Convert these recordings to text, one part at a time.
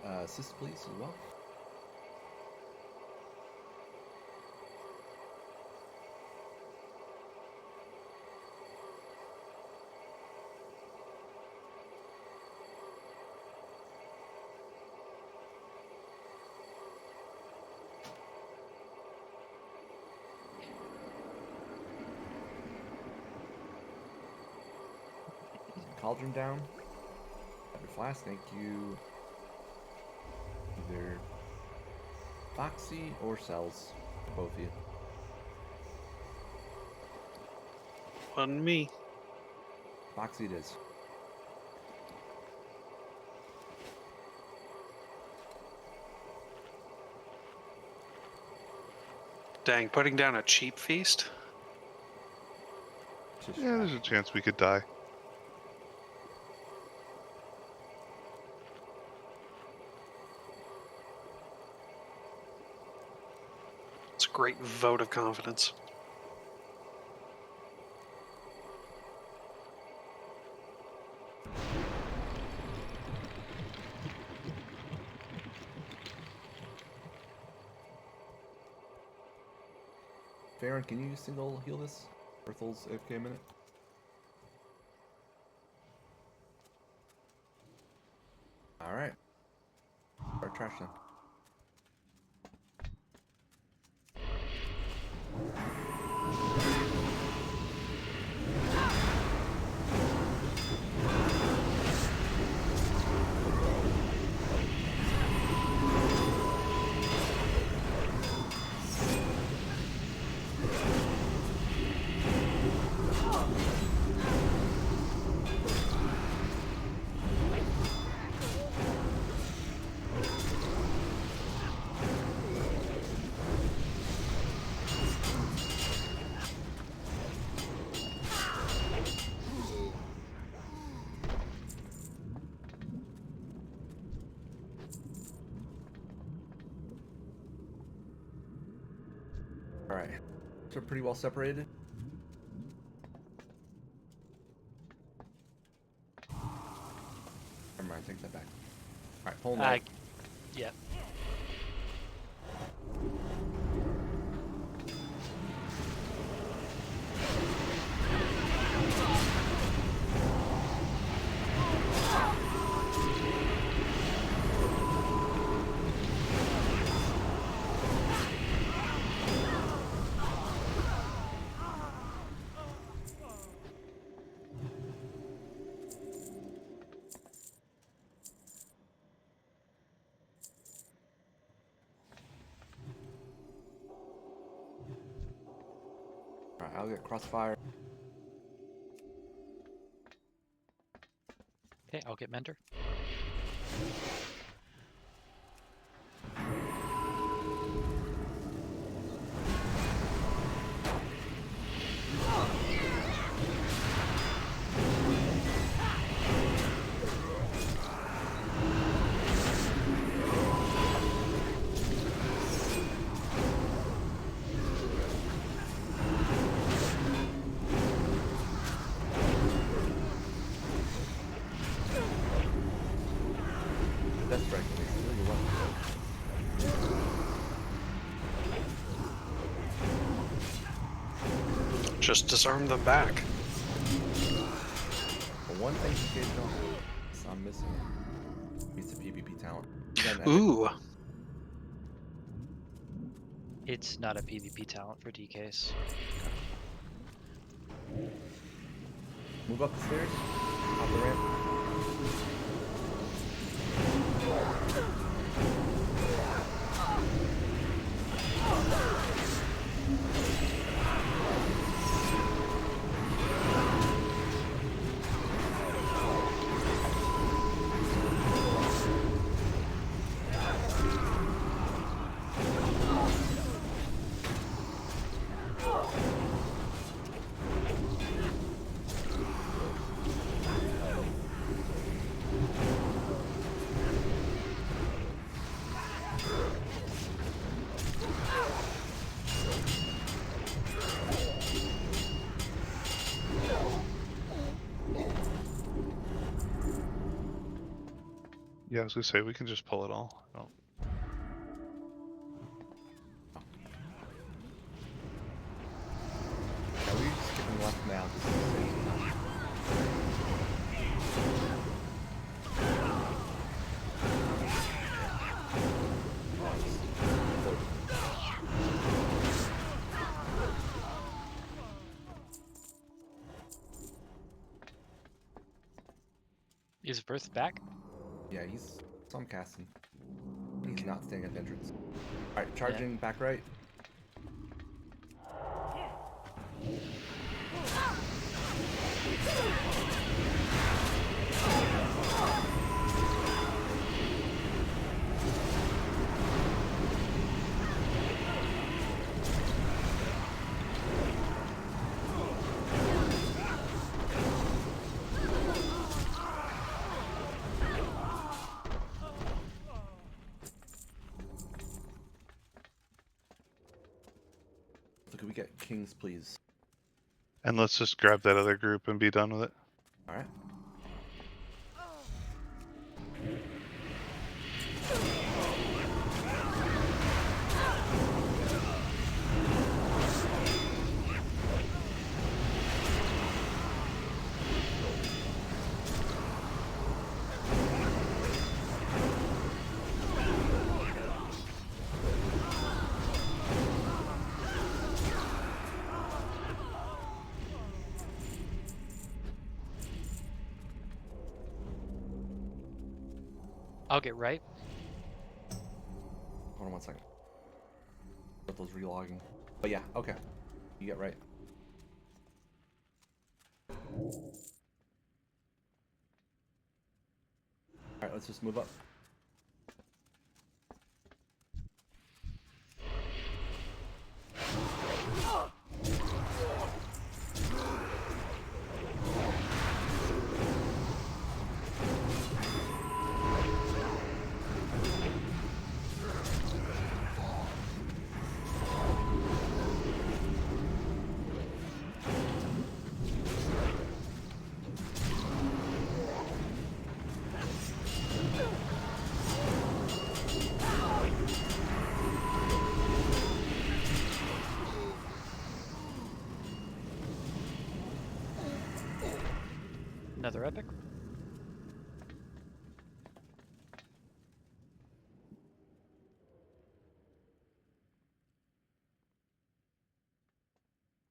Assist, please, as well. Cauldron down. Have your flask, thank you. Either Foxy or Cells, both of you. On me. Foxy it is. Dang, putting down a cheap feast? Just Yeah, there's a chance we could die. It's a great vote of confidence. Farron, can you single heal this? Earthel's AFK a minute. Alright. Start trash then. Alright. So pretty well separated. Never mind, take that back. Alright, hold on. Yeah. Alright, I'll get crossfire. Okay, I'll get mentor. Death strike, please. You're welcome. Just disarm them back. But one thing you guys don't have is I'm missing. It's a PvP talent. You got an epic. Ooh. It's not a PvP talent for DKs. Move up the stairs. Up the ramp. Yeah, I was gonna say we can just pull it all. Oh. Are we skipping left now? Just to see? Is Birth back? Yeah, he's some casting. He's not staying at the entrance. Alright, charging back right. So could we get kings, please? And let's just grab that other group and be done with it. Alright. I'll get right. Hold on one second. Get those relogging. But yeah, okay. You get right. Alright, let's just move up. Another epic.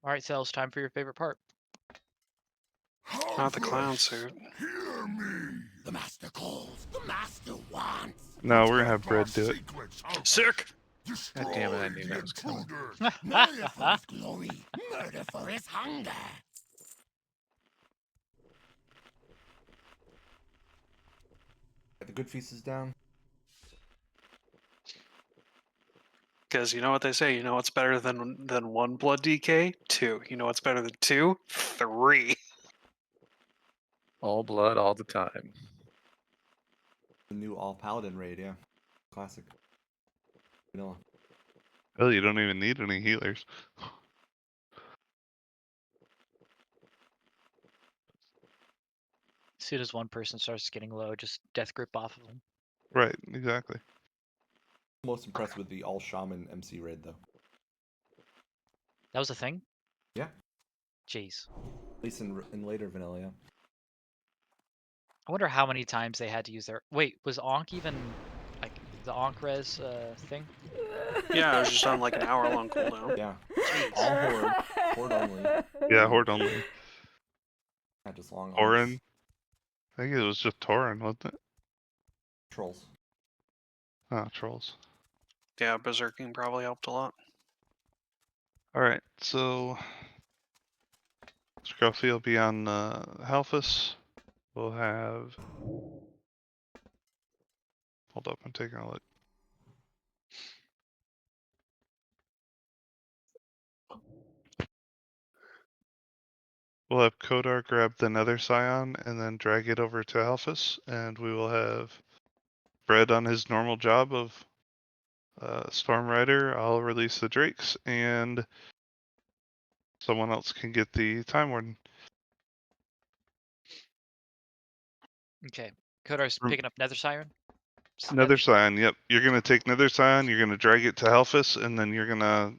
Alright, Cells, time for your favorite part. Not the clown suit. Hear me! The master calls, the master wants. No, we're gonna have Bread do it. Sick! Destroy God damn it, I knew the that was coming. intruder. Murder for his glory, murder for his hunger. The good feast is down. Because you know what they say, you know what's better than one blood DK? Two. You know what's better than two? Three. All blood, all the time. The new all paladin raid, yeah. Classic. Vanilla. Oh, you don't even need any healers. As soon as one person starts getting low, just death grip off of them. Right, exactly. Most impressed with the all shaman MC raid though. That was a thing? Yeah. Jeez. At least in later vanilla, yeah. I wonder how many times they had to use their... Wait, was Ankh even, like, the Ankh res thing? Yeah, I was just on like an hour-long cooldown. Yeah. All horde. Horde only. Yeah, Horde only. Not just long Tauren. arcs. I think it was just Tauren, wasn't it? Trolls. Ah, trolls. Yeah, berserking probably helped a lot. Alright, so Scruffy will be on Halphus. We'll have... Hold up, I'm taking a look. We'll have Kodar grab the Nether Scion and then drag it over to Halphus, and we will have Fred on his normal job of Storm Rider. I'll release the Drakes, and someone else can get the Time Warden. Okay. Kodar's Rem- picking up Nether Siren. Nether Scion, yep. You're gonna take Nether Scion, you're gonna drag it to Helphus, and then you're gonna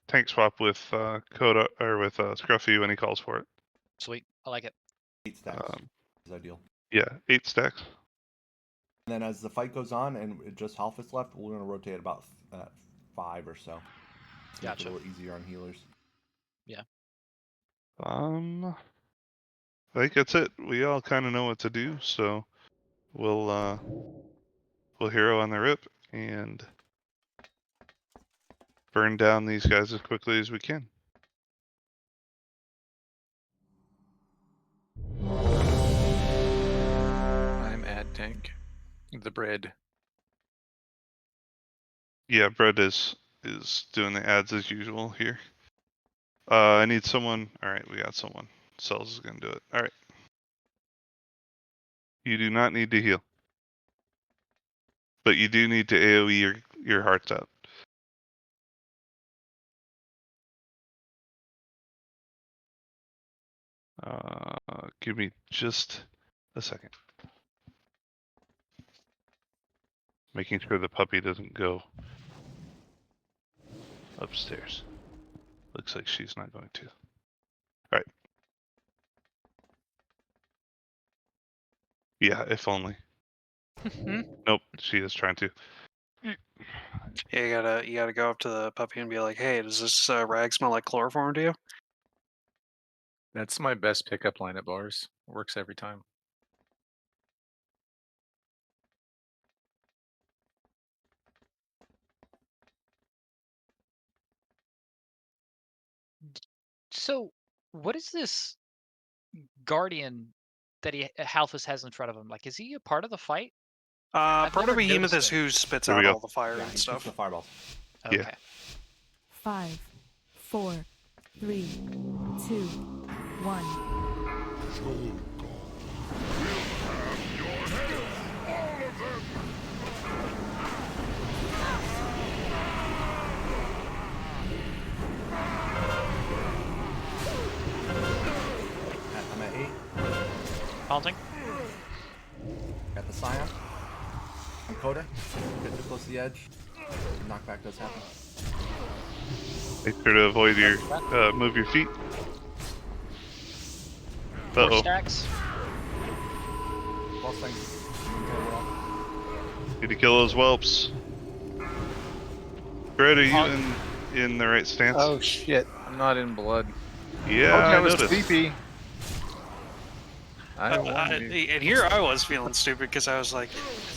tank swap with Coda or with Scruffy when he calls for it. Sweet. I like it. 8 stacks is ideal. Yeah, 8 stacks. And then as the fight goes on and just Halphus left, we're gonna rotate about 5 or so. To make it Gotcha. a little easier on healers. I think that's it. We all kind of know what to do, so we'll hero on the rip and burn down these guys as quickly as we can. I'm ad tank. The bread. Yeah, Brett is doing the ads as usual here. I need someone. All right, we got someone. Cells is gonna do it. All right. You do not need to heal, but you do need to AOE your hearts out. Give me just a second. Making sure the puppy doesn't go upstairs. Looks like she's not going to. Alright. Yeah, if only. Nope, she is trying to. Yeah, you gotta go up to the puppy and be like, "Hey, does this rag smell like chloroform to you?" That's my best pickup line at bars. Works every time. So, what is this guardian that Halphus has in front of him? Like, is he a part of the fight? I've never Proto-behemoth noticed is him. who spits There we out go. all the fire Yeah, and he shoots stuff. the fireballs. Okay. Yeah. 5, 4, 3, 2, 1. I'm at 8. Haunting. Got the Scion. I'm Coda. Get too close to the edge. Knockback does happen. Make sure to avoid your move your feet. 4 Uh-oh. stacks. Boss things. Need to kill those whelps. Brett, are you in the right stance? Oh shit! I'm not in blood. Yeah, Told you I I was noticed. sleepy. I warned you. And here I was feeling stupid because I was like,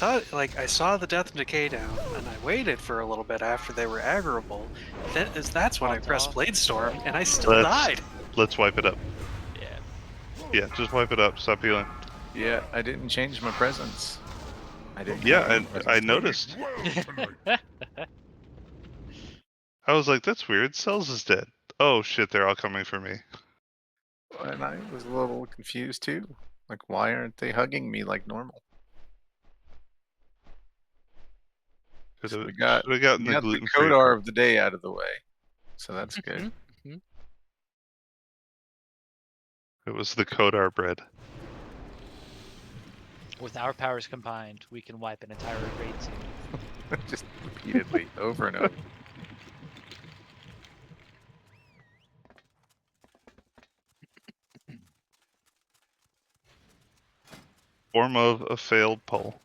I saw the death and decay down, and I waited for a little bit after they were aggroable. That's when I Popped pressed off. Blade Storm, and I still died. Let's wipe it up. Yeah. Yeah, just wipe it up. Stop healing. Yeah, I didn't change my presence. I didn't. Yeah, change and my I presence. noticed. I was like, that's weird. Cells is dead. Oh shit, they're all coming for me. And I was a little confused too. Like, why aren't they hugging me like normal? Should So have we got gotten we the got the gluten-free. Kodar of the day out of the way, so that's good. It was the Kodar bread. With our powers combined, we can wipe an entire raid team. Just repeatedly, over and over. Form of a failed poll.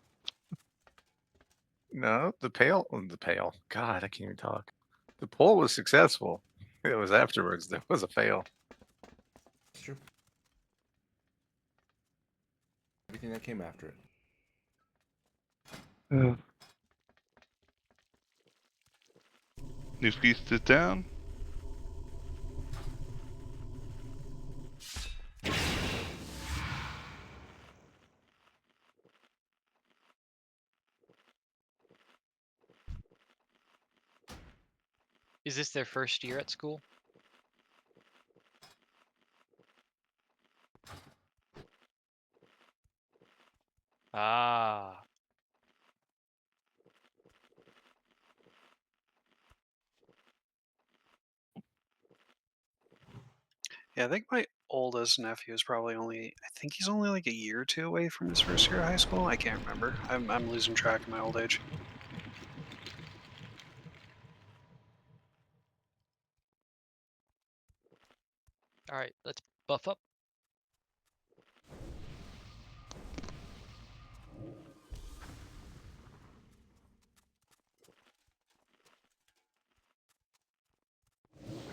No, the pale. God, I can't even talk. The poll was successful. It was afterwards there was a fail. It's true. Everything that came after it. New feast is down. Is this their first year at school? Ah. Yeah, I think my oldest oldest nephew is probably only, I think he's only like a year or two away from his first year of high school. I can't remember. I'm losing track of my old age. All right, let's buff up.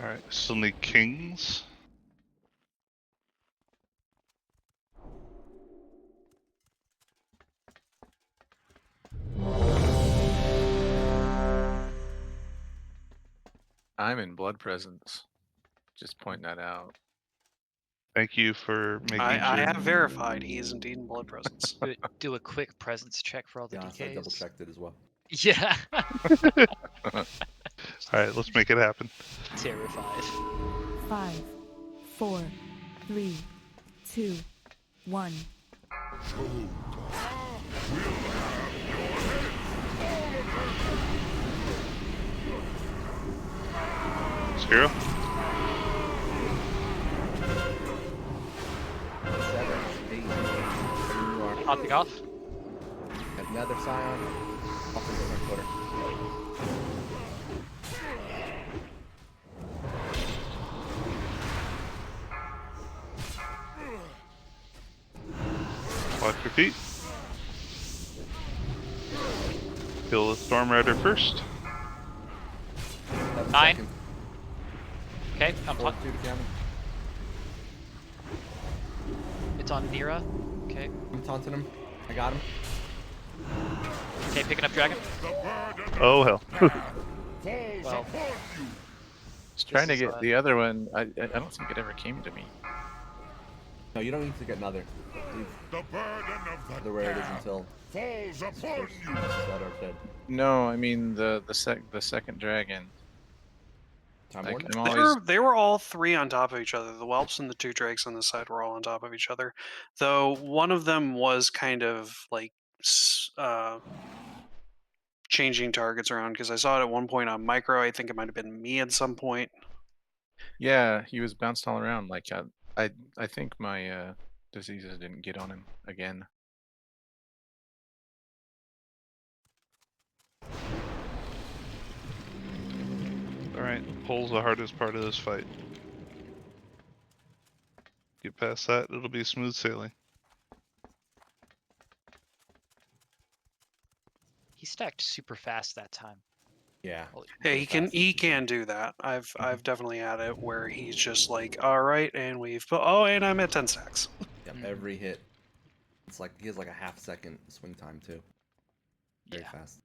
All right, still need kings. I'm in blood presence. Just pointing that out. Thank you for making I sure. have verified he is indeed in blood presence. Do a quick presence check for all the Yeah, so I DKs. double checked it as well. Yeah. All right, let's make it happen. Terrified. 5, 4, 3, 2, 1. Zero. 7, 8. You are. Popping off. Another scion. Off the different footer. Watch your feet. Kill the Storm Rider first. 7 9. seconds. Okay, I'm 4, 2 to Cameron. It's on Nira. Okay. I'm taunting him. I got him. Okay, picking up dragon. Oh hell. Well, Just trying to is, get the other one. I don't think it ever came to me. No, you don't need to get another. Leave The burden of the where it is until falls upon first you. set are dead. No, I mean the second dragon. Time Like, Warner? I'm always They were all three on top of each other. The whelps and the two drakes on the side were all on top of each other. Though one of them was kind of like changing targets around because I saw it at one point on micro. I think it might have been me at some point. yeah. He was bounced all around. Like I think my diseases didn't get on him again. Alright, pull's the hardest part of this fight. Get past that, it'll be smooth sailing. he stacked super fast that time. Yeah. Holy- Hey, Really he fast. can do that. I've definitely had it where he's just like, all right, and we've and I'm at 10 stacks. Yep, Mhm. every hit. It's like he has like a half-second swing time too. Very Yeah. fast.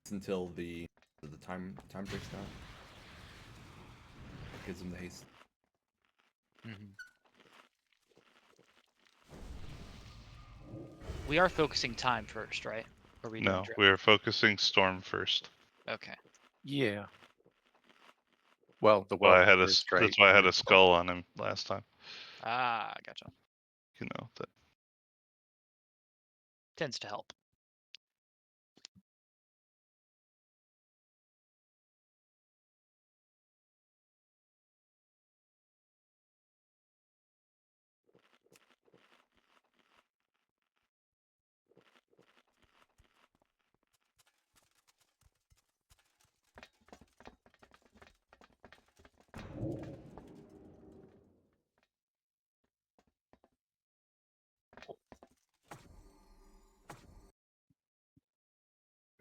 It's until the time breaks down. Gives him the haste. Mhm. We are focusing time first, right? Or we doing No, dra- we are focusing Storm first. Okay. Yeah. Well, the Well, well. I had first, right? that's why I had Yeah. a skull on him last time. Ah, gotcha. You know that. Tends to help.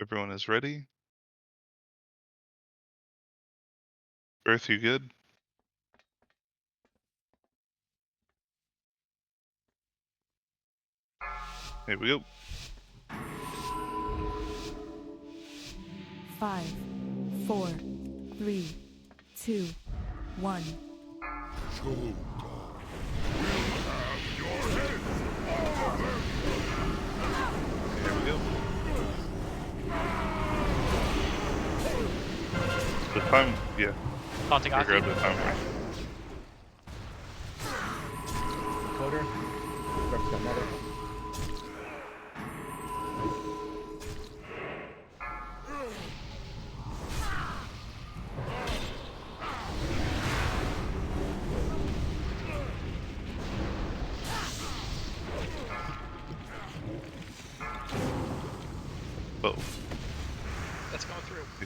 Everyone is ready. Earth, you good? Here we go. 5, 4, 3, 2, 1. Here we go. The time, yeah. Taunting I off. grabbed the timer. Coder. Reps got another.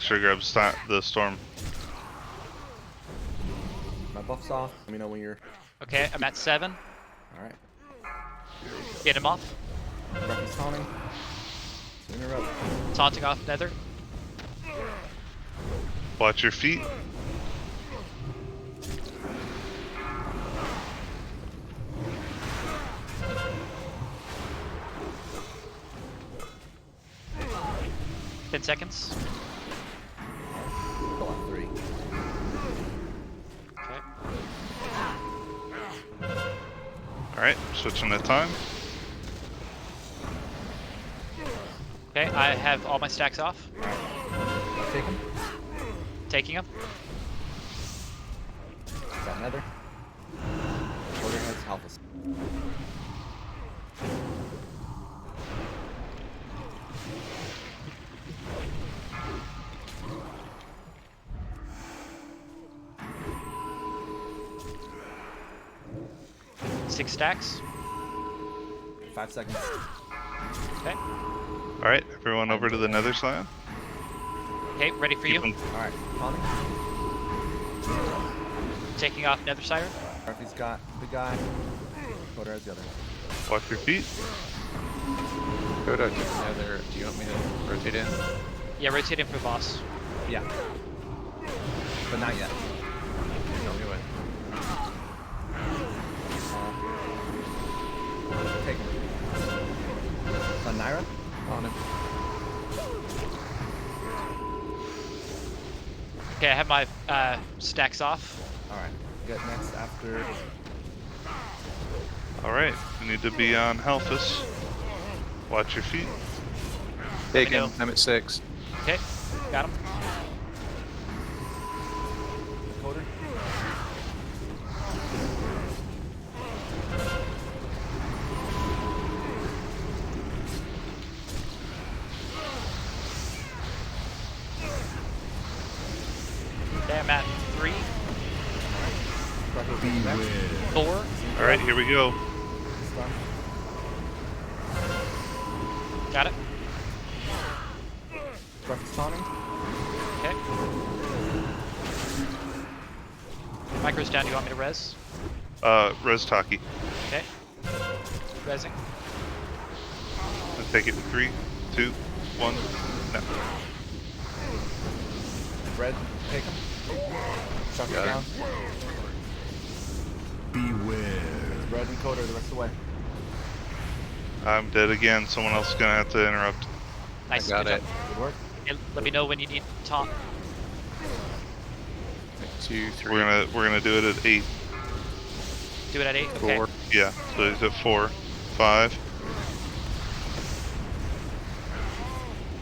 sure to grab the storm. My buff's off. Let me know when you're. Okay, I'm at 7. All right. Get him off. Rocky's taunting. Two in a row. Taunting off Nether. Watch your feet. Ten seconds. Go on 3. Okay. Alright, switching the time. Okay, I have all my stacks off. Take him. Taking them. Got Nether. Order has Alphas. Six stacks. 5 seconds. Okay. Alright, everyone over to the Nether Scion. Okay, ready for you. Keep 'em- All right. Taunting. Taking off Nether Siren. Rocky's got the guy. Order has the other. Watch your feet. Go to another. Do you want me to rotate in? Yeah, rotate in for the boss. Yeah. But not yet. Tell me when. Take him. It's on Naira. On him. Okay, I have my stacks off. All right. Get next after. Alright, we need to be on Halphus. Watch your feet. Take know. him. I'm at 6. Okay, got him. Coder. Okay, I'm at 3, Beware. 4. Alright, here we go. Stun. Got it. Rocky's taunting. Okay. Micro's down. Do you want me to res? Res Taki. Okay. Resing. Let's take it in 3, 2, 1, now. Red. Take him. Chuck it Got down. Beware. Red and Coder the rest of the way. I'm dead again. Someone else is gonna have to interrupt. Nice. I got good it. job. Good work. Okay, let me know when you need taunt. 2, 3, We're gonna do it at 8. Do it at 8. Okay. 4. Yeah, so he's at 4, 5.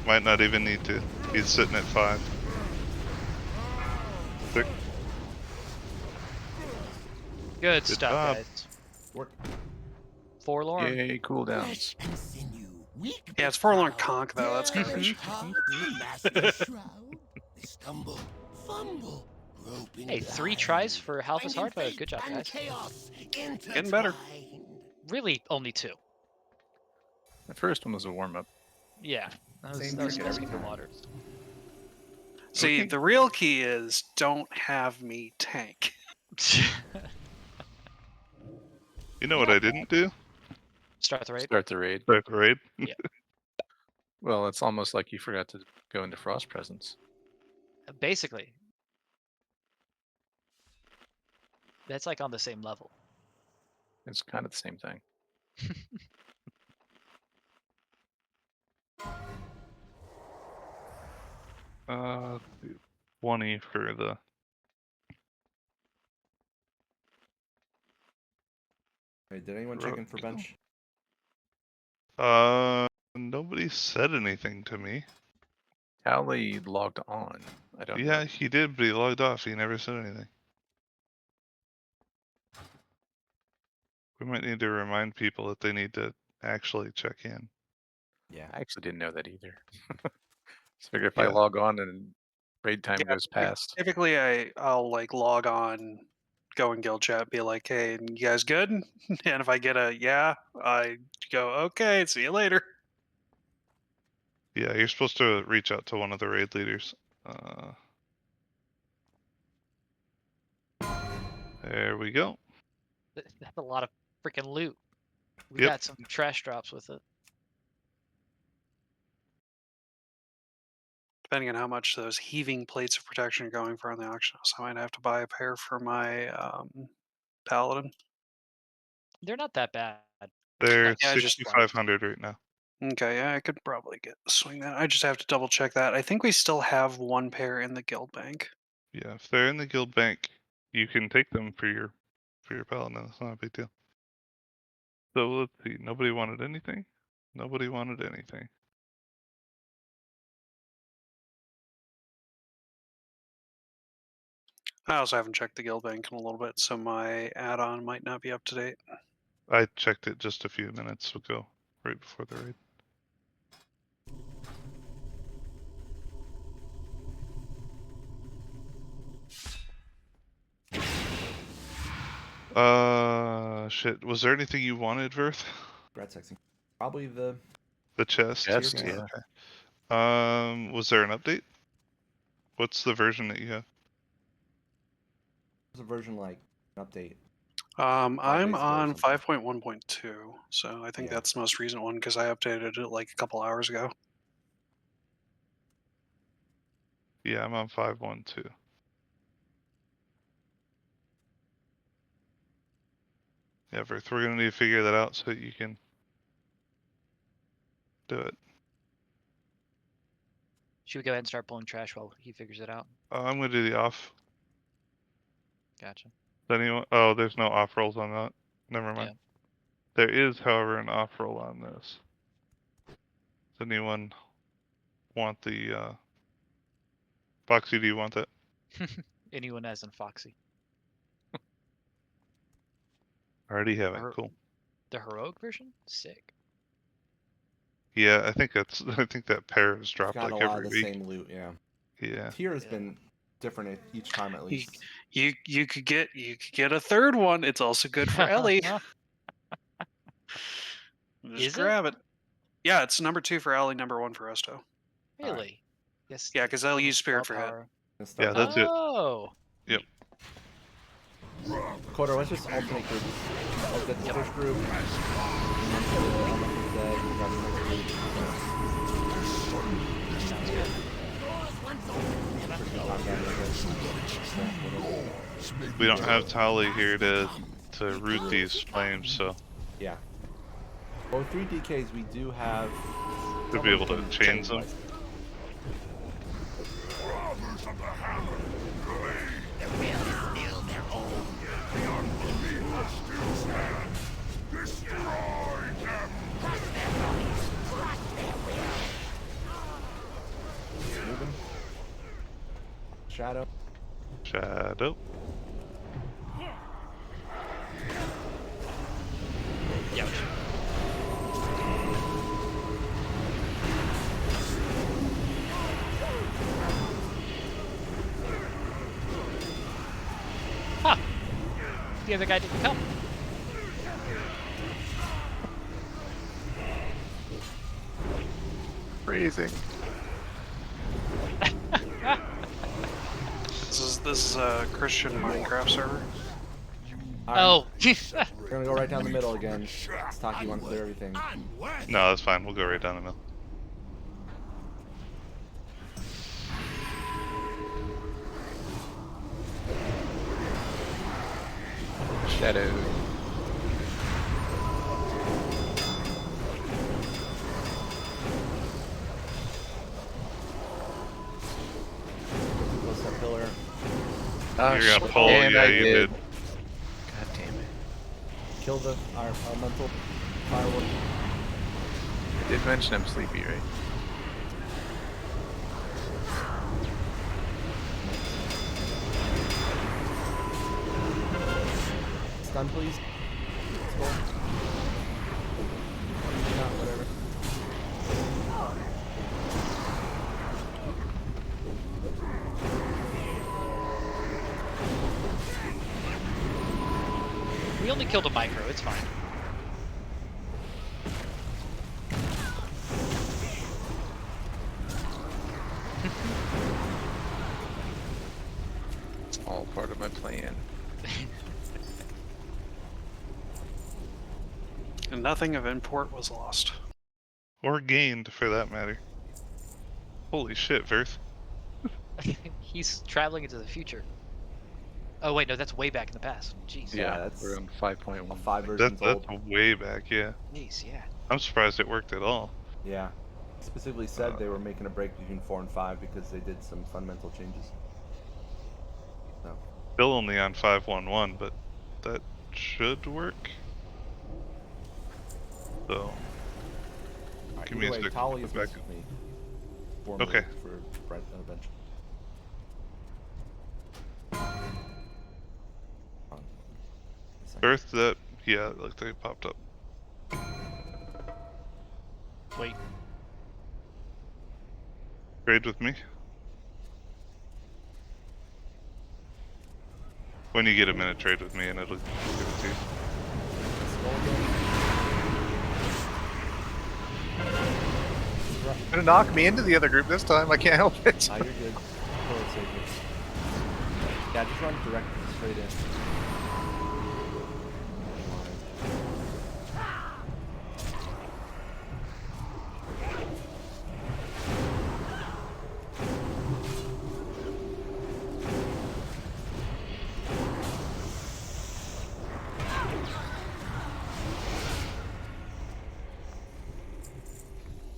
Might not even need to. He's sitting at 5. 6. Good Good stuff, job. guys. Work. Forlorn. Yay, cooldowns. Flesh and sinew, weak Yeah, it's but Forlorn proud. Conk, though. That's Dare garbage. hunt the master shroud. They stumble, fumble, grope in Hey, 3 blind, tries for Halphus finding Hard mode. fate Good job, and guys. chaos Getting better. intertwined. Really, only 2. The first one was a warm up. Yeah. That was, Same that was trick supposed to every be the time. waters. See, Okay. the real key is don't have me tank. You know what I didn't do? Start the raid. Start the raid. Start the raid. Well, it's almost like you forgot to go into Frost Presence. Basically. That's like on the same level. It's kind of the same thing. Uh, 20 for the. Wait, did anyone check in for bench? Nobody said anything to me. Tally logged on. I don't Yeah, know. he did, but he logged off. He never said anything. We might need to remind people that they need to actually check in. Yeah. I actually didn't know that either. So I figure if I Yeah. log on and raid time Yeah, goes past. Typically, I'll like log on, go in guild chat, be like, "Hey, you guys good?" And if I get a yeah, I go, "Okay, see you later." Yeah, you're supposed to reach out to one of the raid leaders. There we go. That's a lot of freaking loot. We Yep. got some trash drops with it. Depending on how much those heaving plates of protection are going for on the auction house, I might have to buy a pair for my paladin. They're not that bad. They're Like, yeah, just 6,500 right now. Okay, yeah, I could probably swing that. I just have to double check that. I think we still have one pair in the guild bank. Yeah, if they're in the guild bank, you can take them for your paladin. It's not a big deal. So let's see. Nobody wanted anything. Nobody wanted anything. I also haven't checked the guild bank in a little bit, so my add-on might not be up to date. I checked it just a few minutes ago, right before the raid. Shit. Was there anything you wanted, Verth? Red sexing. Probably the The chest? Chest, yeah. yeah. Okay. Was there an update? What's the version that you have? was a version like an update. I'm days ago or on something. 5.1.2, so I think Yeah. that's the most recent one because I updated it like a couple hours ago. Yeah, I'm on 5.1.2. Yeah, Verth, we're gonna need to figure that out so that you can do it. Should we go ahead and start pulling trash while he figures it out? I'm gonna do the off. Gotcha. Does anyone? Oh, there's no off rolls on that. Never mind. Yeah. There is, however, an off roll on this. Does anyone want the Foxy? Do you want that? Anyone as in Foxy. I already have it. Her- Cool. The heroic version? Sick. Yeah, I think that's. I think that pair is dropped Got like a lot every of the week. same loot, yeah. Yeah. Tier has Yeah. been different each time at least. You could get a third one. It's also good for Ellie. Just Is it? grab it? Yeah, it's number 2 for Ellie, number 1 for Resto. Really? Yes. Yeah, because they'll use Spirit for Hit. Power. Let's start Yeah, that's it. Oh. Yep. Coda, let's just alternate groups. Let's get the first group. And then for the elementary dead, we got the next group. Sounds good. We don't have Tali here to root these flames, so Yeah. Well, with 3 DKs, we do have to be able to chain them. Moving. Shadow. Shadow. Yeah. Huh. The other guy didn't come. Freezing. This is a Christian Minecraft server. Alright, Oh. we're gonna go right down the middle again. Taki wants to clear everything. No, that's fine. We'll go right down the middle. Shadow. Close that pillar. Oh, You're shit. gonna pull. And Yeah, I you did. did. God damn it. Kill our elemental firework. I did mention I'm sleepy, right? Stun, please. Let's go. Not whatever. We only killed a micro. It's fine. And nothing of import was lost. Or gained, for that matter. Holy shit, Verth. He's traveling into the future. Oh wait, no, that's way back in the past. Jeez. Yeah, that's we're on 5.1. 5 versions That's old. way back, yeah. Jeez, yeah. I'm surprised it worked at all. Yeah. Specifically said they were making a break between 4 and 5 because they did some fundamental changes. So, Still only on 5.1.1, but that should work. So, alright, give me either a way, second to Tali put is back messaged me. Okay. For Brent eventually. Hold on a second. Verth, that, yeah, it looked like it popped up. Wait. Trade with me. When you get a minute, trade with me and it'll give it to you. Let's go again. Gonna knock me into the other group this time. I can't help it. Nah, you're good. Totally save you. Yeah, just run direct straight in.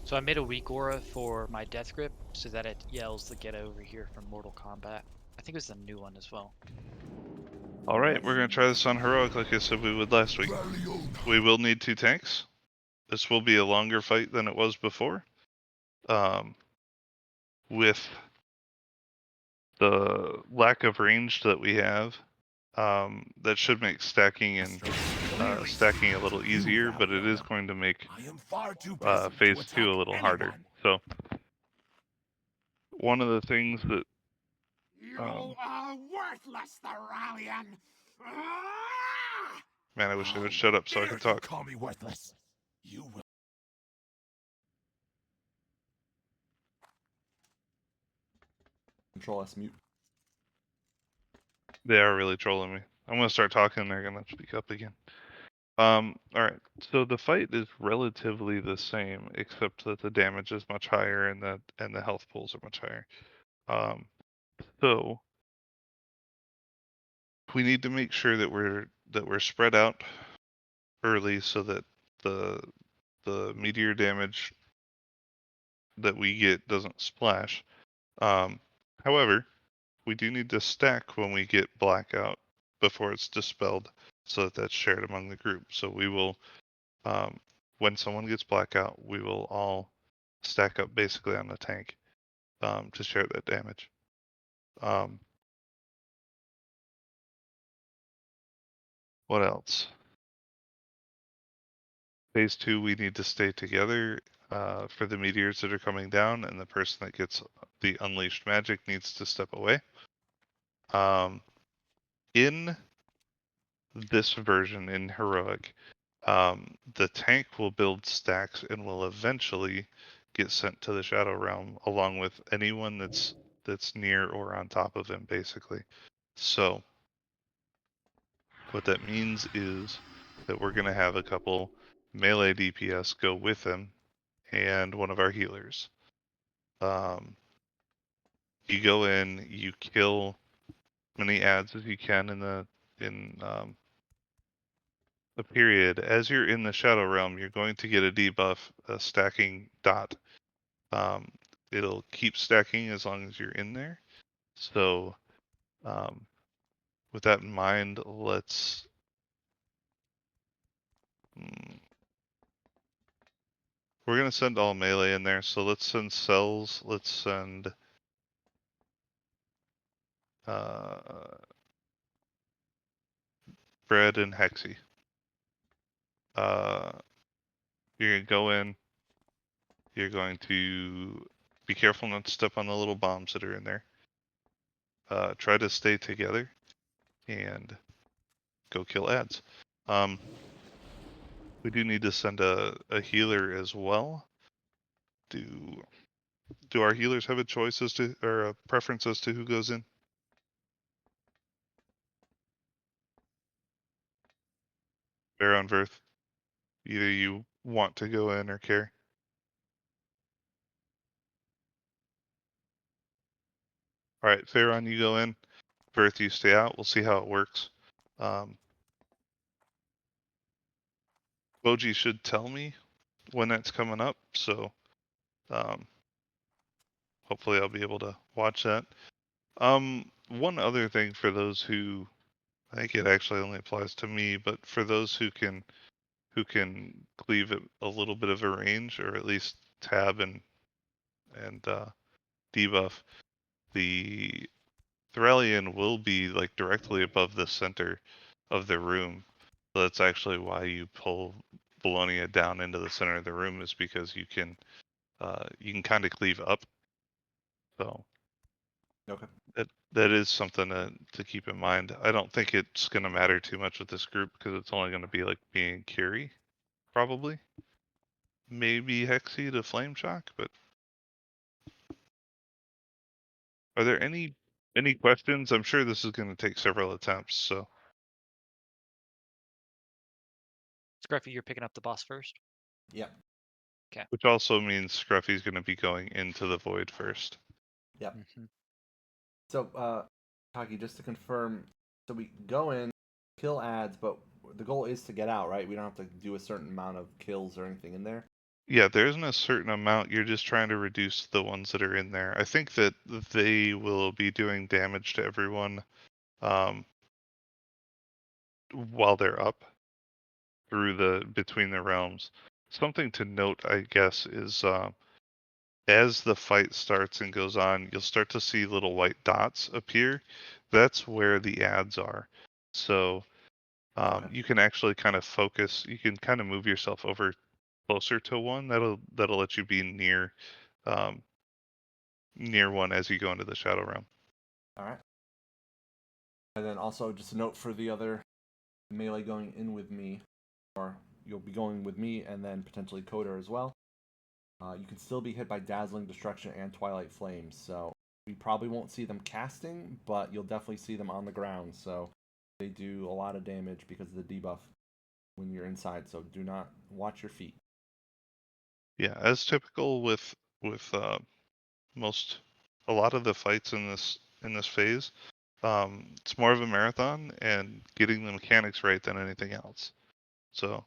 So I made a weak aura for my death grip so that it yells the get over here from Mortal Kombat. I think it was the new one as well. Alright, we're gonna try this on Heroic like I said we would last week. We will need 2 tanks. This will be a longer fight than it was before. With the lack of range that we have, that should make stacking and stacking a little easier, but it is going to make I am far too passive to phase attack 2 a little harder. anyone. So one of the things that You are worthless, Thoralian. man, I wish I would shut up so I could talk. Call me worthless. You will. Control S mute. They are really trolling me. I'm gonna start talking and they're gonna speak up again. Alright, so the fight is relatively the same, except that the damage is much higher and the health pools are much higher. So we need to make sure that we're spread out early so that the meteor damage that we get doesn't splash. However, we do need to stack when we get blackout before it's dispelled so that that's shared among the group. So we will, when someone gets blackout, we will all stack up basically on the tank to share that damage. What else? Phase 2, we need to stay together for the meteors that are coming down, and the person that gets the unleashed magic needs to step away. In this version, in Heroic, the tank will build stacks and will eventually get sent to the Shadow Realm along with anyone that's near or on top of him, basically. So what that means is that we're going to have a couple melee DPS go with him and one of our healers. You go in, you kill many ads as you can in the period. As you're in the Shadow Realm, you're going to get a debuff, a stacking dot. It'll keep stacking as long as you're in there. So with that in mind, let's we're gonna send all melee in there. So let's send cells. Let's send Bread and Hexy. You're gonna go in. You're going to be careful not to step on the little bombs that are in there. Try to stay together and go kill ads. We do need to send a healer as well. Do our healers have a choice as to, or a preference as to who goes in? Bear on Verth. Either you want to go in or care. All right, Pharaon, you go in. Birth, you stay out. We'll see how it works. Boji should tell me when that's coming up, so hopefully I'll be able to watch that. One other thing for those who, I think it actually only applies to me, but for those who can cleave at a little bit of a range, or at least tab and debuff, the Thralian will be like directly above the center of the room. So that's actually why you pull Bologna down into the center of the room, is because you can kind of cleave up. So Okay. that is something to keep in mind. I don't think it's going to matter too much with this group because it's only going to be like being Curie, probably. Maybe Hexy to Flame Shock, but are there any questions? I'm sure this is going to take several attempts, so. Scruffy, you're picking up the boss first. Yep. Which also means Scruffy's going to be going into the void first. Yep. Mm-hmm. So, Taki, just to confirm, so we go in, kill ads, but the goal is to get out, right? We don't have to do a certain amount of kills or anything in there. Yeah, there isn't a certain amount. You're just trying to reduce the ones that are in there. I think that they will be doing damage to everyone while they're up through between the realms. Something to note, I guess, is as the fight starts and goes on, you'll start to see little white dots appear. That's where the ads are. So Okay. you can actually kind of focus. You can kind of move yourself over closer to one. That'll let you be near one as you go into the shadow realm. All right. And then also just a note for the other melee going in with me, or you'll be going with me and then potentially Coder as well. You can still be hit by Dazzling Destruction and Twilight Flames, so we probably won't see them casting, but you'll definitely see them on the ground, so they do a lot of damage because of the debuff when you're inside, so do not watch your feet. Yeah, as typical with a lot of the fights in this phase, it's more of a marathon and getting the mechanics right than anything else. So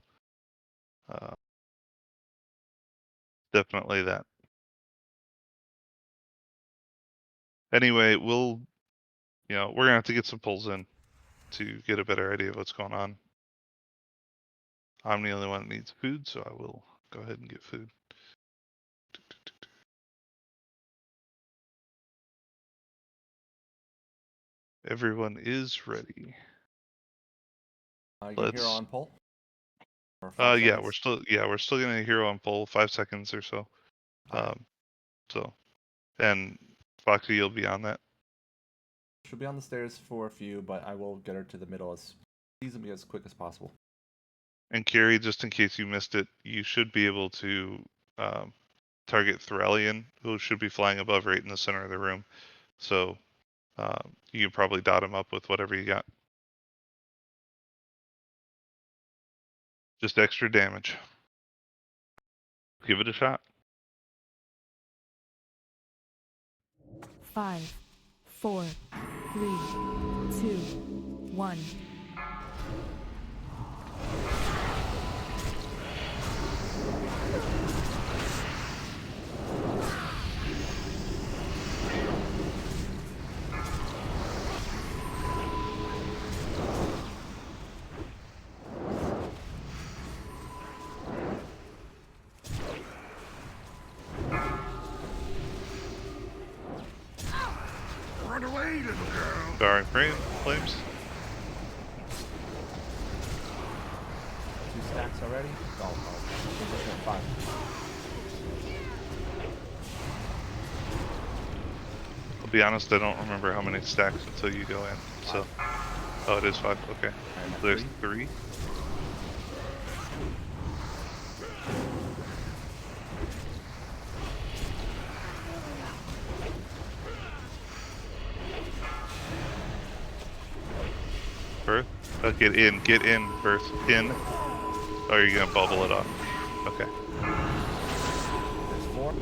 definitely that. Anyway, we're gonna have to get some pulls in to get a better idea of what's going on. I'm the only one that needs food, so I will go ahead and get food. Everyone is ready. You can hero on pull? Or 5 Yeah, seconds? we're still gonna hero on pull 5 seconds or so. Alright. So, and Foxy, you'll be on that. She'll be on the stairs for a few, but I will get her to the middle as easily as quick as possible. And Carrie, just in case you missed it, you should be able to target Thralian, who should be flying above right in the center of the room. So you can probably dot him up with whatever you got. Just extra damage. Give it a shot. 5, 4, 3, 2, 1. Run away, little girl. Devouring flames. 2 stacks already? Oh, position at 5. I'll be honest, I don't remember how many stacks until you go in. So, oh, it is 5. Okay. And There's 3. 3. Birth. Get in, Birth. In. Are you gonna bubble it off? Okay. There's 4.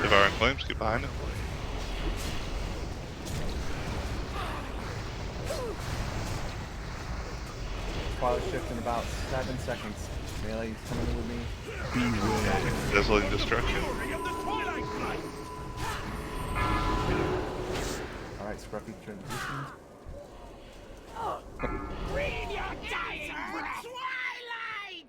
Devouring Flames, get behind him. Twilight Shift in about 7 seconds. Melee's coming in with me. Dazzling Destruction. Alright, Scruffy transitioned. Breathe your dying breath! Twilight!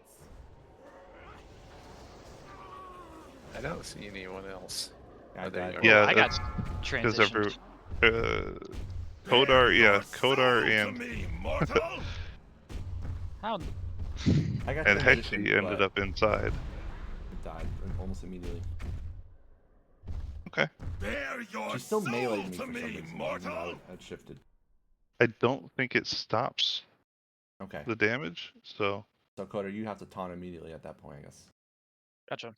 I don't see anyone else. I Oh, there you died. are. Yeah, I got because transitioned. Kodar, yeah, Kodar and How? I got and transitioned, Hexy ended but up inside. I died almost immediately. Okay. She still meleeed me for some reason, even though I'd shifted. I don't think it stops Okay. the damage, so So, Coder, you have to taunt immediately at that point, I guess. Gotcha.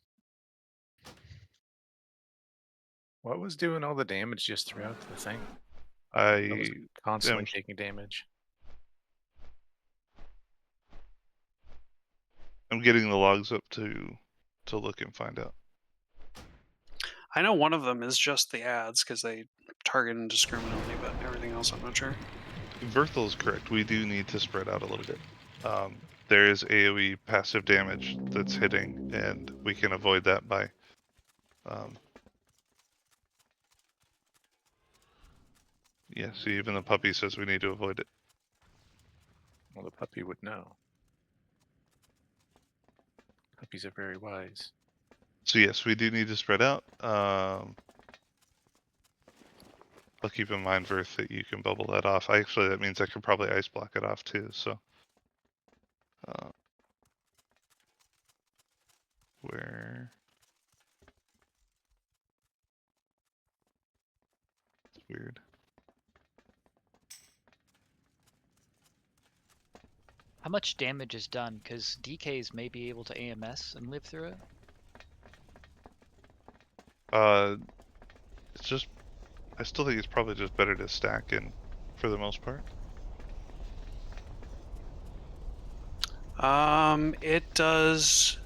What was doing all the damage just throughout the thing? I I was constantly am taking damage. I'm getting the logs up to look and find out. I know one of them is just the ads because they target indiscriminately, but everything else I'm not sure. Berthel is correct. We do need to spread out a little bit. There is AoE passive damage that's hitting, and we can avoid that by yeah, see, even the puppy says we need to avoid it. Well, the puppy would know. Puppies are very wise. So yes, we do need to spread out. I'll keep in mind, Verth, that you can bubble that off. Actually, that means I can probably ice block it off too, so. Where? It's weird. How much damage is done? Because DKs may be able to AMS and live through it. It's just, I still think it's probably just better to stack in for the most part. It does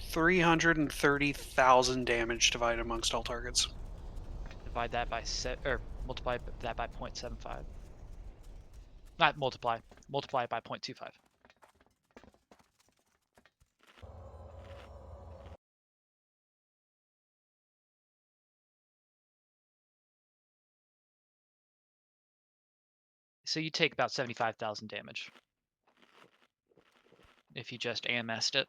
330,000 damage divided amongst all targets. Divide that by or multiply that by 0.75. Not multiply. Multiply it by 0.25. So you take about 75,000 damage if you just AMS'd it.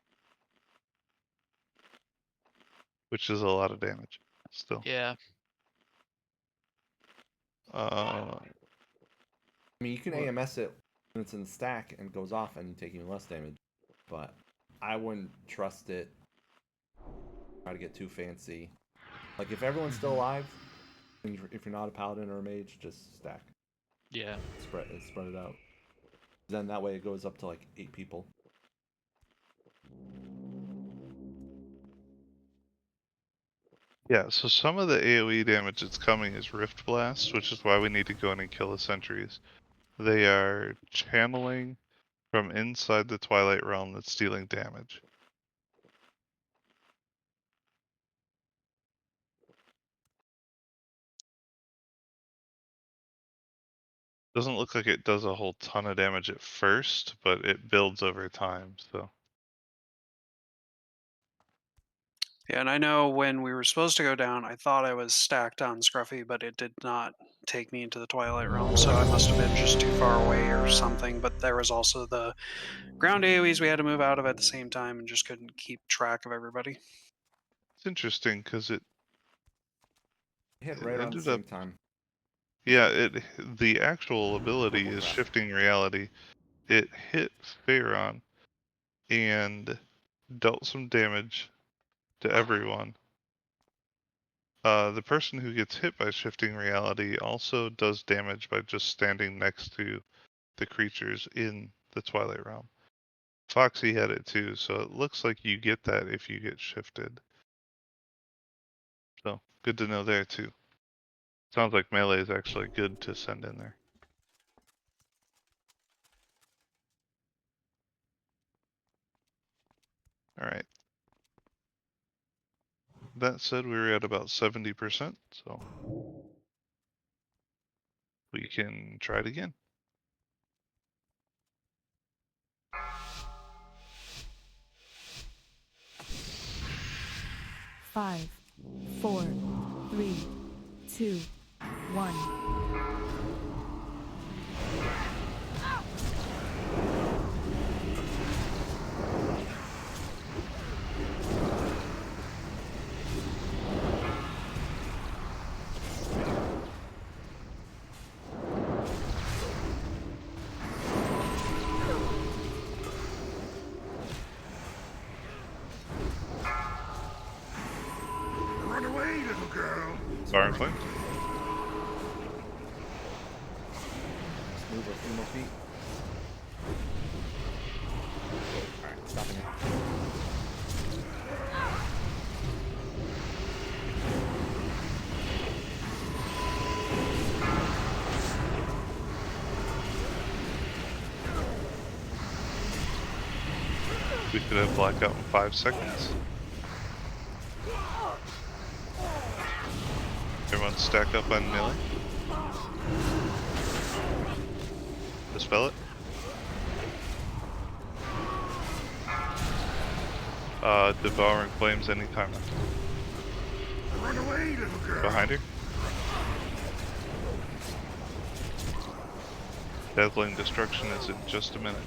Which is a lot of damage still. Yeah. I mean, you can What? AMS it when it's in the stack and goes off and you take even less damage. But I wouldn't trust it. Try to get too fancy. Like, if everyone's still alive, and if you're not a paladin or a mage, just stack. Yeah. Spread it out. Then that way it goes up to like 8 people. Yeah, so some of the AoE damage that's coming is Rift Blast, which is why we need to go in and kill the sentries. They are channeling from inside the Twilight Realm that's dealing damage. Doesn't look like it does a whole ton of damage at first, but it builds over time, so. Yeah, and I know when we were supposed to go down, I thought I was stacked on Scruffy, but it did not take me into the Twilight Realm, so I must have been just too far away or something. But there was also the ground AoEs we had to move out of at the same time and just couldn't keep track of everybody. It's interesting because it Hit It right around the ended same up- time. yeah, the actual ability is shifting reality. It hit Pharaon and dealt some damage to everyone. The person who gets hit by shifting reality also does damage by just standing next to the creatures in the Twilight Realm. Foxy had it too, so it looks like you get that if you get shifted. So, good to know there too. Sounds like melee is actually good to send in there. All right. That said, we were at about 70%, so we can try it again. Five, 4, 3, 2, 1. Run away, little girl. Fire and flame. Just move a few more feet. Alright, stopping it. We could have blackout in 5 seconds. Everyone stack up on melee. Dispel it. Devouring flames anytime. Run away, little girl. Behind her. Dazzling destruction is in just a minute.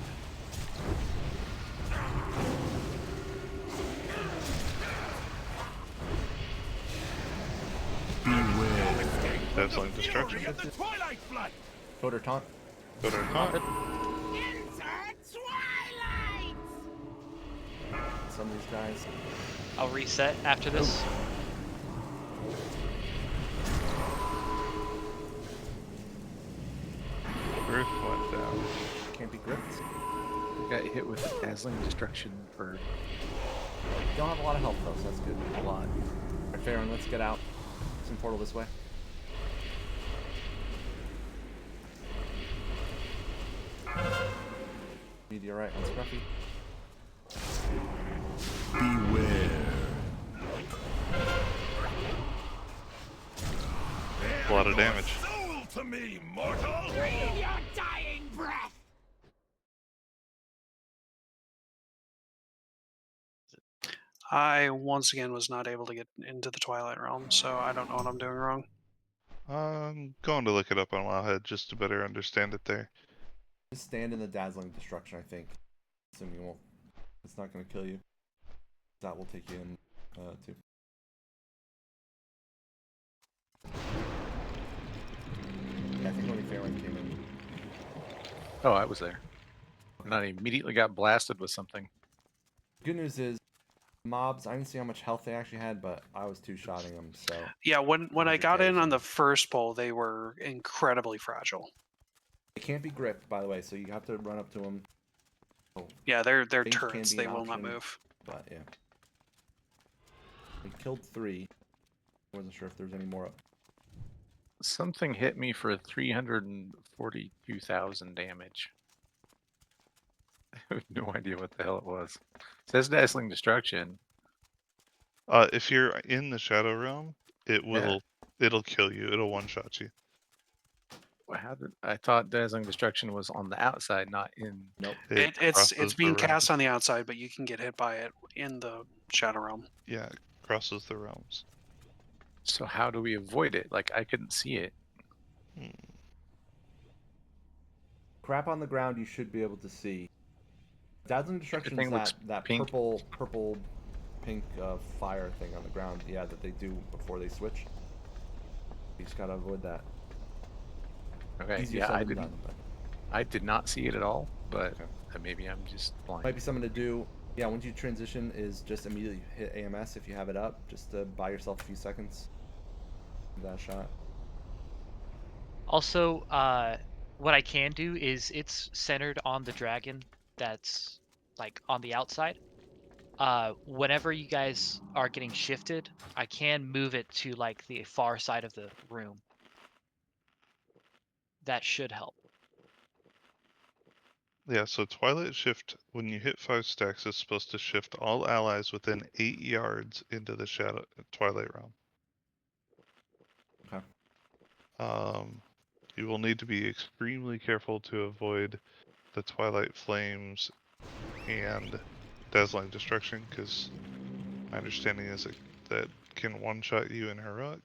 Beware. Dazzling destruction. Fury of the Twilight Flight. Coder taunt. Go to our taunt. Enter Twilight. Some of these guys. I'll reset after this. Griff went down. Can't be gripped. Got hit with dazzling destruction for Don't have a lot of health though, so that's good. A lot. Alright, Farron, let's get out. Some portal this way. Meteorite on Scruffy. Beware. A lot of damage. Soul to me, mortal. Breathe your dying breath. I once again was not able to get into the Twilight Realm, so I don't know what I'm doing wrong. I'm going to look it up on Wildhead just to better understand it there. Just stand in the dazzling destruction, I think. Assuming it won't. It's not going to kill you. That will take you in too. Yeah, I think only Farron came in. Oh, I was there. And I immediately got blasted with something. Good news is, mobs, I didn't see how much health they actually had, but I was two-shotting them, so... Yeah, when I 100K got in on the something. first pull, they were incredibly fragile. They can't be gripped, by the way, so you have to run up to them. Yeah, they're Range can turrets. be They an will not option. move. But, yeah. We killed 3. Wasn't sure if there was any more up. Something hit me for 342,000 damage. I have no idea what the hell it was. It says dazzling destruction. If you're in the Shadow Realm, it'll kill you. It'll one-shot you. How did I thought dazzling destruction was on the outside, not in. Nope. It's crosses being the cast realms. on the outside, but you can get hit by it in the Shadow Realm. Yeah, it crosses the realms. So how do we avoid it? Like I couldn't see it. Crap on the ground you should be able to see. Dazzling Destruction is Everything looks that pink. purple, pink fire thing on the ground. Yeah, that they do before they switch. You just gotta avoid that. Okay, Easier yeah, said I than didn't. done, but I did not see it at all, but Okay. maybe I'm just blind. might be something to do. Yeah, once you transition, is just immediately hit AMS if you have it up, just to buy yourself a few seconds. Give that shot. Also, what I can do is it's centered on the dragon that's like on the outside. Whenever you guys are getting shifted, I can move it to like the far side of the room. That should help. Yeah, so Twilight Shift, when you hit 5 stacks, it's supposed to shift all allies within 8 yards into the Shadow Twilight Realm. Okay. You will need to be extremely careful to avoid the Twilight Flames and Dazzling Destruction, because my understanding is that can one-shot you in Heroic.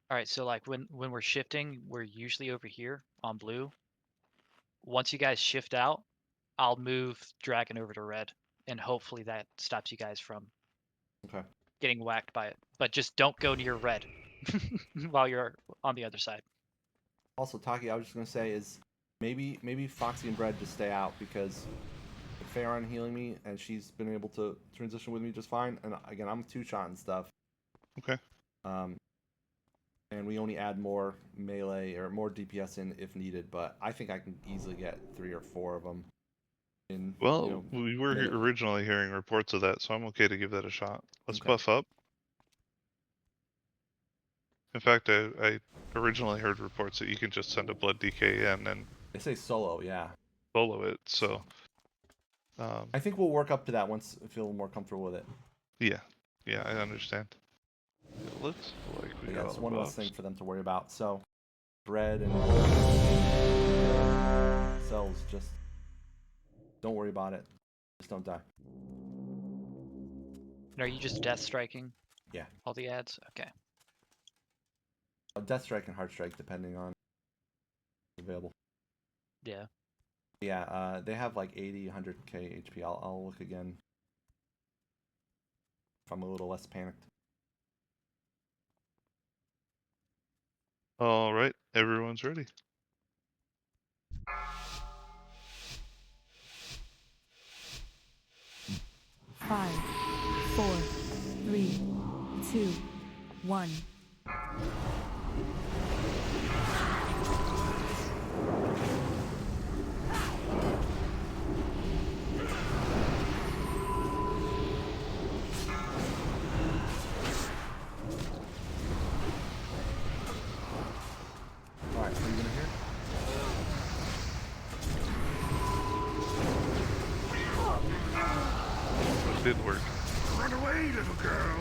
All right, so like when we're shifting, we're usually over here on blue. Once you guys shift out, I'll move Dragon over to red, and hopefully that stops you guys from Okay. getting whacked by it. But just don't go near red while you're on the other side. Also, Taki, I was just gonna say is maybe Foxy and Bread just stay out because Farron healing me and she's been able to transition with me just fine. And again, I'm 2-shot and stuff. Okay. And we only add more melee or more DPS in if needed, but I think I can easily get 3 or 4 of them. Well, we were originally hearing reports of that, so I'm okay to give that a shot. Let's buff up. In fact, I originally heard reports that you can just send a blood DK in and they say solo, yeah. Solo it, so I think we'll work up to that once I feel more comfortable with it. Yeah, I understand. It looks like we got it's one less thing for them to worry about. So, Bread and cells, just don't worry about it. Just don't die. And are you just death striking? Yeah. All the ads? Okay. Death strike and heart strike, depending on available. Yeah. Yeah, they have like 80, 100k HP. I'll look again if I'm a little less panicked. All right, everyone's ready. Five, 4, 3, 2, 1. Alright, what are you gonna hear? It did work. Run away, little girl.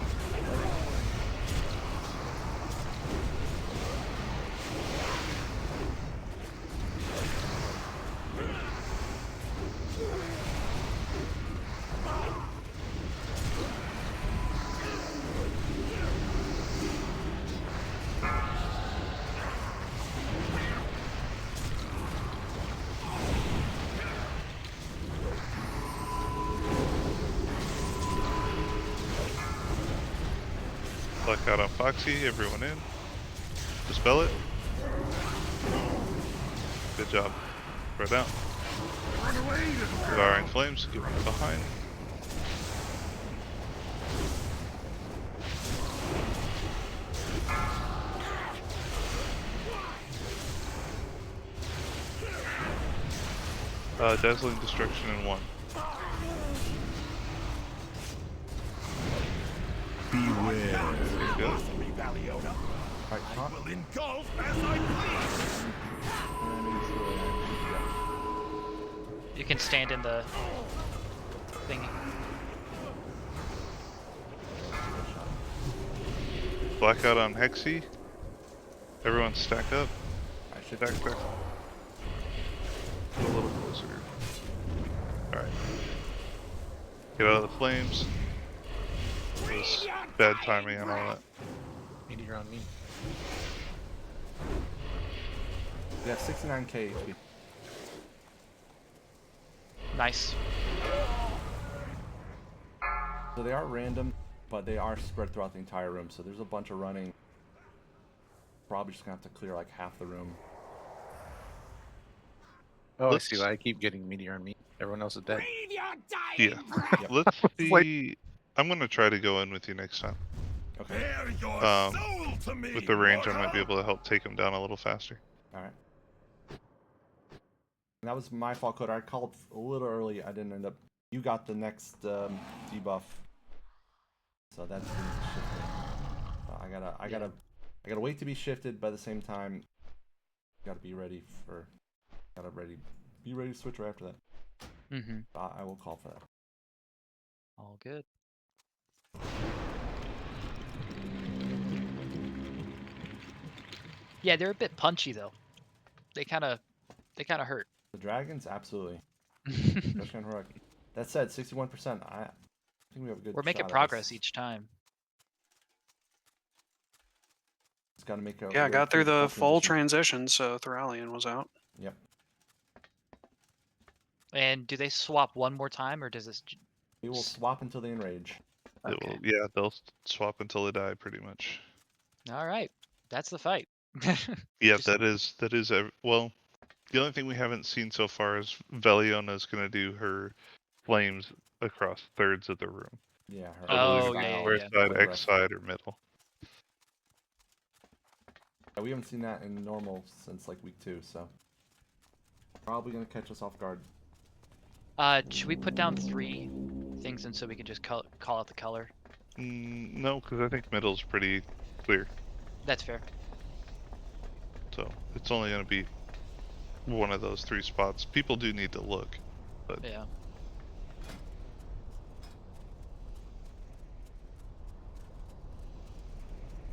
Blackout on Foxy, everyone in. Dispel it. Good job. Spread out. Run away, little girl. Devouring Flames, get behind. Dazzling Destruction in 1. Beware. Okay, good. Alright, I will engulf as I please. You can stand in the thingy. Blackout on Hexy. Everyone stack up. I should Back. Go a little closer. Alright. Get out of the flames. It was bad timing and all that. Meteor on me. We have 69k HP. Nice. So they are random, but they are spread throughout the entire room. So there's a bunch of running. Probably just gonna have to clear like half the room. Oh, Let's- I see why I keep getting meteor on me. Everyone else is dead. Yeah. Let's see. I'm gonna try to go in with you next time. Okay. Bear your soul to me. With the range, I might be able to help take him down a little faster. Alright. And that was my fault, Coda. I called a little early. I didn't end up. You got the next debuff. So that's been shifted. I gotta I gotta wait to be shifted. By the same time, gotta be ready to switch right after that. Mm-hmm. I will call for that. All good. Yeah, they're a bit punchy though. They kind of hurt. The dragons, absolutely. Especially on heroic. That said, 61%. I think we have a good. We're making shot at progress this. each time. Just gotta make a. Yeah, I way got through the full transition. transition, so Thralian was out. Yep. And do they swap one more time, or does this? We will swap until they enrage. Okay. Yeah, they'll swap until they die, pretty much. All right, that's the fight. Yeah, Just- that is. Well, the only thing we haven't seen so far is Veliona's gonna do her flames across thirds of the room. Yeah. Her I believe Oh, it's yeah, square yeah. side, wind X breath. side, or middle. Yeah, we haven't seen that in normal since like week 2, so probably gonna catch us off guard. Should we put down 3 things and so we can just call out the color? No, because I think middle's pretty clear. That's fair. So it's only gonna be one of those 3 spots. People do need to look, but Yeah.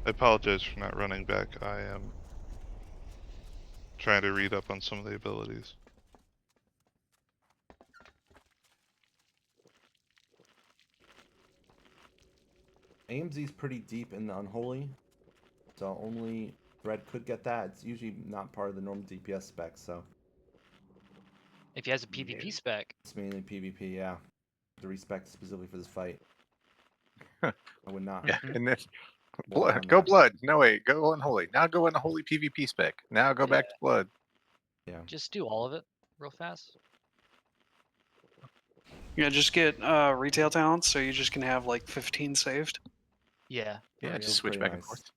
I apologize for not running back. I am trying to read up on some of the abilities. AMZ's pretty deep in the unholy, so only Red could get that. It's usually not part of the normal DPS spec, so If he has a PvP spec. it's mainly PvP. Yeah, the respect specifically for this fight. I would not. Yeah, Mhm. and then Go down go that. blood. No wait, go unholy. Now go unholy PvP spec. Now go back to blood. Yeah. Just do all of it real fast. Yeah, just get retail talents, so you just can have like 15 saved. Yeah. Yeah, for just real. switch Pretty back and nice. forth.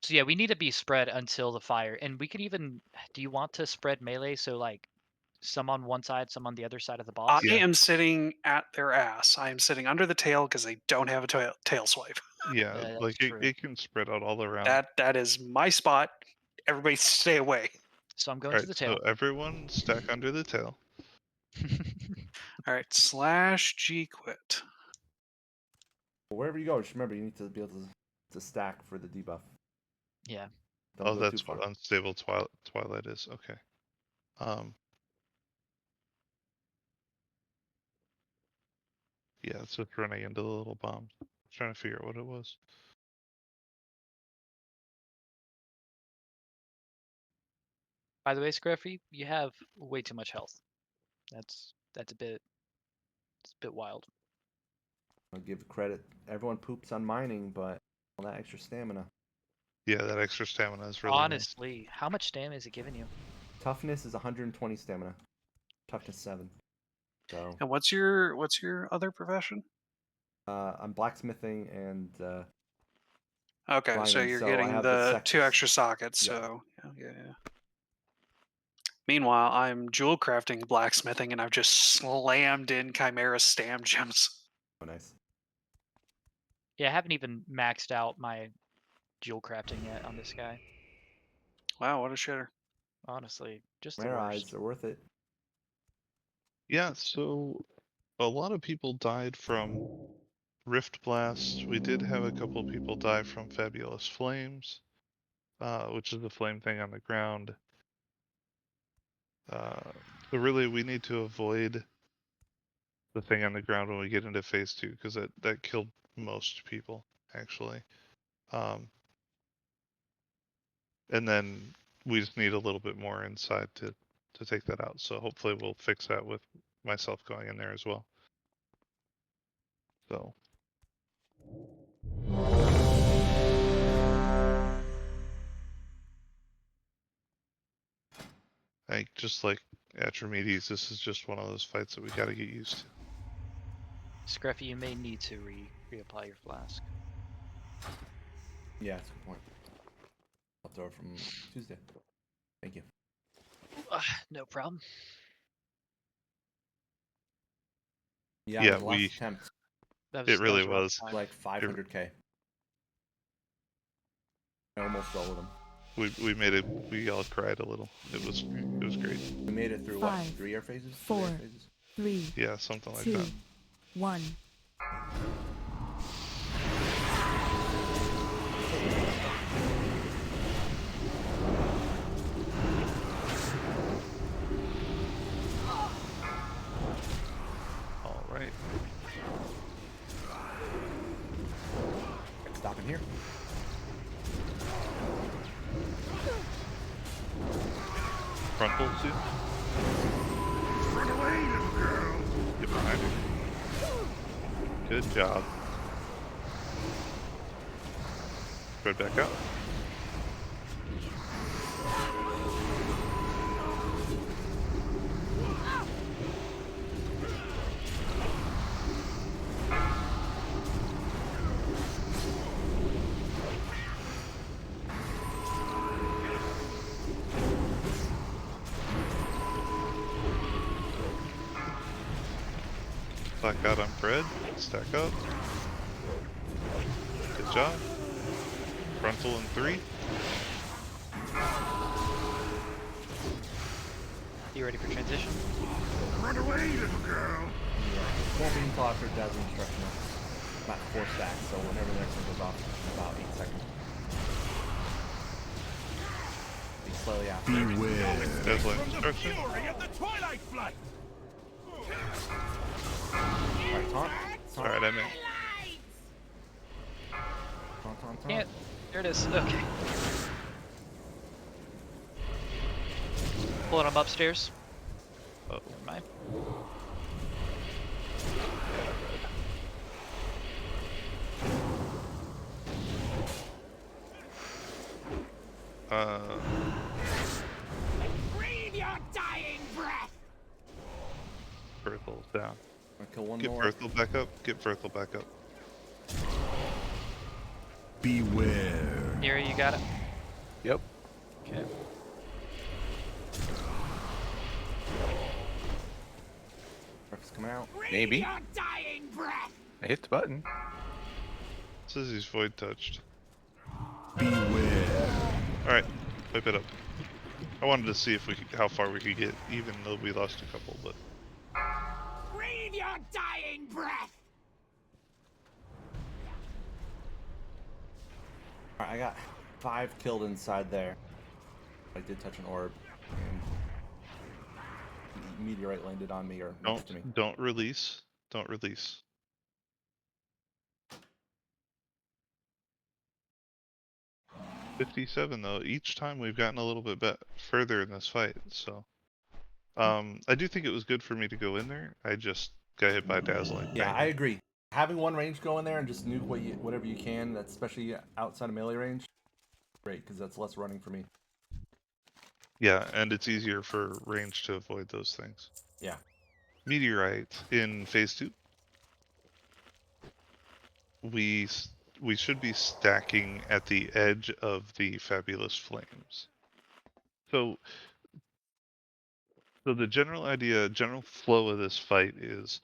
So yeah, we need to be spread until the fire, and we could even. Do you want to spread melee so like some on one side, some on the other side of the boss? I am sitting at their ass. I am sitting under the tail because they don't have a tail swipe. Yeah, Yeah, that's like true. it can spread out all around. That is my spot. Everybody stay away. So I'm going All to right, the so tail. everyone stack under the tail. All right, /G quit. But wherever you go, just remember you need to be able to stack for the debuff. Yeah. Don't Oh, go that's too far. what unstable twilight is. Okay. Yeah, it's just running into the little bombs. Trying to figure out what it was. By the way, Scruffy, you have way too much health. That's a bit. It's a bit wild. I'll give credit. Everyone poops on mining, but all that extra stamina. Yeah, that extra stamina is really nice. Honestly, how much stamina is it giving you? Toughness is 120 stamina. Toughness 7. So And what's your other profession? I'm blacksmithing and Okay, so grinding, you're so I getting have the the 2 extra sockets. Yeah. So yeah. Meanwhile, I'm jewel crafting, blacksmithing, and I've just slammed in Chimera stam gems. Oh, nice. Yeah, I haven't even maxed out my jewel crafting yet on this guy. Wow, what a shitter! Honestly, just the Rare worst. eyes are worth it. Yeah, so a lot of people died from Rift Blast. We did have a couple of people die from Fabulous Flames, which is the flame thing on the ground. So really, we need to avoid the thing on the ground when we get into phase 2, because that killed most people actually. And then we just need a little bit more inside to take that out. So hopefully we'll fix that with myself going in there as well. So I think just like Atramedes, this is just one of those fights that we got to get used to. Scruffy, you may need to reapply your flask. Yeah, that's a good point. I'll throw it from Tuesday. Thank you. No problem. Yeah, Yeah, the last attempt. It really a rough was. time. Like 500k. I almost all of them. We made it. We all cried a little. It was great. We made it through what? 5, 3 air phases? 4, 3 air phases? 3, Yeah, something like 2, that. 1. All right. Stopping here. Frontal suit. Run away, little girl. Get behind her. Good job. Spread back out. Black out on Fred. Stack up. Good job. Frontal in 3. You ready for transition? Run away, little girl. Yeah. Won't be until after Dazzling Destruction. About 4 stacks, so whenever the next one goes off, in about 8 seconds. Be slightly after. Beware. Dazzling From the Destruction. fury of the Twilight Flight. Alright, taunt. All right, I'm in. Taunt. Yeah, there it is. Okay. Pulling him upstairs. Oh, Never mind. Breathe your dying breath. Berthel's down. I'll kill one Get more. Berthel back up. Get Berthel back up. Beware. Neri, you got it? Yep. Okay. Breakfast coming out. Maybe. Your dying breath. I hit the button. Says he's void touched. Beware. All right, pipe it up. I wanted to see if we could, how far we could get, even though we lost a couple. But Breathe your dying breath. Alright, I got 5 killed inside there. I did touch an orb. And meteorite landed on me or next to me. don't release. Don't release. $57 though. Each time we've gotten a little bit further in this fight. So, I do think it was good for me to go in there. I just got hit by dazzling. Yeah, Bang. I agree. Having one range go in there and just nuke whatever you can, that's especially outside of melee range, great, because that's less running for me. Yeah, and it's easier for range to avoid those things. Yeah. Meteorite in phase 2. We should be stacking at the edge of the fabulous flames. So the general idea, general flow of this fight is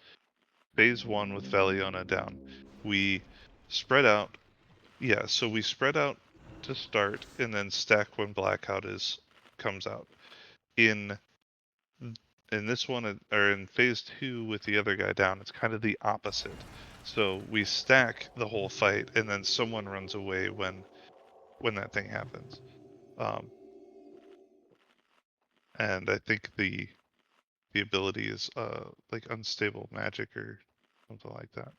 phase 1 with Valiona down. We spread out. Yeah, so we spread out to start and then stack when Blackout comes out. In this one, or in phase 2 with the other guy down, it's kind of the opposite. So we stack the whole fight and then someone runs away when that thing happens. And I think the ability is like unstable magic or something like that.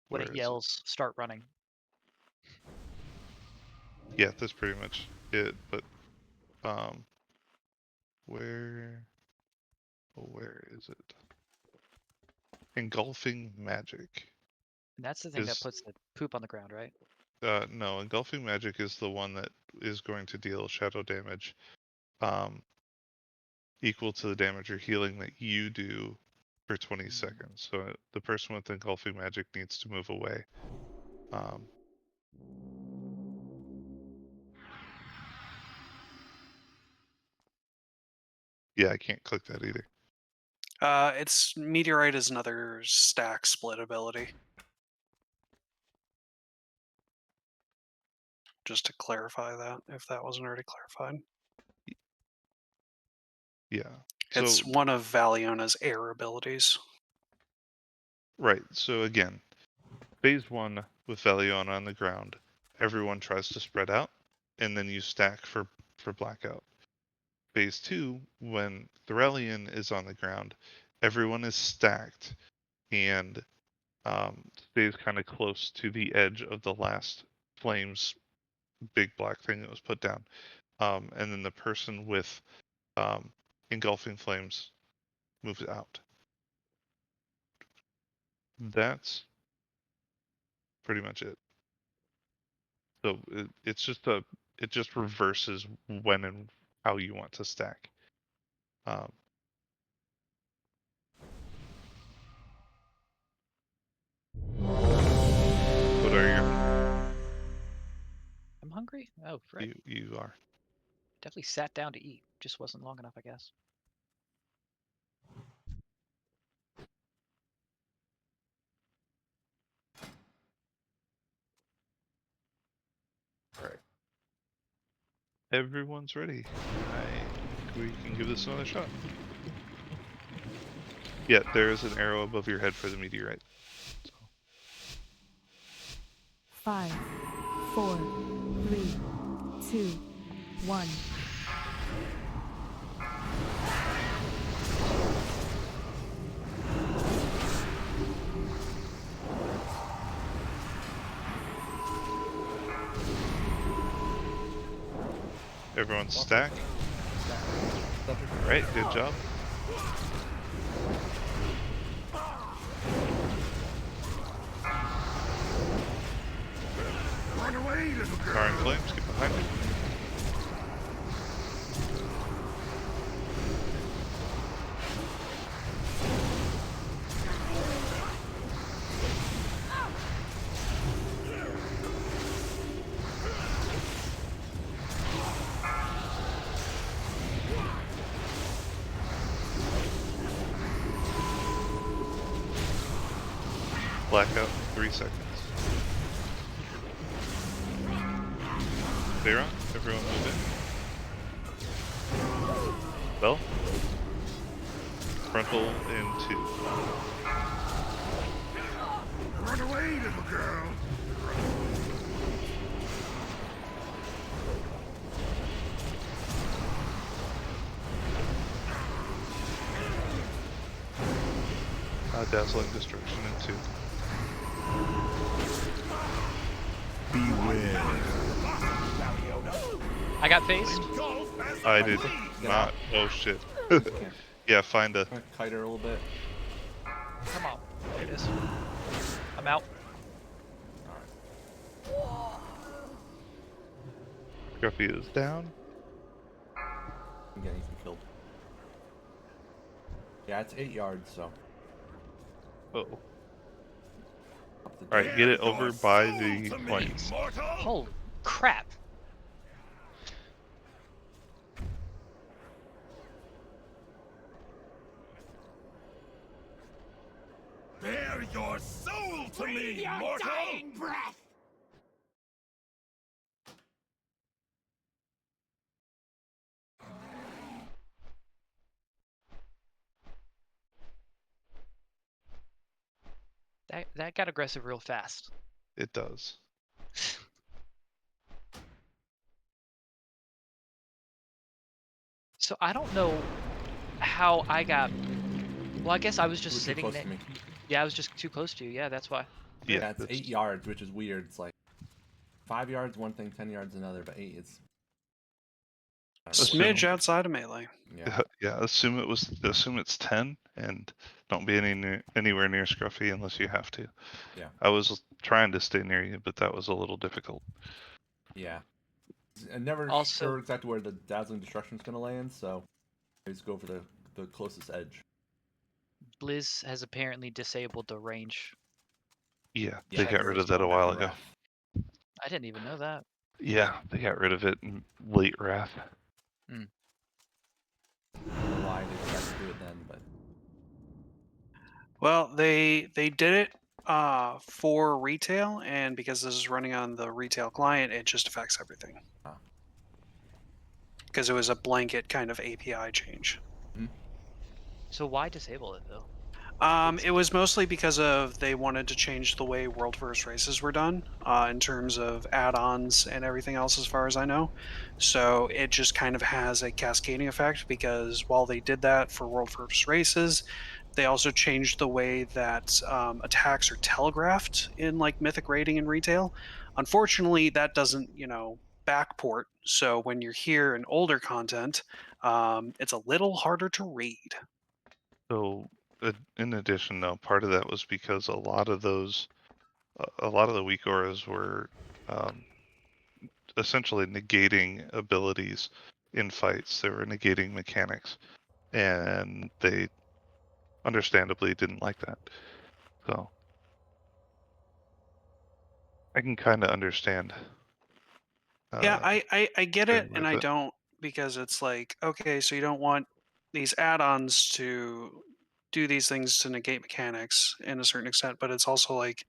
When Where it is yells, start running. Yeah, that's pretty much it. But where is it? Engulfing magic. And that's the thing that Is puts the poop on the ground, right? no, engulfing magic is the one that is going to deal shadow damage equal to the damage or healing that you do for 20 seconds. So the person with engulfing magic needs to move away. Yeah, I can't click that either. It's Meteorite is another stack split ability. Just to clarify that, if that wasn't already clarified. Yeah. It's So one of Valiona's air abilities. right. So again, phase 1 with Valiona on the ground, everyone tries to spread out, and then you stack for blackout. Phase 2, when Thorelion is on the ground, everyone is stacked and stays kind of close to the edge of the last flames big black thing that was put down. And then the person with engulfing flames moves out. That's pretty much it. So it just reverses when and how you want to stack. What are you? I'm hungry. Oh, right. You are. Definitely sat down to eat. Just wasn't long enough, I guess. All right. Everyone's ready. I think we can give this another shot. Yeah, there is an arrow above your head for the meteorite. So. 5, 4, 3, 2, 1. Everyone stack. Alright, good job. Run away, little girl. Car and flames, get behind me. Blackout in 3 seconds. Clear on? Everyone move in. Bell? Frontal in 2. Run away, little girl. Dazzling destruction in 2. Beware. I got phased. I did Get not. out. Oh shit. Yeah. Yeah, find a. Kite her a little bit. Come on. There it is. I'm out. Scruffy is down. I'm getting killed. Yeah, it's 8 yards, so. Oh. Up the Alright, get it over by the flames. Holy crap. Bear your soul to me, mortal! Dying breath! That got aggressive real fast. It does. So I don't know how I got. Well, I guess I was You were just too sitting close there. to me. Yeah, I was just too close to you. Yeah, that's why. Yeah, Yeah, it's 8 yards, which is weird. It's like 5 yards one thing, 10 yards another, but 8 is. I don't know what- Smidge outside of melee. Yeah. Yeah, assume it's 10 and don't be anywhere near Scruffy unless you have to. Yeah. I was trying to stay near you, but that was a little difficult. Yeah. I'm never Also- sure exactly where the dazzling destruction is going to land, so I just go for the closest edge. Blizz has apparently disabled the range. Yeah, Yeah, they got it's rid of just that a going while after ago. Wrath. I didn't even know that. Yeah, they got rid of it in late Wrath. I don't know why they decided to do it then, but Well, they did it for retail, and because this is running on the retail client, it just affects everything. Ah. Because it was a blanket kind of API change. So why disable it though? It was mostly because of they wanted to change the way World First races were done in terms of add-ons and everything else, as far as I know. So it just kind of has a cascading effect because while they did that for World First races, they also changed the way that attacks are telegraphed in like Mythic rating and retail. Unfortunately, that doesn't backport. So when you're here in older content, it's a little harder to read. So, in addition, though, part of that was because a lot of the weak auras were um, essentially negating abilities in fights. They were negating mechanics, and they understandably didn't like that. So, I can kind of understand. Yeah, Uh, I get a it, little and I bit. don't, because it's like, okay, so you don't want these add-ons to do these things to negate mechanics in a certain extent, but it's also like,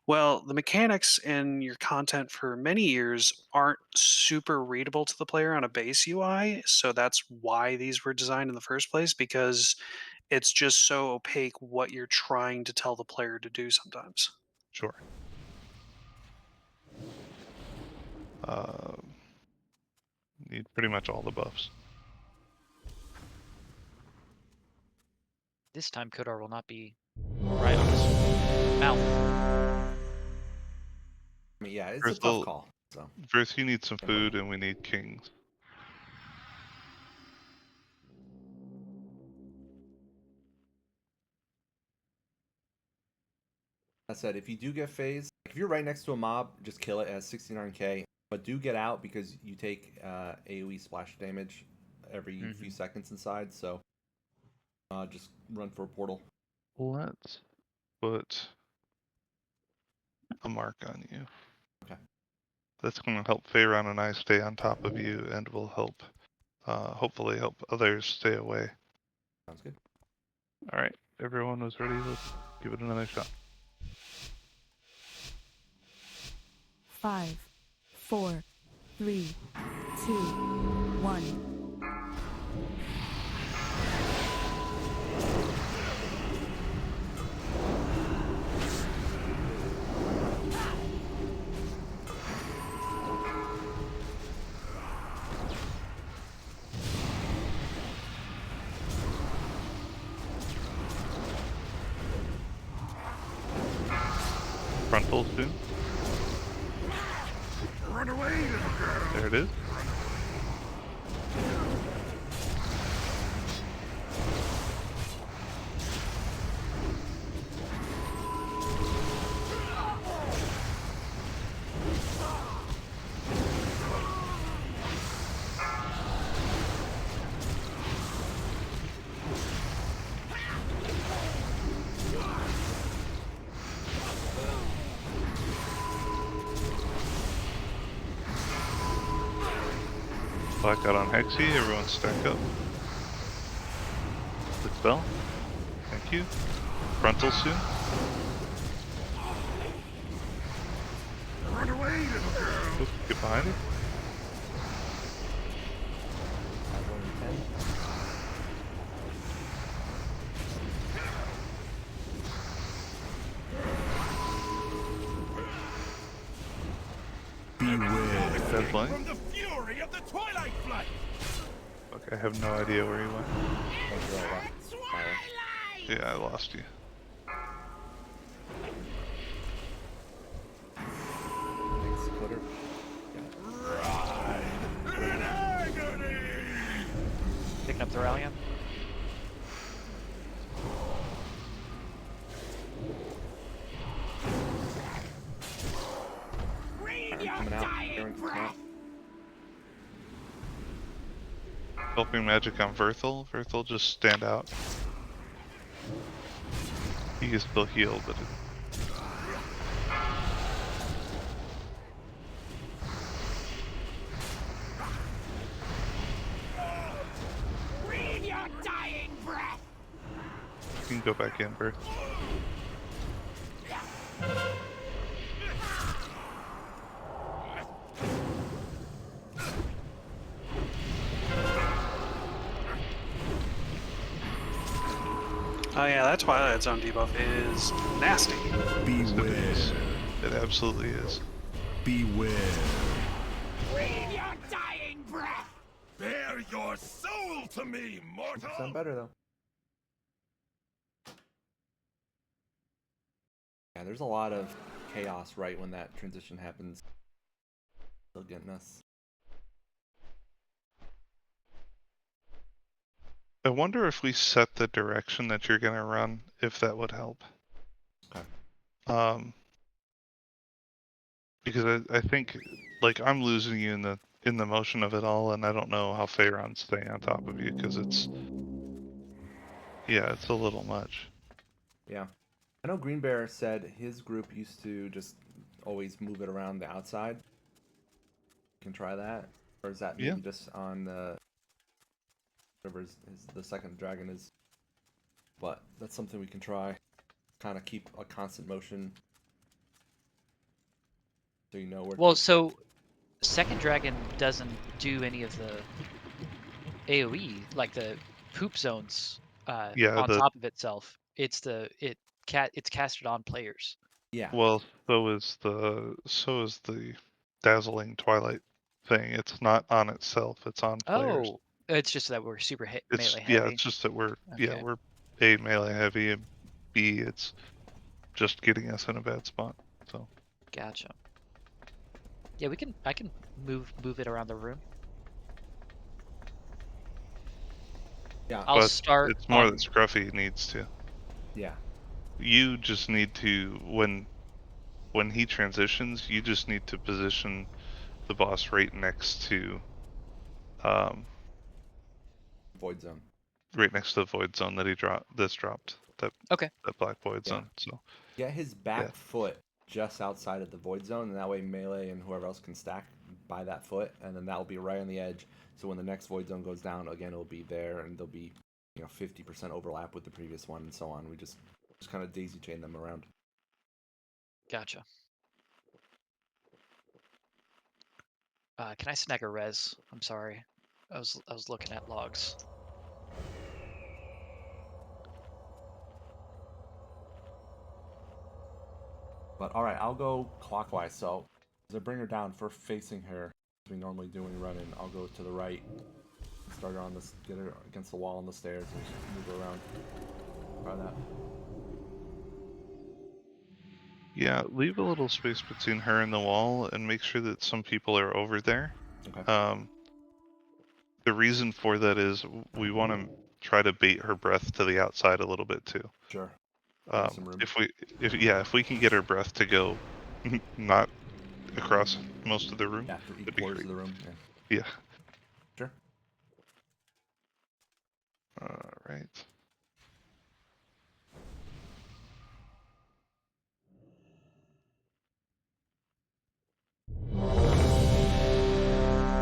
well, the mechanics in your content for many years aren't super readable to the player on a base UI, so that's why these were designed in the first place, because it's just so opaque what you're trying to tell the player to do sometimes. Sure. Need pretty much all the buffs. This time Kodar will not be right on his mouth. I mean, yeah, it's a tough Virthil, call. So Virth, you need some food, and we need kings. that said, if you do get phased, if you're right next to a mob, just kill it at 69k. But do get out because you take AoE splash damage every few seconds inside. So just run for a portal. Let's put a mark on you. Okay. That's going to help Feyron and I stay on top of you, and will help, hopefully help others stay away. Sounds good. All right, everyone was ready. Let's give it another shot. 5, 4, 3, 2, 1. Frontal soon. Run away, little girl. There it is. Blackout on Hexy. Everyone stack up. Good spell. Thank you. Frontal soon. Run away, little girl. Oops, get behind it. Beware. Dead flank. From the fury of the Twilight Flight. Okay, I have no idea where he went. Twilight! Yeah, I lost you. Thanks, Coder. In agony! Picking up the Rallion. Breathe your Coming out. dying Aaron, come breath! out. Helping magic on Virthil. Virthil, just stand out. He can still heal, but Breathe your dying breath! you can go back in, Bert. Oh yeah, that Twilight Zone debuff is nasty. Beware. It absolutely is. Beware. Breathe your dying breath. Bear your soul to me, mortal. Sound better though. Yeah, there's a lot of chaos right when that transition happens. Still getting us. I wonder if we set the direction that you're gonna run, if that would help. Okay. Because I think, like, I'm losing you in the motion of it all, and I don't know how Pharaon's staying on top of you, because it's a little much. Yeah. I know Green Bear said his group used to just always move it around the outside. You can try that. Or is that maybe just on the whatever the second dragon is? But that's something we can try. Kind of keep a constant motion. So you know where Well, to so second dragon doesn't do any of the AoE, like the poop zones Yeah, on top of itself. It's casted on players. Yeah. well, so is the dazzling twilight thing. It's not on itself, it's on players. Oh, it's just that we're super melee Yeah, heavy. it's just that we're Okay. we're A, melee heavy, and B, it's just getting us in a bad spot. So Gotcha. Yeah, I can move it around the room. Yeah. I'll but start it's more on. that Scruffy needs to. Yeah. You just need to, when he transitions, you just need to position the boss right next to Void zone. right next to the void zone that he dropped that Okay. black void Yeah. zone. So Get his back Yeah. foot just outside of the void zone, and that way melee and whoever else can stack by that foot, and then that will be right on the edge. So when the next void zone goes down, again it'll be there, and there'll be 50% overlap with the previous one, and so on. We just kind of daisy chain them around. Gotcha. Can I snag a res? I'm sorry. I was looking at logs. But all right, I'll go clockwise. So as I bring her down, for facing her, as we normally do when we run in, I'll go to the right. Start her on this, get her against the wall on the stairs, and just move her around. Try that. yeah, leave a little space between her and the wall, and make sure that some people are over there. Okay. The reason for that is we want to try to bait her breath to the outside a little bit too. Sure. Some room. If we can get her breath to go not across most of the room, Yeah, to each that'd be quarters great. of the room. Yeah. Sure. All right.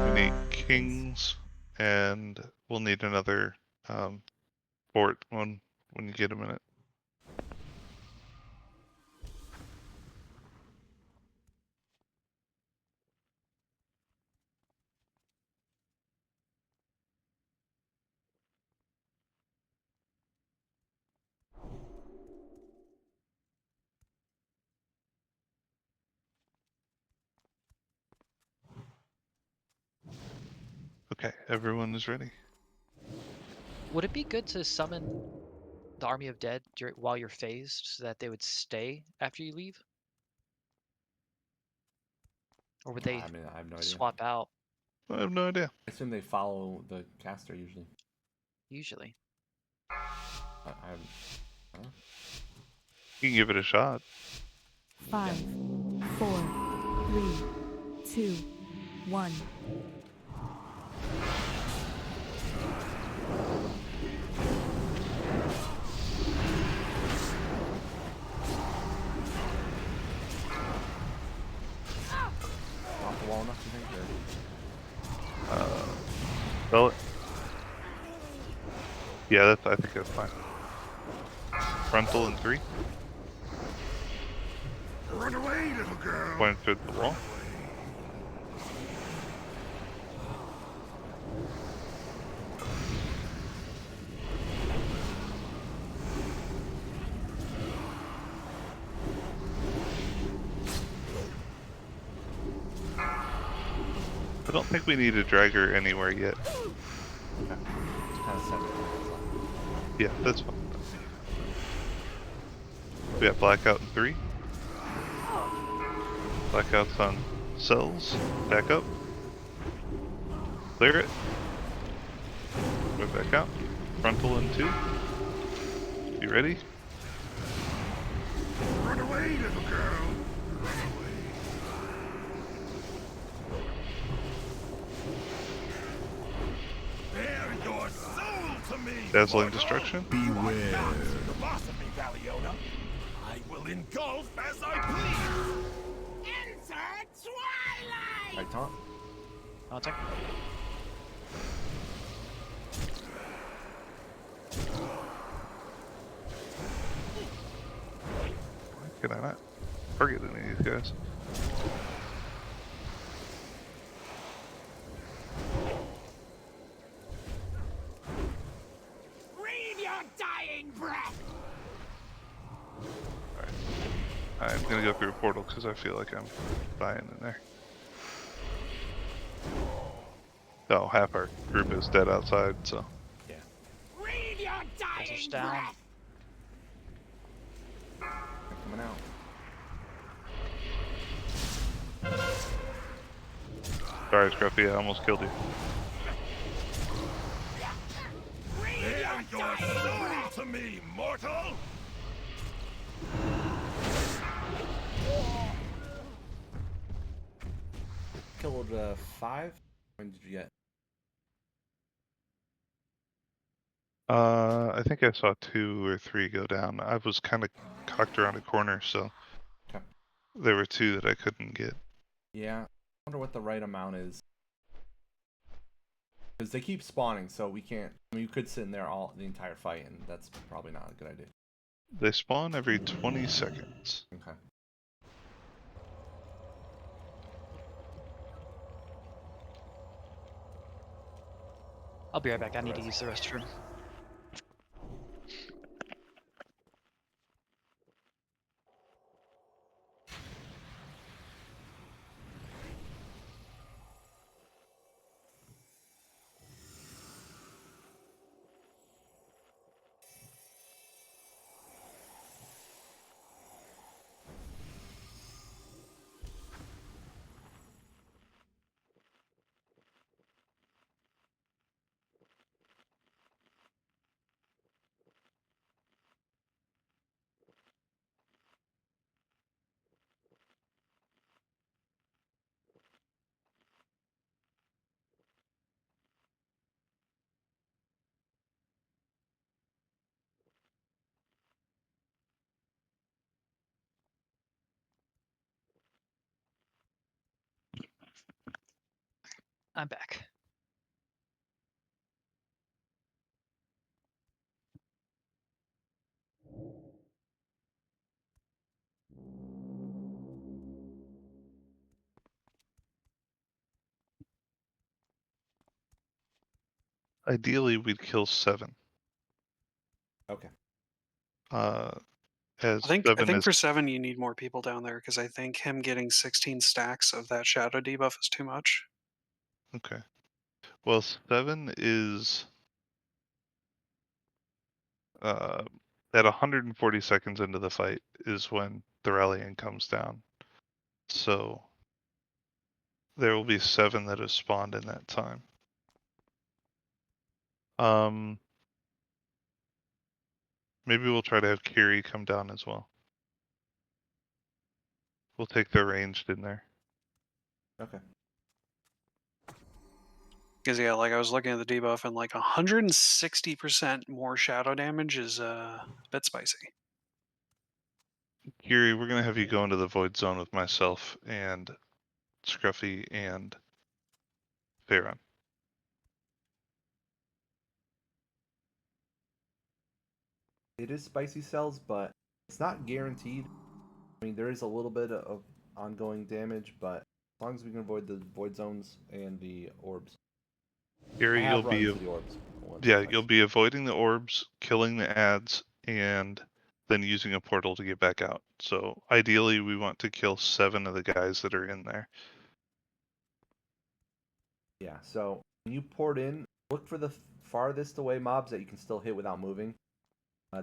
We need kings, and we'll need another fort when you get a minute. Okay, everyone is ready. Would it be good to summon the Army of Dead while you're phased, so that they would stay after you leave? Or would they I mean, I have no idea. swap out I have no idea. I assume they follow the caster usually. usually? I don't know. You can give it a shot. 5, 4, 3, 2, 1. Off the wall enough, you think? Or... Spell it. Yeah, I think that's fine. Frontal in 3. Run away, little girl. Point through the wall. I don't think we need a dragger anywhere yet. Okay. Just kind of set it. Yeah, that's fine. We got blackout in 3. Blackouts on cells. Back up. Clear it. Move back out. Frontal in 2. You ready? Run away, little girl. Run away. Bear your soul to me. Dazzling mortal. Destruction. Beware. The boss of me, Valiona. I will engulf as I please. Enter Twilight. Right, taunt. Haunting. Can I not target any of these guys? Breathe your dying breath. I'm gonna go through a portal because I feel like I'm dying in there. Oh, half our group is dead outside, so. Yeah. Breathe your dying Push down. breath. They're coming out. Sorry, Scruffy, I almost killed you. Bear your soul to me, mortal. Killed 5. When did you get? I think I saw 2 or 3 go down. I was kind of cocked around a corner, so Okay. there were 2 that I couldn't get. Yeah. I wonder what the right amount is. Because they keep spawning, so we can't. I mean, you could sit in there all the entire fight, and that's probably not a good idea. They spawn every 20 seconds. Okay. I'll be right back. I need to use the restroom. I'm back. Ideally, we'd kill 7. Okay. As I 7 think is for 7 you need more people down there because I think him getting 16 stacks of that shadow debuff is too much. okay. Well, 7 is at 140 seconds into the fight is when the rallying comes down. So there will be 7 that have spawned in that time. Maybe we'll try to have Kiri come down as well. We'll take the ranged in there. Okay. Because yeah, like I was looking at the debuff and like 160% more shadow damage is a bit spicy. Kiri, we're gonna have you go into the void zone with myself and Scruffy and Farron. it is spicy cells, but it's not guaranteed. I mean, there is a little bit of ongoing damage, but as long as we can avoid the void zones and the orbs. I Gary, you'll have run be into the orbs. once or yeah, twice. you'll be avoiding the orbs, killing the ads, and then using a portal to get back out. So ideally, we want to kill 7 of the guys that are in there. Yeah, so when you port in, look for the farthest away mobs that you can still hit without moving.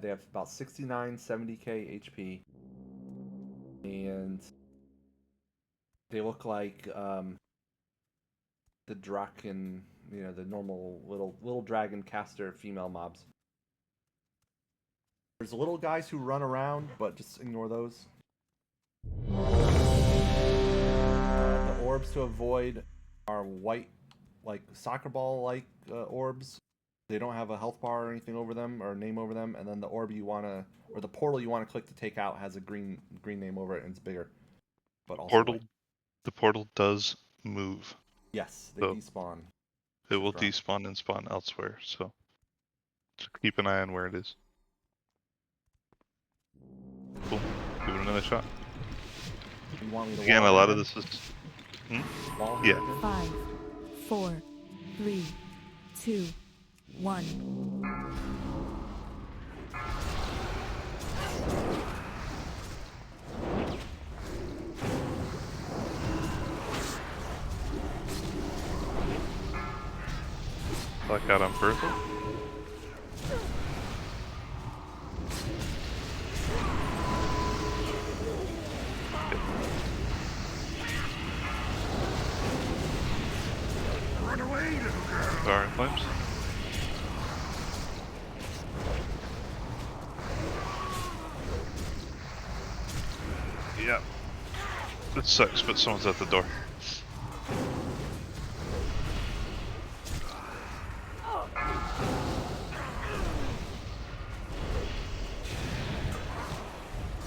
They have about 69, 70k HP. And they look like the Draken, the normal little dragon caster female mobs. There's little guys who run around, but just ignore those. The orbs to avoid are white, like soccer ball like orbs. They don't have a health bar or anything over them or name over them, and then the orb you wanna or the portal you wanna click to take out has a green name over it and it's bigger. But also Portal, white. the portal does move. Yes, they So despawn. it will Drop. despawn and spawn elsewhere. So just keep an eye on where it is. Cool. Give it another shot. You want me to Again, a wall lot of him this is. in? Wall him Yeah. again? 5, 4, 3, 2, 1. Black out on Bertha. Run away, little girl. Star and Flames. Yeah. It sucks, but someone's at the door.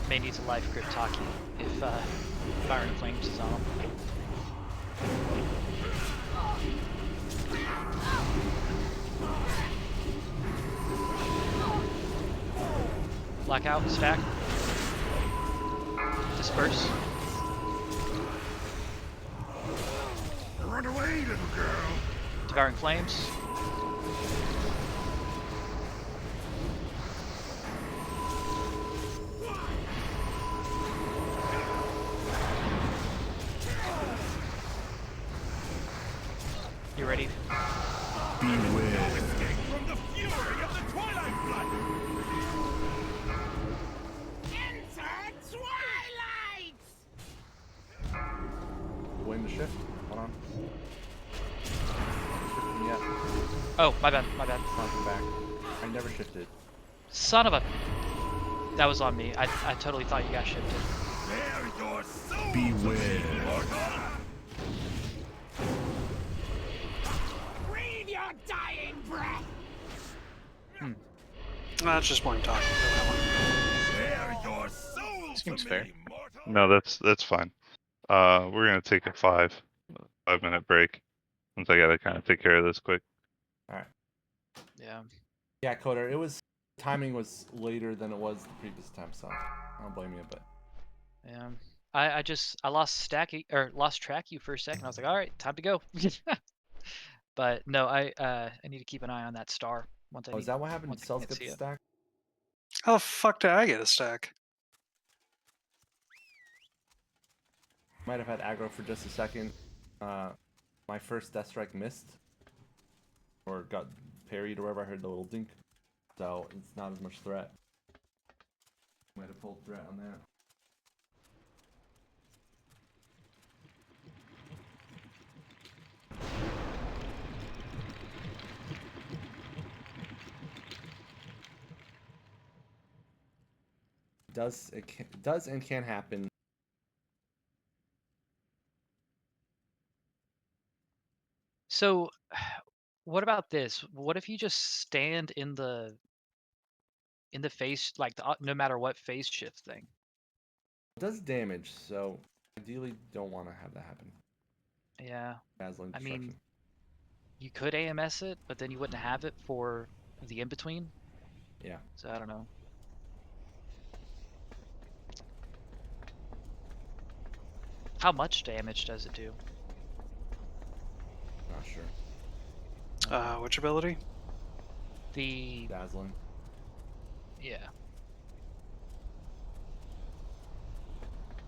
May need to life grip Taki if Fire and Flames is on him. Blackout, stack. Disperse. Run away, little girl. Devouring Flames. You ready? Beware. Escape from the fury of the Twilight Blood. Enter Twilight. Waiting to shift. Hold on. Shifting yet. Oh, my bad, my bad. Welcome back. I never shifted. Son of a... That was on me. I totally thought you guys shifted. Bear your soul. Beware. Breathe your dying breath. That's just one talking for that one. Bear your soul. Seems to fair. me, mortal. No, that's fine. We're gonna take a 5-minute break since I gotta kind of take care of this quick. Alright. Yeah. Yeah, Coder, timing was later than it was the previous time, so I don't blame you, but Yeah. I lost lost track of you for a second. I was like, all right, time to go. But no, I need to keep an eye on that star once I is that what happened? once Did I cells can't get see the it. stack? How the fuck did I get a stack? Might have had aggro for just a second. My first death strike missed. Or got parried or whatever. I heard the little dink. So it's not as much threat. Might have pulled threat on that. Does and can happen. So, what about this? What if you just stand in the phase, like no matter what phase shift thing? It does damage, so ideally don't want to have that happen. Yeah. Dazzling I destruction. mean, you could AMS it, but then you wouldn't have it for the in between. Yeah. So I don't know. How much damage does it do? Not sure. Which ability? The Dazzling. yeah.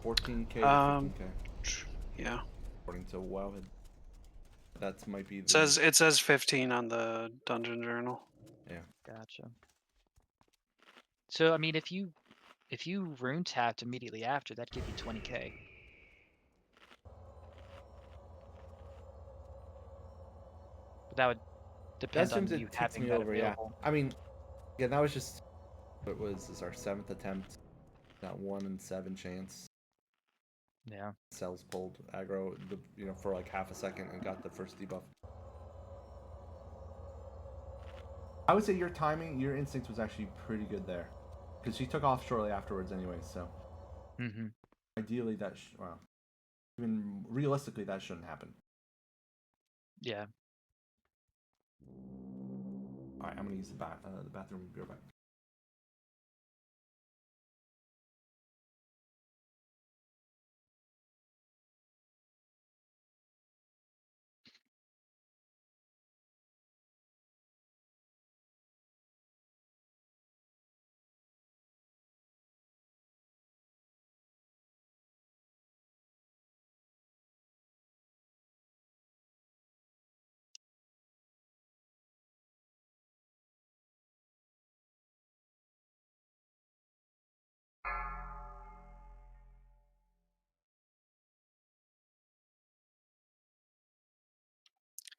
14k to Um, 15k. Yeah. According to Wowhead. That might be the. It says 15 on the dungeon journal. Yeah. Gotcha. So I mean, if you rune tapped immediately after, that'd give you 20k. But that would depend That on seems it you ticks having me that over. available. Yeah. I mean, yeah, that was just. What was this? Our 7th attempt. That 1 in 7 chance. Yeah. Cells pulled aggro, for like half a second and got the first debuff. I would say your timing, your instinct was actually pretty good there, because she took off shortly afterwards anyway. So Mm-hmm. ideally, well, even realistically, that shouldn't happen. Yeah. All right, I'm gonna use the bathroom. Be right back.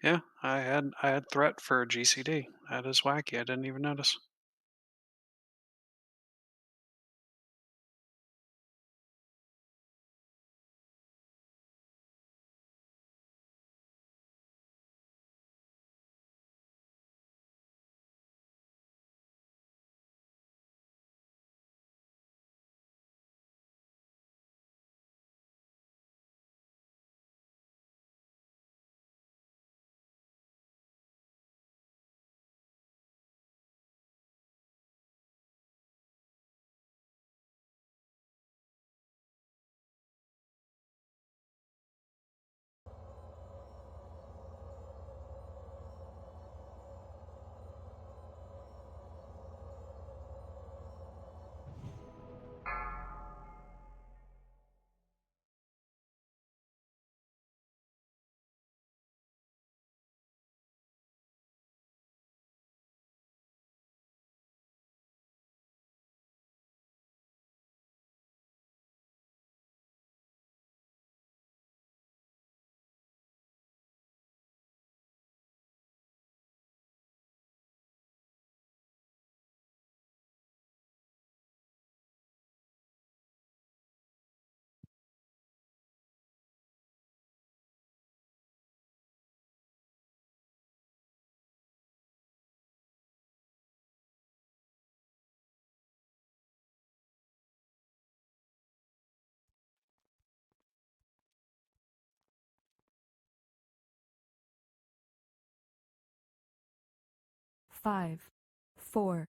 Yeah, I had threat for GCD. That is wacky. I didn't even notice. Five, 4,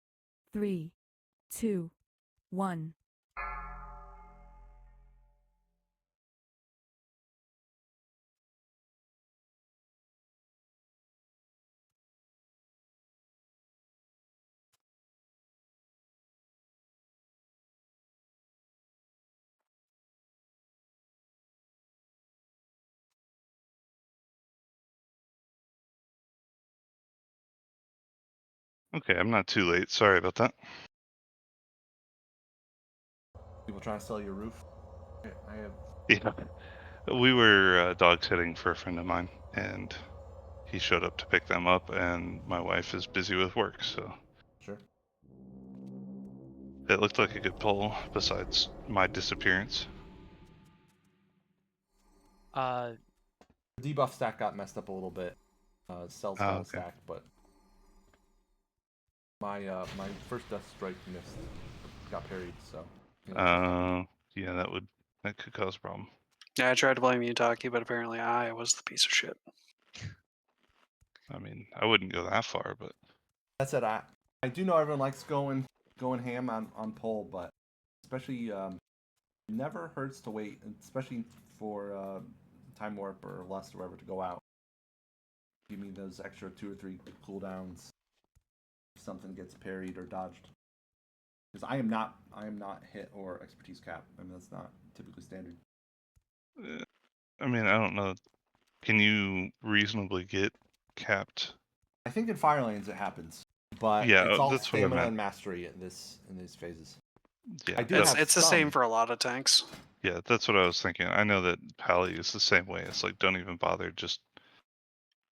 3, 2, 1. Okay, I'm not too late. Sorry about that. People trying to sell your roof. I have. Yeah. We were dog sitting for a friend of mine, and he showed up to pick them up, and my wife is busy with work, so Sure. it looked like a good pull besides my disappearance. The debuff stack got messed up a little bit. Cells fell Okay. stack, but my first death strike missed. Got parried, so. Yeah, that could cause a problem. Yeah, I tried to blame you, Taki, but apparently I was the piece of shit. I mean, I wouldn't go that far, but That said, I do know everyone likes going ham on pole, but especially never hurts to wait, especially for time warp or lust or whatever to go out. Give me those extra 2 or 3 cooldowns. If something gets parried or dodged. Because I am not hit or expertise cap. I mean that's not typically standard. I mean, I don't know. Can you reasonably get capped? I think in Fire Lanes it happens, but Yeah, it's all that's what I stamina meant. and mastery in these phases. Yeah, I do It's have it's the same some. for a lot of tanks. Yeah, that's what I was thinking. I know that Pally is the same way. It's like, don't even bother. Just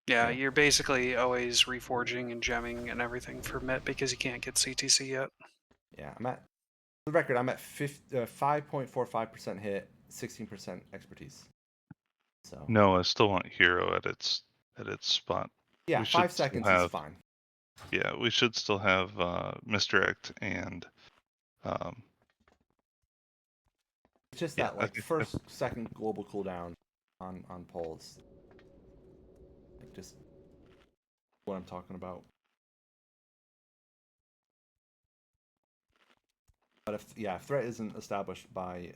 Yeah, Yeah. you're basically always reforging and gemming and everything for MIT because you can't get CTC yet. Yeah, I'm at for the record. I'm at 5.45% hit, 16% expertise. So no. I still want Hero at its spot. yeah, we should 5 still seconds have- is fine. Yeah, we should still have Misdirect and. It's just Yeah, that I like think first second global cooldown on poles. Like just what I'm talking about. But if threat isn't established by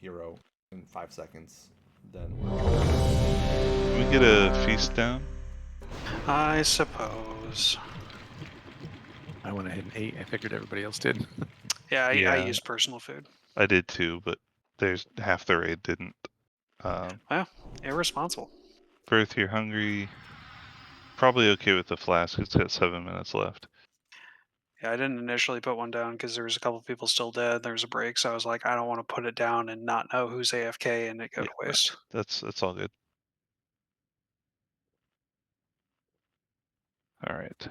hero in 5 seconds, then Can we get a feast down? I suppose. I went ahead and ate. I figured everybody else did. Yeah, I Yeah. use personal food. I did too, but there's half the raid didn't. Well, irresponsible. Birth, you're hungry. Probably okay with the flask. It's got 7 minutes left. Yeah, I didn't initially put one down because there was a couple people still dead. There was a break, so I was like, I don't want to put it down and not know who's AFK and it go to Yeah, waste. That's all good. All right.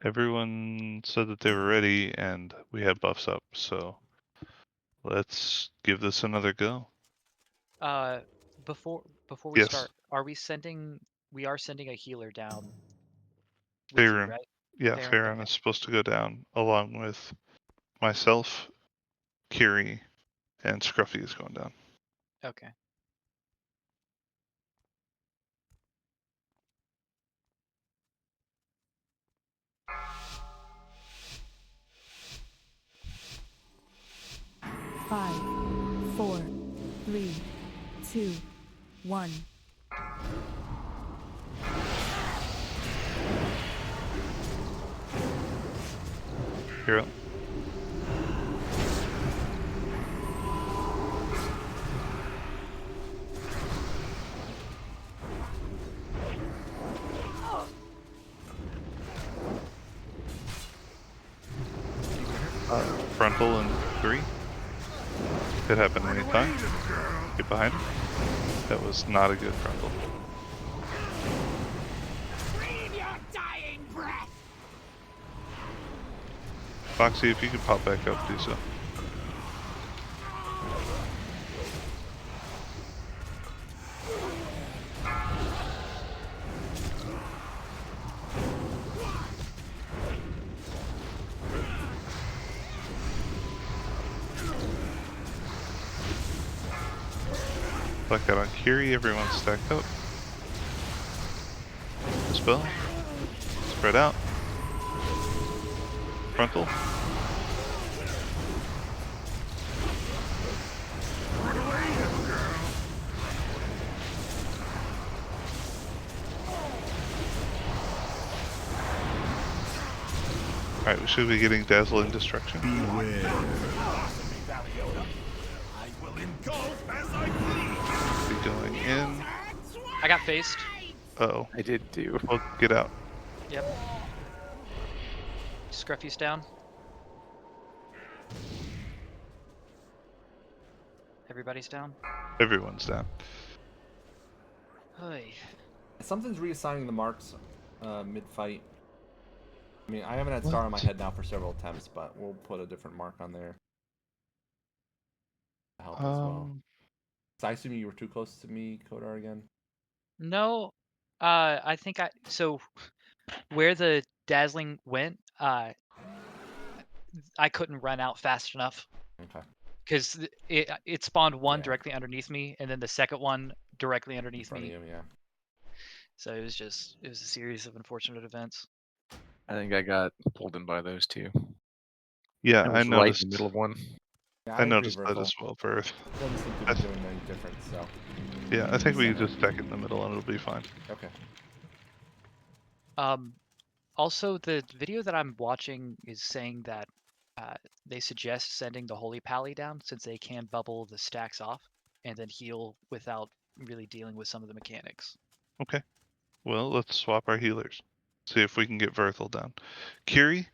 Everyone said that they were ready, and we have buffs up. So let's give this another go. Before we Yes. start, we are sending a healer down with you, Faerun. right? Yeah, Faerun, Faerun okay. is supposed to go down along with myself, Kiri, and Scruffy is going down. Okay. Five, 4, 3, 2, 1. You're up. Frontal in 3. Could happen anytime. Get behind him. That was not a good frontal. Breathe your dying breath! Foxy, if you could pop back up, do so. Black out on Kiri, everyone stack up. Dispel. Spread out. Frontal. Alright, we should be getting Dazzling Destruction. Beware. Valiona. I will engulf as I please. Be going in. I got faced. Uh-oh. I did too. Well, get out. Yep. Scruffy's down. Everybody's down. Everyone's down. Hey. something's reassigning the marks mid-fight. I mean, I haven't had Star on my head now for several attempts, but we'll put a different mark on there to help as well. So I assume you were too close to me, Kodar, again? No, I think so where the dazzling went, I couldn't run out fast enough Okay. because it spawned one Yeah. directly underneath me, and then the second one directly In underneath front me. of you, yeah. So it was a series of unfortunate events. I think I got pulled in by those two. Yeah, I I was right in noticed. the middle of one. Yeah, I agree, noticed that Virgil. as well, Birth. Doesn't seem to be doing any difference, so. Yeah, I think we can Center. just stack it in the middle and it'll be fine. Okay. Also, the video that I'm watching is saying that they suggest sending the Holy Pally down since they can bubble the stacks off and then heal without really dealing with some of the mechanics. Okay. Well, let's swap our healers. See if we can get Verthel down. Kiri,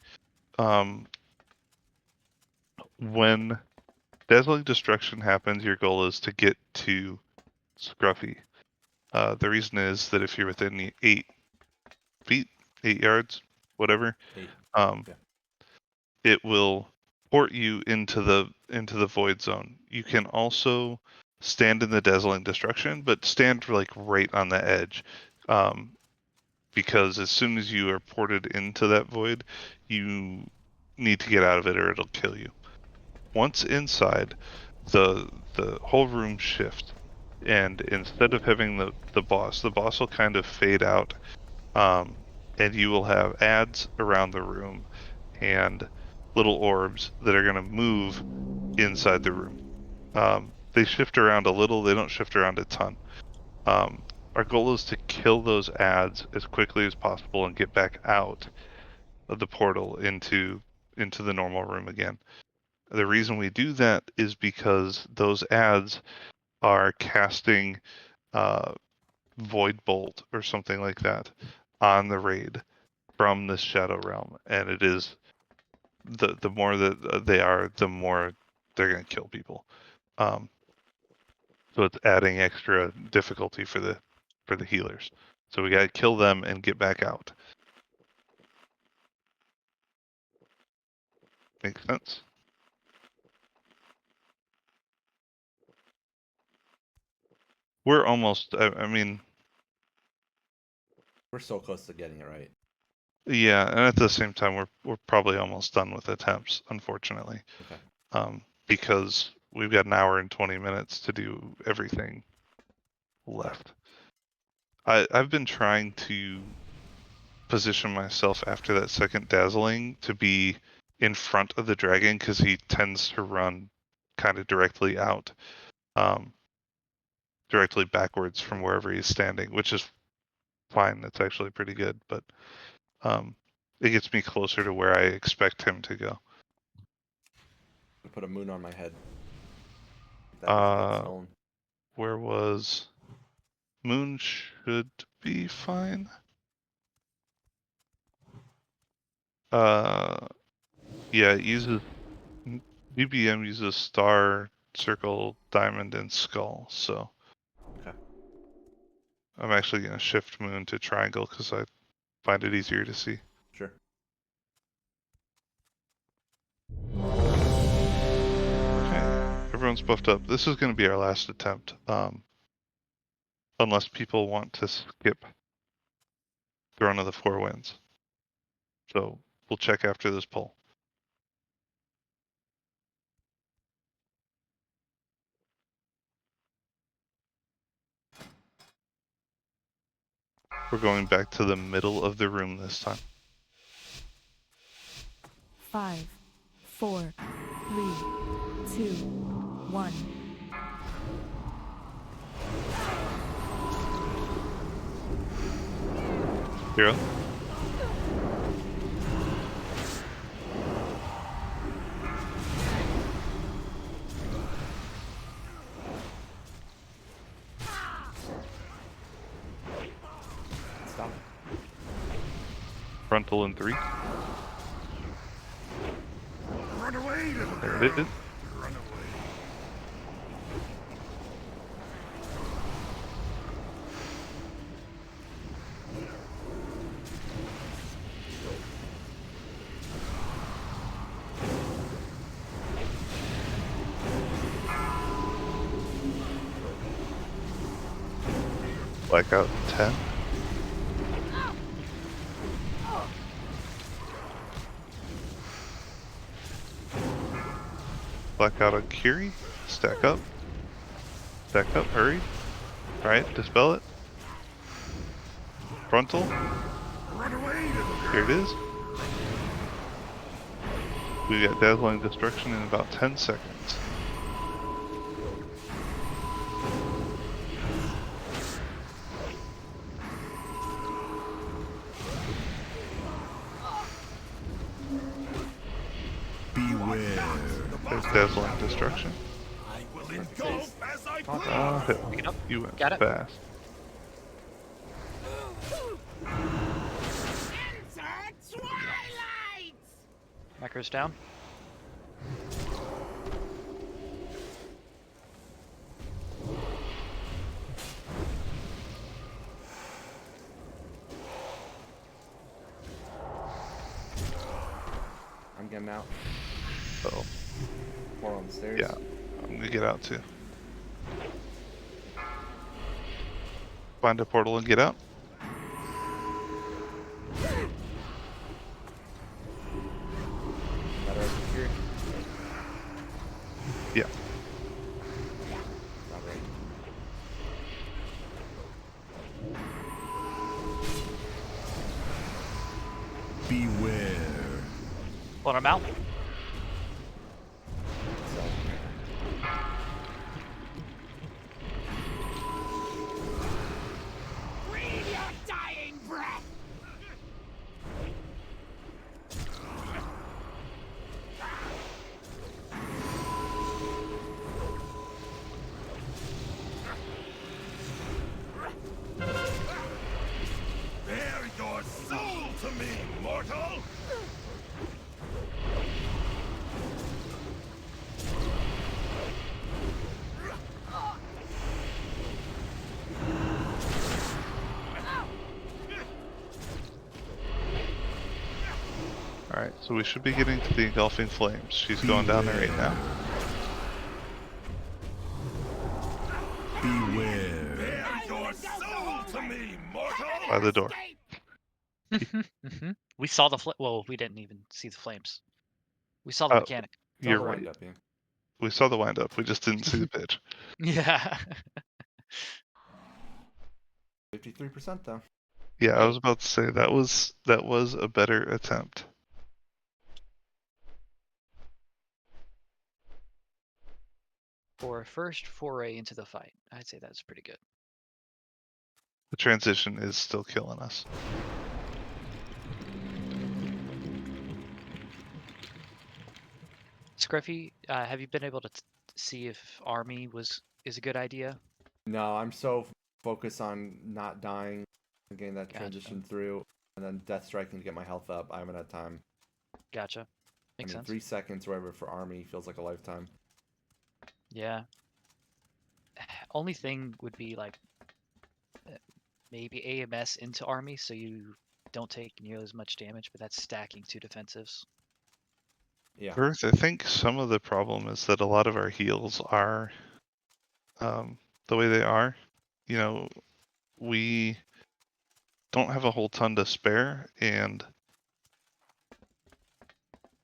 when Dazzling Destruction happens, your goal is to get to Scruffy. The reason is that if you're within 8 feet, 8 yards, whatever, 8. yeah. It will port you into the void zone. You can also stand in the Dazzling Destruction, but stand like right on the edge, because as soon as you are ported into that void, you need to get out of it or it'll kill you. Once inside, the whole room shifts, and instead of having the boss will kind of fade out, and you will have ads around the room and little orbs that are going to move inside the room. They shift around a little, they don't shift around a ton. Our goal is to kill those ads as quickly as possible and get back out of the portal into the normal room again. The reason we do that is because those ads are casting Void Bolt or something like that on the raid from this Shadow Realm, and it is the more that they are, the more they're going to kill people. So it's adding extra difficulty for the healers. So we got to kill them and get back out. Makes sense? We're almost. I mean, We're so close to getting it right. yeah, and at the same time, we're probably almost done with attempts, unfortunately. Okay. Because we've got an hour and 20 minutes to do everything left. I've been trying to position myself after that second dazzling to be in front of the dragon because he tends to run kind of directly out, directly backwards from wherever he's standing, which is fine. That's actually pretty good, but it gets me closer to where I expect him to go. I put a moon on my head. That stone. Where was moon? Should be fine. Yeah, it uses BBM uses star, circle, diamond, and skull. So Okay. I'm actually gonna shift moon to triangle because I find it easier to see. Sure. Okay, everyone's buffed up. This is gonna be our last attempt, unless people want to skip Throne of the Four Winds. So we'll check after this poll. We're going back to the middle of the room this time. 5, 4, 3, 2, 1. Hero? Stop. Frontal in 3. Run away, little There girl. it is. Run away. Blackout 10. Blackout on Kiri. Stack up. Stack up. Hurry. Alright, dispel it. Frontal. Run away, little girl. Here it is. We got Dazzling Destruction in about 10 seconds. Beware. There's Dazzling Destruction. I will engulf as I please. Oh, hell. Pick it up. You went Got it. fast. Enter Twilight! Macro's down. I'm getting out. Oh, More on the stairs. yeah. I'm gonna get out too. Find a portal and get out. Better here. Yeah. Not right. Beware. Pulling him out. So, Breathe your dying breath! Bare your soul to me, mortal! Alright, so we should be getting to the engulfing flames. She's going down there right now. Beware. Bare your soul to me, mortal! By the door. We saw the well, we didn't even see the flames. We saw the Oh. mechanic. Tell You're the right. wind up, yeah. We saw the wind up. We just didn't see the pitch. Yeah. 53% though. Yeah, I was about to say that was a better attempt. For a first foray into the fight, I'd say that's pretty good. The transition is still killing us. Scruffy, have you been able to see if army is a good idea? No, I'm so focused on not dying and getting that Gotcha. transition through, and then death striking to get my health up. I haven't had time. Gotcha. Makes sense. 3 seconds, whatever, for army feels like a lifetime. Yeah. Only thing would be like maybe AMS into army so you don't take nearly as much damage, but that's stacking 2 defensives. Yeah. Earth, I think some of the problem is that a lot of our heals are the way they are. You know, we don't have a whole ton to spare, and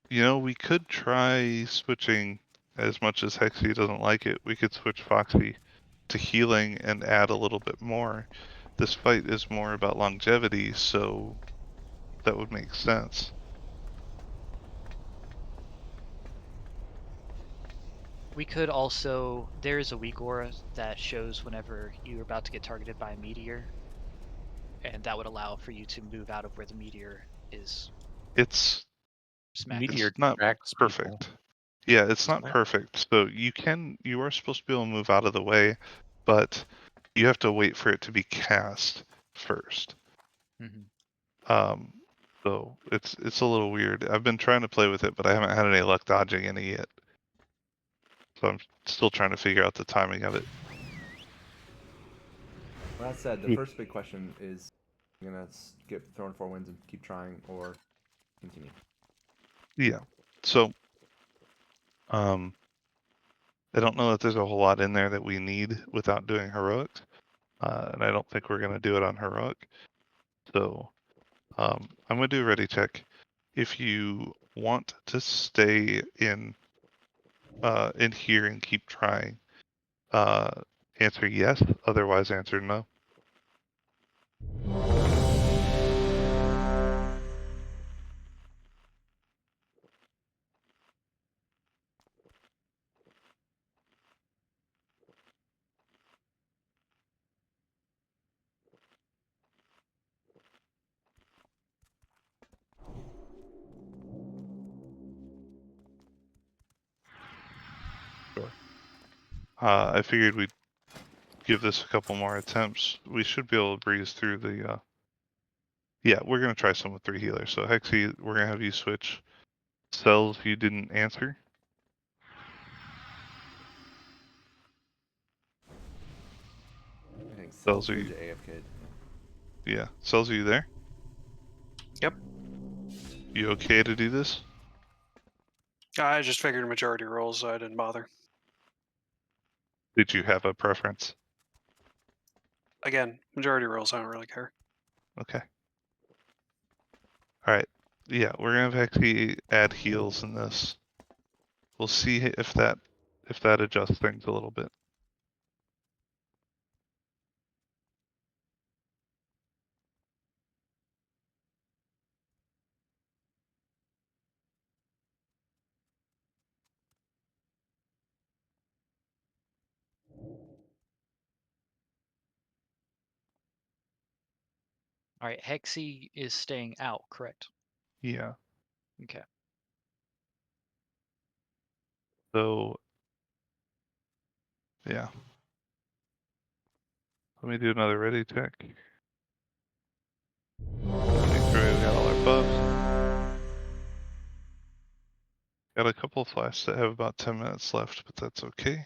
you know, we could try switching. As much as Hexy doesn't like it, we could switch Foxy to healing and add a little bit more. This fight is more about longevity, so that would make sense. We could also, there is a weak aura that shows whenever you're about to get targeted by a meteor, and that would allow for you to move out of where the meteor is It's smacked. Meteor it's not tracks people. perfect. Yeah, it's not What? perfect. So you are supposed to be able to move out of the way, but you have to wait for it to be cast first. Mhm. So it's a little weird. I've been trying to play with it, but I haven't had any luck dodging any yet. So I'm still trying to figure out the timing of it. Well, that said, the first big question is, I'm gonna get thrown 4 wins and keep trying, or continue. Yeah. So I don't know that there's a whole lot in there that we need without doing heroics. And I don't think we're gonna do it on heroic. So I'm gonna do a ready check. If you want to stay in here and keep trying, answer yes. Otherwise, answer no. I figured we'd give this a couple more attempts. We should be able to breeze through the. Yeah, we're gonna try some with 3 healers. So Hexy, we're gonna have you switch. Cells, you didn't answer. I think Cells Cells are did you? AFK. Yeah, Cells, are you there? Yep. You okay to do this? I just figured majority rolls, so I didn't bother. Did you have a preference? Again, majority rolls, I don't really care. Okay. All right. Yeah, we're gonna have Hexy add heals in this. We'll see if that adjusts things a little bit. All right, Hexy is staying out, correct? Yeah. Okay. So yeah. Let me do another ready check. Make sure we got all our buffs. Got a couple of flashes that have about 10 minutes left, but that's okay.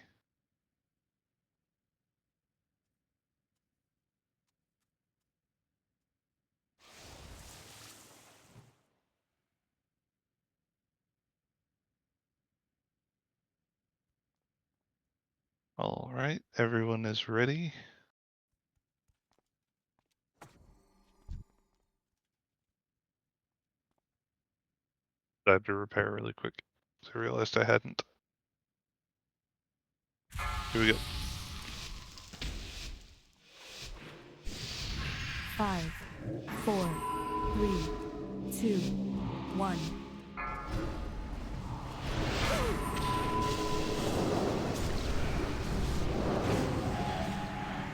All right, everyone is ready. I had to repair really quick. So I realized I hadn't. Here we go. 5, 4, 3, 2, 1.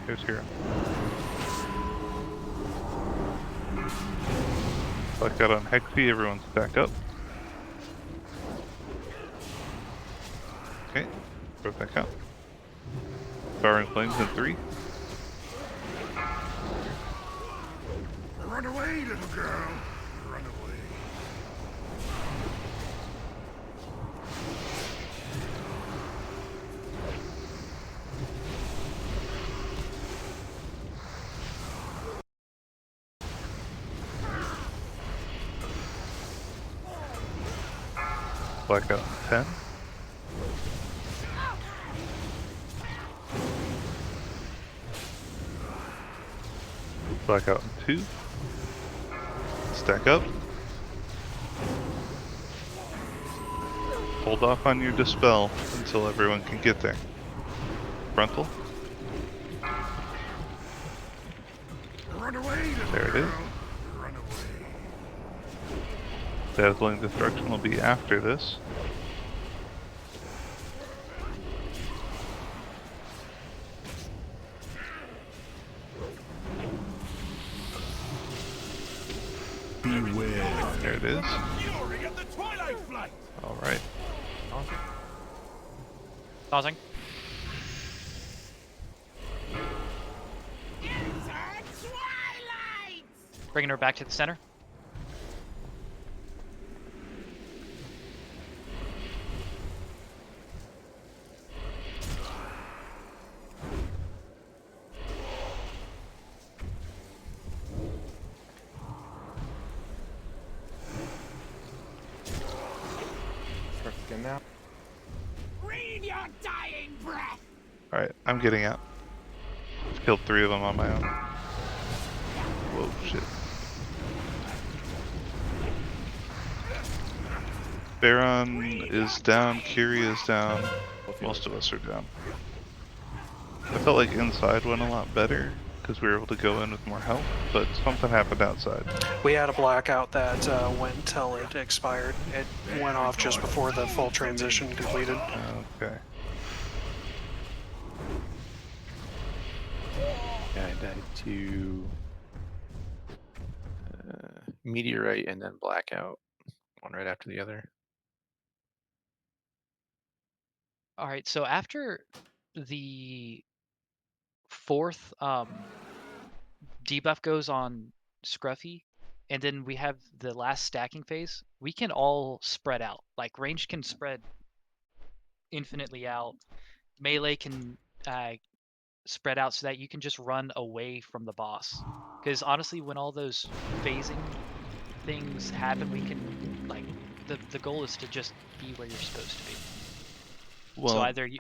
Here's Hero. Black out on Hexy, everyone stack up. Okay, throw it back out. Devouring Flames in 3. Run away, little girl. Run away. Black out in 10. Black out in 2. Stack up. Hold off on your dispel until everyone can get there. Frontal. Run away, little There it girl. is. Run away. Dazzling Destruction will be after this. Beware. There it is. Fury of the Twilight Flight. All right. Pausing. Enter Twilight. Bringing her back to the center. Start again now. Breathe your dying breath. All right, I'm getting out. Killed 3 of them on my own. Whoa, shit. Baron is down, Kiri is down, most of us are down. I felt like inside went a lot better, because we were able to go in with more health, but something happened outside. We had a blackout that went until it expired. It went off just before the full transition completed. Okay. Yeah, I died to meteorite and then blackout, one right after the other. All right, so after the fourth debuff goes on Scruffy, and then we have the last stacking phase, we can all spread out. Like ranged can spread infinitely out. Melee can spread out so that you can just run away from the boss. Because honestly, when all those phasing things happen, we can like the goal is to just be where you're supposed to be. Well, So either you,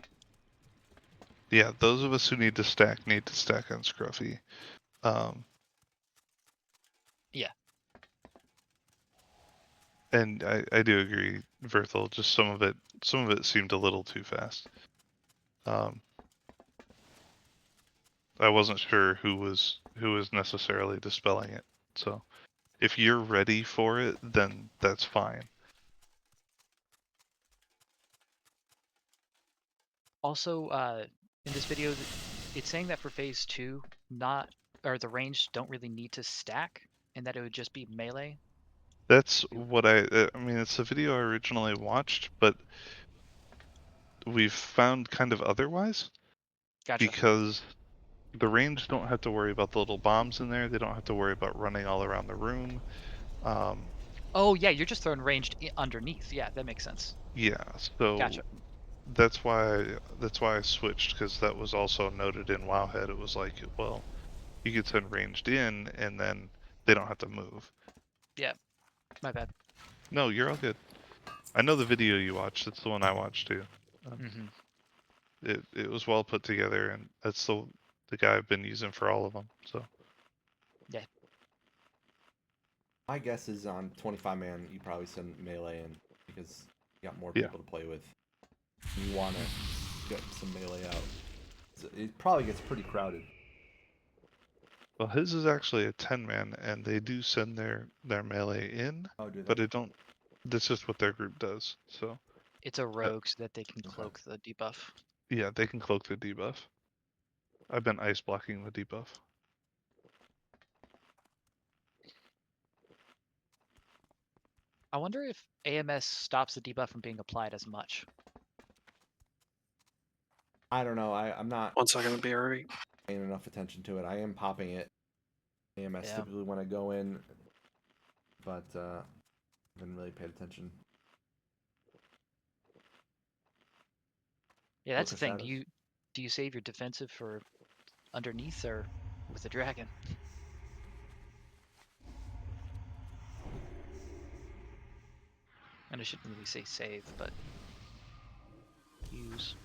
yeah, those of us who need to stack on Scruffy. Yeah. And I do agree, Verthel. Just some of it seemed a little too fast. I wasn't sure who was necessarily dispelling it. So if you're ready for it, then that's fine. also in this video, it's saying that for phase 2, the range don't really need to stack, and that it would just be melee. That's what I mean, it's the video I originally watched, but we've found kind of otherwise. Gotcha. Because the range don't have to worry about the little bombs in there. They don't have to worry about running all around the room. Oh yeah, you're just throwing ranged underneath. Yeah, that makes sense. Yeah, so Gotcha. that's why I switched, because that was also noted in Wowhead. It was like, well, you could send ranged in, and then they don't have to move. Yeah, my bad. No, you're all good. I know the video you watched. It's the one I watched too. It was well put together, and that's the guy I've been using for all of them. So Yeah. My guess is on 25-man, you probably send melee in because you got more Yeah. people to play with. You want to get some melee out. So it probably gets pretty crowded. well, his is actually a 10-man, and they do send their melee in, Oh, do they? but it don't. That's just what their group does. So It's a rogue so that they can cloak the debuff. yeah, they can cloak the debuff. I've been ice blocking the debuff. I wonder if AMS stops the debuff from being applied as much. I don't know. I'm not 1 second, BRB. paying enough attention to it. I am popping it. AMS Yeah. typically when I go in, but I haven't really paid attention. Yeah, that's the Poker thing. status. Do you save your defensive for underneath or with the dragon? And I shouldn't really say save, but use.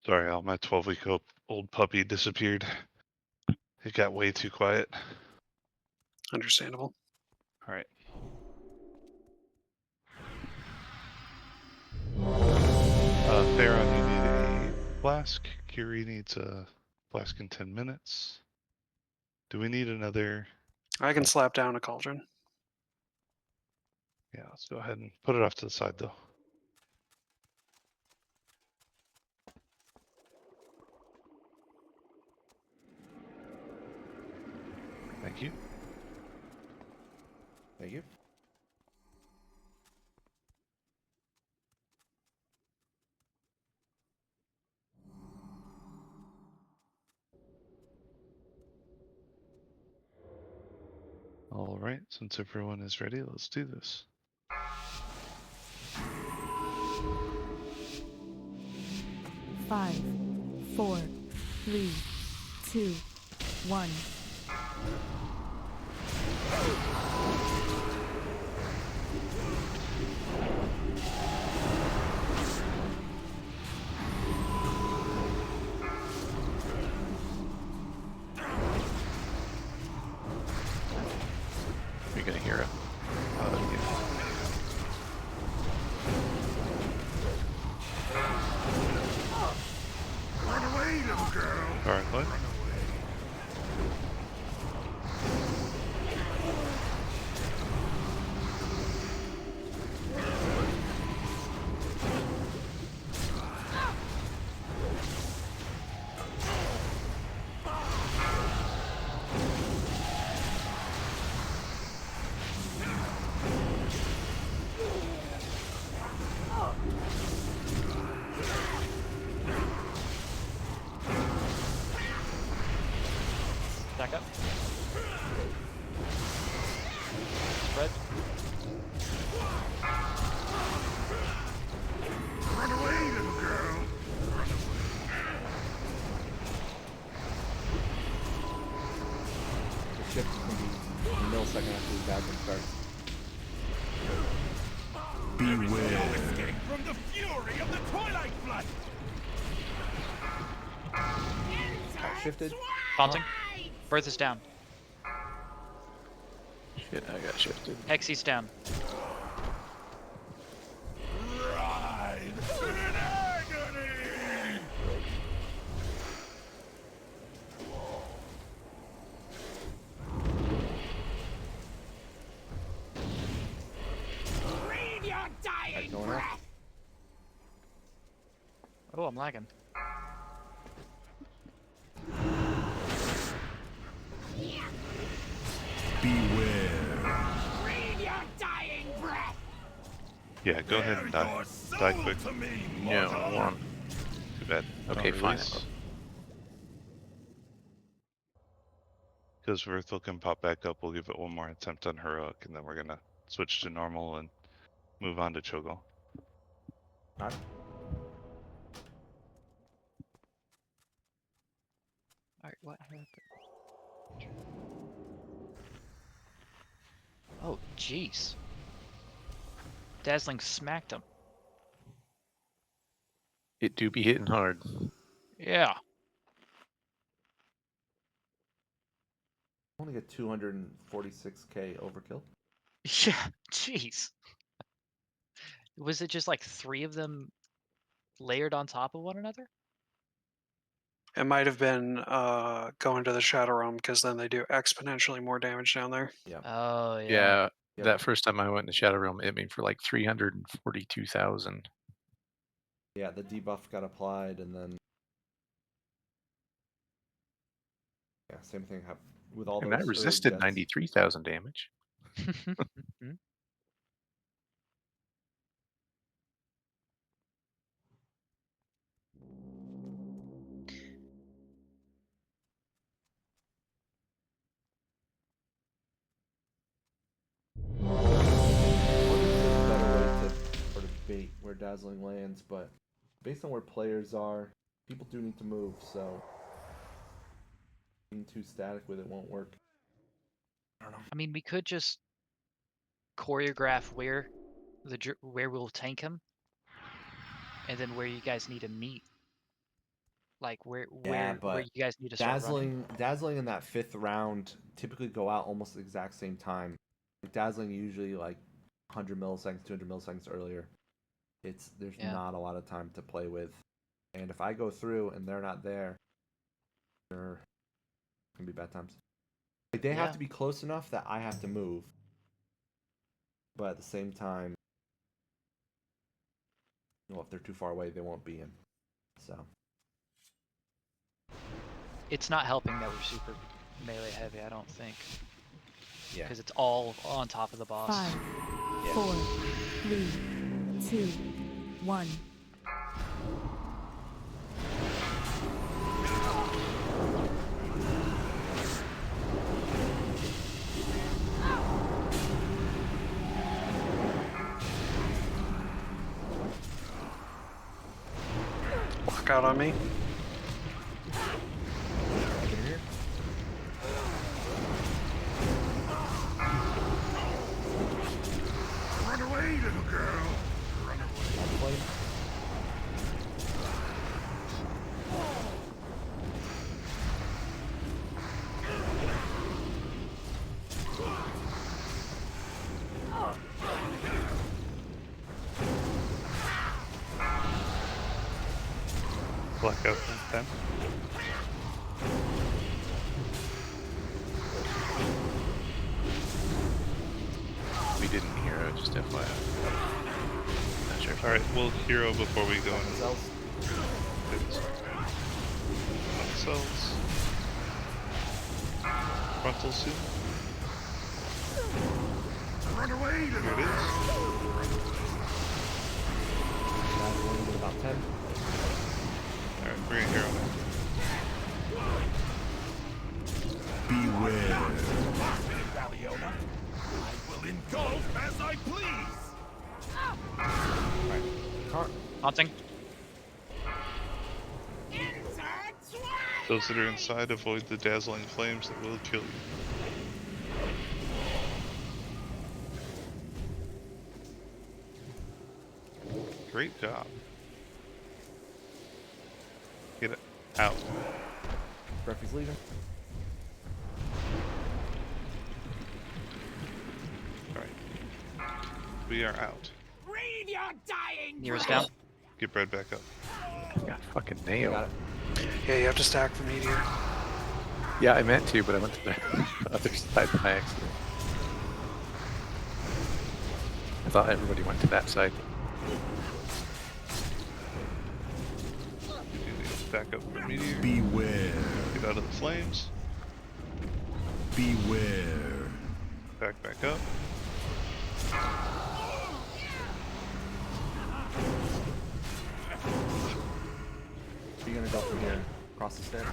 Sorry, Al, my 12-week-old puppy disappeared. It got way too quiet. Understandable. All right. Theron, you need a flask. Kiri needs a flask in 10 minutes. Do we need another? I can slap down a cauldron. Yeah, let's go ahead and put it off to the side, though. Thank you. Thank you. All right, since everyone is ready, let's do this. Five, 4, 3, 2, 1. little girl. All right, what? Back up. Spread. Run away, little girl. The shift is going to be a millisecond after the dazzling starts. Beware. Escape from the fury of the Twilight Flood. Shifted. Taunting. Birth is down. Shit, I got shifted. Hexy's down. Ride in agony. Breathe your dying Going up. breath. Oh, I'm lagging. Beware. Breathe your dying breath. Yeah, go ahead and die. Your Die soul quick. to me, Yeah, mortal. one. Too bad. Okay, fine. Because Verthel can pop back up, we'll give it one more attempt on Heroic, and then we're gonna switch to normal and move on to Cho'Gall. Alright. Alright, what happened? Oh, jeez. Dazzling smacked him. It do be hitting hard. Yeah. Only get 246k overkill. Yeah, jeez. Was it just like 3 of them layered on top of one another? It might have been going to the Shadow Realm because then they do exponentially more damage down there. Oh, yeah. Yeah, Yep. that first time I went in the Shadow Realm, it hit me for like 342,000. Yeah, the debuff got applied, and then yeah, same thing happened with all And those. I early resisted gens. 93,000 damage. Better way to sort of bait where Dazzling lands, but based on where players are, people do need to move, so being too static with it won't work. I don't know. I mean, we could just choreograph where where we'll tank him, and then where you guys need to meet. Like where but you guys need to start running. Dazzling in that 5th round typically go out almost the exact same time. Like Dazzling usually like 100 milliseconds, 200 milliseconds earlier. There's not a lot of time to play with, and if I go through and they're not there, there can be bad times. Like they have to be close enough that I have to move, but at the same time, if they're too far away, they won't be in. So It's not helping that we're super melee heavy, I don't think. yeah, Because it's all on top of the boss. 5, 4, 3, 2, 1. Walk out on me. Run away, little girl. Run away. Blackout 10. We didn't hero, just FYI. Not sure. Alright, we'll hero before we go in. Cells. Cells. Frontal suit. Run away! Here it is. Dazzling with about 10. Alright, bring a hero now. Beware. Valiona. I will engulf as I please. Haunting. Those that are inside, avoid the dazzling flames that will kill you. Great job. Get it out. Breffy's leaving. Alright. We are out. Read your dying. Nearest down. Get bread back up. Got fucking nailed. Got it. Yeah, you have to stack the meteor. Yeah, I meant to, but I went to the other side by accident. I thought everybody went to that side. Back up the meteor. Beware. Get out of the flames. Beware. Back up. You're gonna go from here, across the stairs.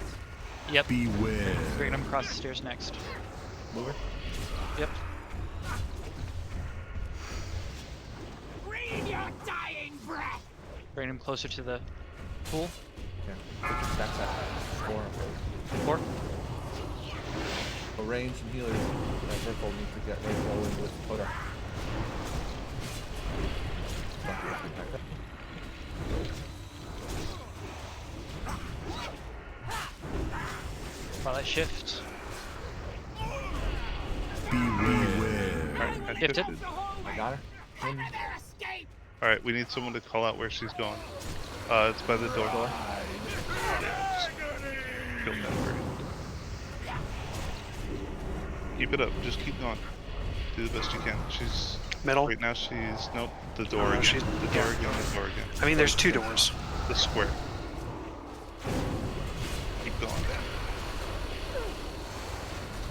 Yep. Beware. Bringing him across the stairs next. Mover. Yep. Read your dying breath. Bring him closer to the pool. Okay. Put your stacks at 4. 4. So range and healers. Vertical need to get ready to go in with Coda. Twilight shift. Beware. Alright, I Hit it. shifted. I got her. In. Alright, we need someone to call out where she's going. It's by the door. Door. Kill that bird. Keep it up. Just keep going. Do the best you can. She's Middle. right now. She's nope. The door Oh, again. she's- The door again. The door again. I mean, there's 2 doors. The square. Keep going.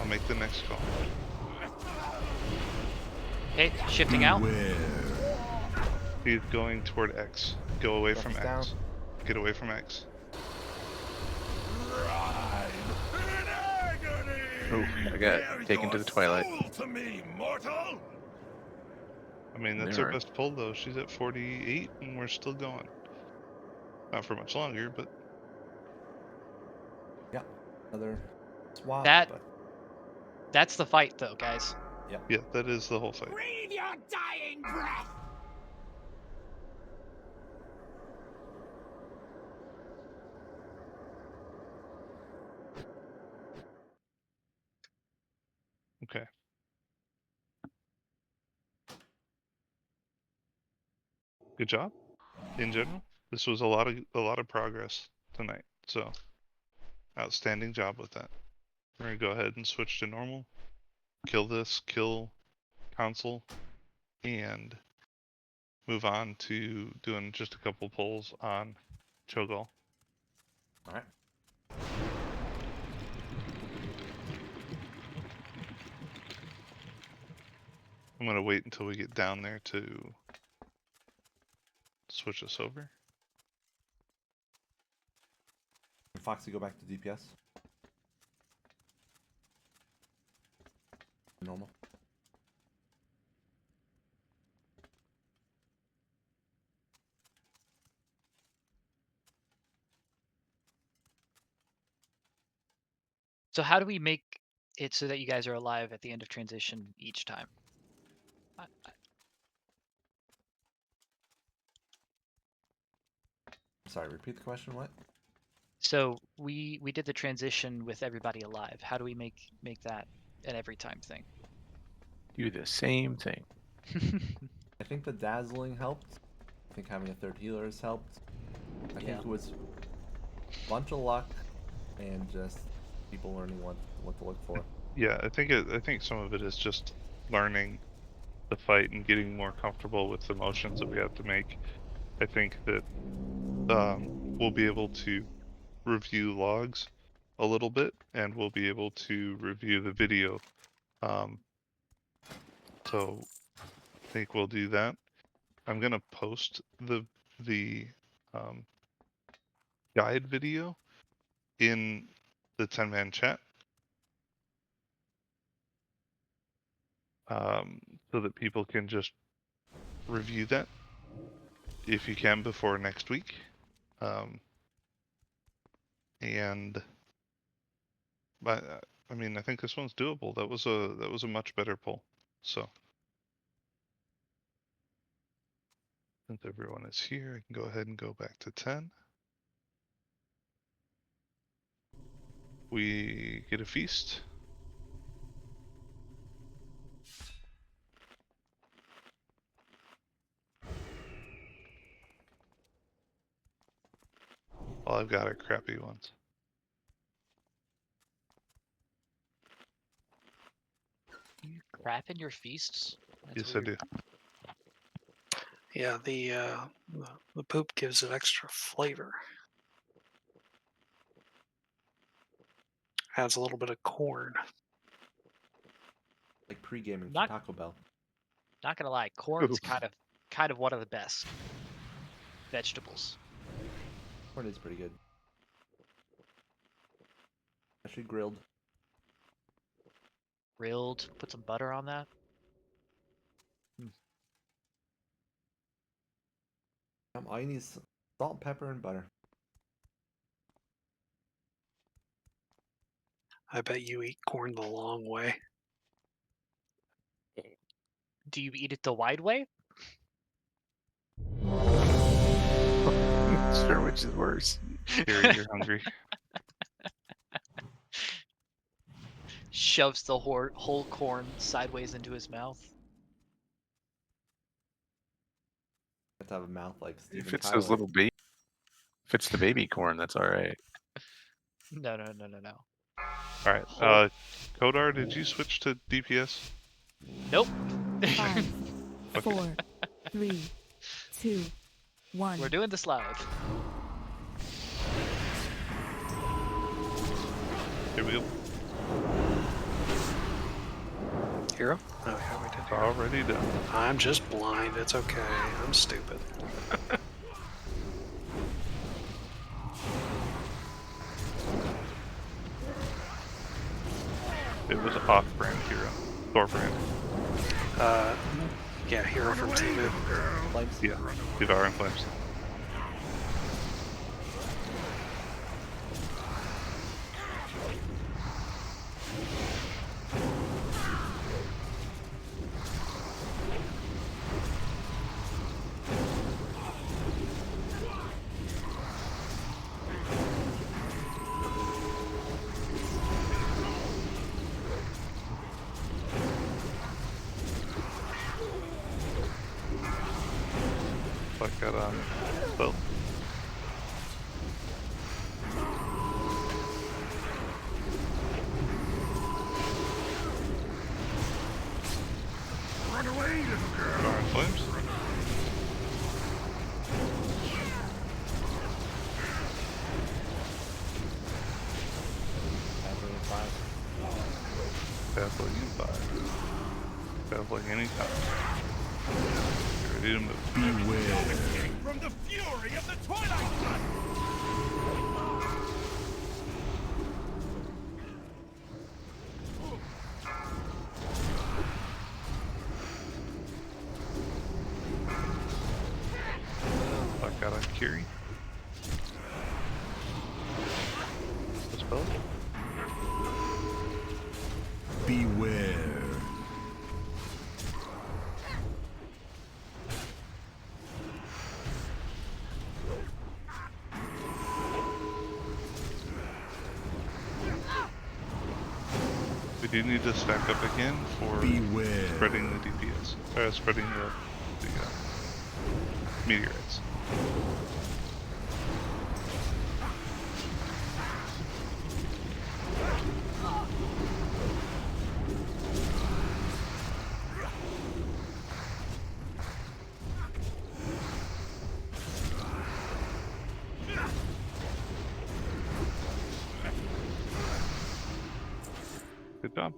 I'll make the next call. Okay, shifting out. Beware. He's going toward X. Go away from Drops X. down. Get away from X. Ooh, I got taken to the twilight. To me, mortal. I mean, that's There. our best pull though. She's at 48 and we're still going. Not for much longer, but Yeah. Another swap. That- But That's the fight, though, guys. yeah, that is the whole fight. Read your dying breath. Okay. Good job. In general, this was a lot of progress tonight. So, outstanding job with that. We're gonna go ahead and switch to normal. Kill this, kill console, and move on to doing just a couple pulls on Cho'Gall. alright. I'm gonna wait until we get down there to switch us over. Can Foxy go back to DPS? Normal. So how do we make it so that you guys are alive at the end of transition each time? Sorry, repeat the question. What? So we did the transition with everybody alive. How do we make that an every time thing? Do the same thing. I think the dazzling helped. I think having a third healer has helped. I think Yeah. it was bunch of luck and just people learning what to look for. Yeah, I think some of it is just learning the fight and getting more comfortable with the motions that we have to make. I think that we'll be able to review logs a little bit, and we'll be able to review the video. So I think we'll do that. I'm gonna post the guide video in the 10-man chat, so that people can just review that if you can before next week. But I mean, I think this one's doable. That was a much better poll. So since everyone is here, I can go ahead and go back to 10. We get a feast. All I've got are crappy ones. You crap in your feasts? That's Yes, weird. I do. Yeah, the poop gives it extra flavor. Adds a little bit of corn. Like pre-gaming for Not- Taco Bell. Not gonna lie, corn's Oof. kind of one of the best vegetables. Corn is pretty good. Especially grilled. Grilled, put some butter on that. All you need is salt, pepper, and butter. I bet you eat corn the long way. Do you eat it the wide way? Not sure which is worse. Gary, you're hungry. Shoves the whole corn sideways into his mouth. You have to have a mouth like Steven If it's Tyler. those little baby, if it's the baby corn, that's all right. No. All right. Whole- Kodar, did you switch to DPS? Nope. 5, Okay. 4, 3, 2, 1. We're doing this live. Here we go. Hero? Oh yeah, we did. It's already done. I'm just blind. It's okay. I'm stupid. It was off-brand hero. Thor-brand. Yeah, hero from Timu. Flames. Yeah. Devouring Flames. Like that spell. Run away, little girl. Devouring Flames. Battling in 5. Battling anytime. Get ready to move. Beware. From the fury of the Twilight Sun. Like that on Kiri. The spell. Beware. We do need to stack up again for Beware. spreading the DPS. Spreading the meteorites. Good job.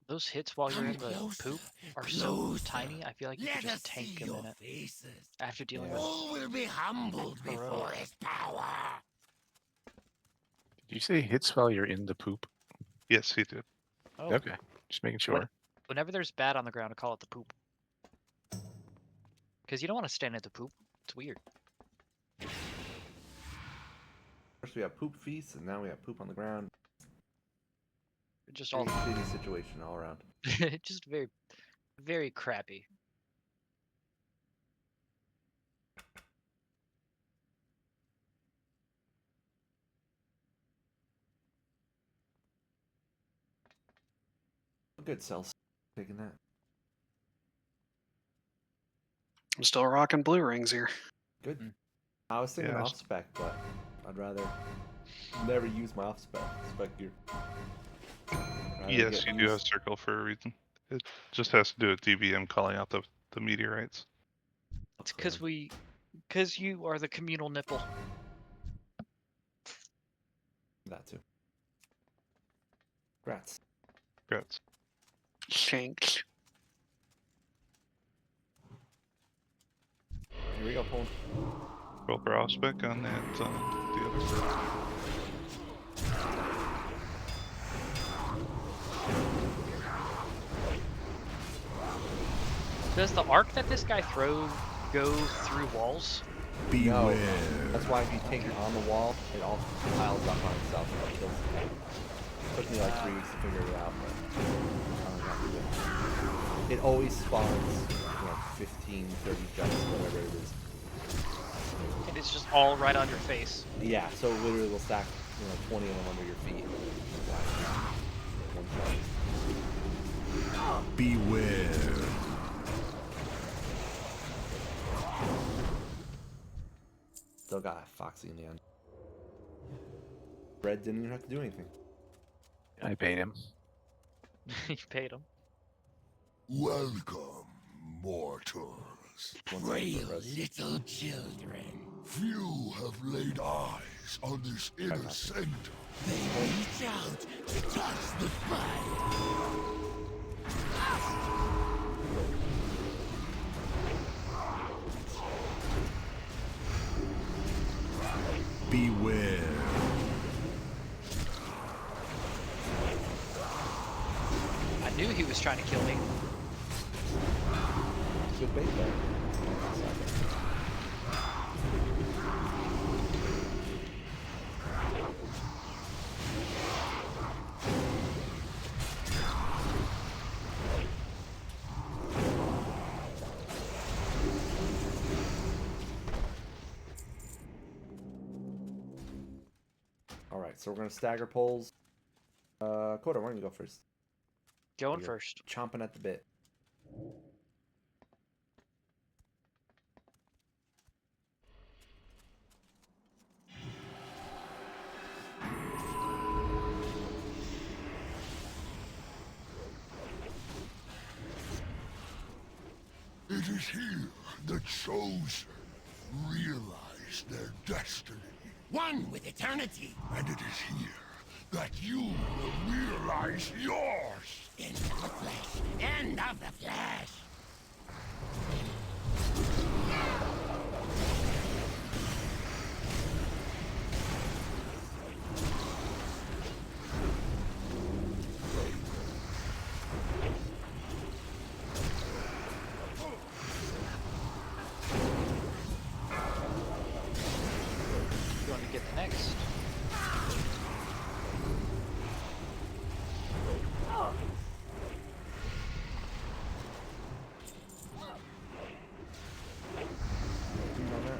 Those hits while you're Come in the closer, poop are so closer. tiny. I feel like you Let could us just tank see a your minute faces. after dealing with. All will be humbled before his power. Did you say hits while you're in the poop? Yes, he did. Oh, Okay, just making sure. whenever there's bad on the ground, I call it the poop. Because you don't want to stand at the poop. It's weird. First we have poop feast, and now we have poop on the ground. Just all Shitty situation all around. just very, very crappy. Good cells. Taking that. I'm still rocking blue rings here. Good. Mm. I was thinking Yeah, off spec, but I'd rather never use my off spec gear. Rather Yes, get you do used- have circle for a reason. It just has to do with DBM calling out the meteorites. It's because you are the communal nipple. that too. Grats. Congrats. Thanks. Here we go, Poland. Roll for off spec on that the other. Does the arc that this guy throws go through walls? No. That's why if you take it on the wall, it all piles up on itself and kills the tank. Took me like 3 weeks to figure it out, but finally got through it. It always spawns, 15, 30 jumps, whatever it is. And it's just all right on your face. Yeah, so it literally will stack, 20 of them under your feet. One shot. Beware. Still got Foxy in the end. Red didn't even have to do anything. I paid him. You paid him. Welcome, mortals. One Frail second, Res. little children. Few have laid eyes on this inner center. They reach out to touch the fire. Beware. I knew he was trying to kill me. Good bait though. Alright, so we're gonna stagger poles. Coda, why don't you go first? Going You're first. Chomping at the bit. It is here the chosen realize their destiny. One with eternity. And it is here that you will realize yours. End of the flesh. End of the flesh. You want to get the next? On that.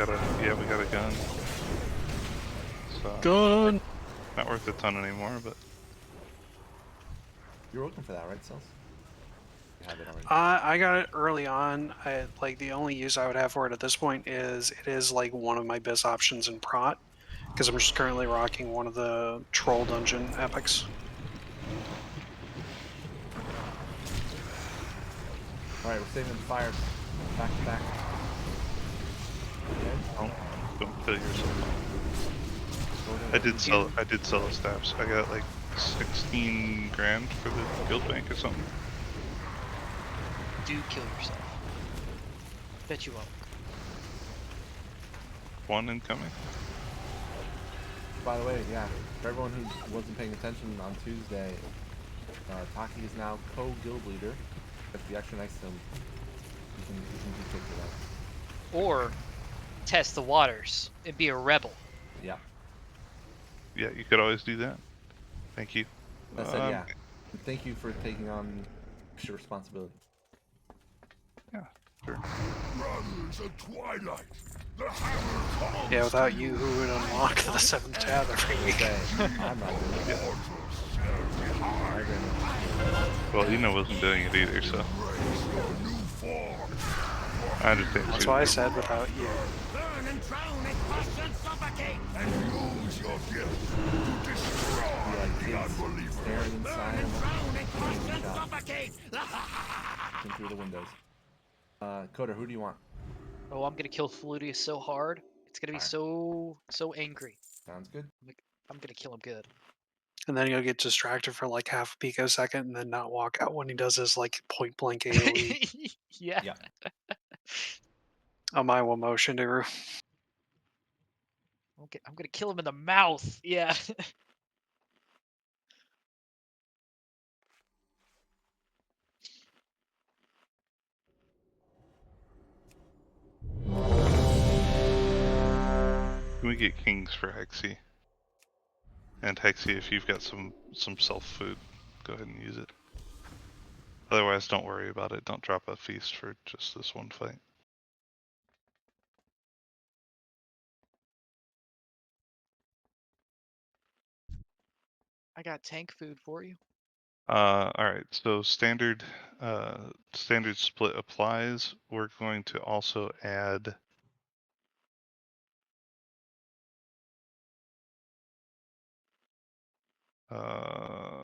got a gun. So Gun. not worth a ton anymore, but You're looking for that, right, Cells? You have it already. I got it early on. Like the only use I would have for it at this point is it is like one of my best options in Prot because I'm just currently rocking one of the Troll Dungeon epics. Alright, we're saving the fires. Back to back. Okay. don't kill yourself. Go ahead. I did sell the staffs. I got like 16 grand for the guild bank or something. Do kill yourself. Bet you won't. One incoming. By the way, yeah, for everyone who wasn't paying attention on Tuesday, Taki is now co-guild leader. If you actually next to him, you can be kicked for that. Or test the waters and be a rebel. Yeah. Yeah, you could always do that. Thank you. That said, yeah. Thank you for taking on extra responsibility. Yeah, sure. Brothers of Twilight, the hammer calls. Yeah, without you, who would unlock the 7th tab every week? Okay, I'm not doing it. I agree. Well, Ina wasn't doing it either, so I understand That's too. why I said without you. Burn and drown and crush and suffocate. And use your gift to destroy Be like the kids unbeliever. staring inside Burn and of drown and crush a and shot suffocate. through the windows. Coder, who do you want? Oh, I'm gonna kill Fludius so hard. It's gonna be Alright. so angry. Sounds good. I'm gonna kill him good. And then he'll get distracted for like half a picosecond and then not walk out when he does his like point blank AoE. Yeah. Yeah. A my will motion to her. Okay, I'm gonna kill him in the mouth. Yeah. Can we get kings for Hexy? And Hexy, if you've got some self food, go ahead and use it. Otherwise, don't worry about it. Don't drop a feast for just this one fight. I got tank food for you. Alright, so standard split applies. We're going to also add I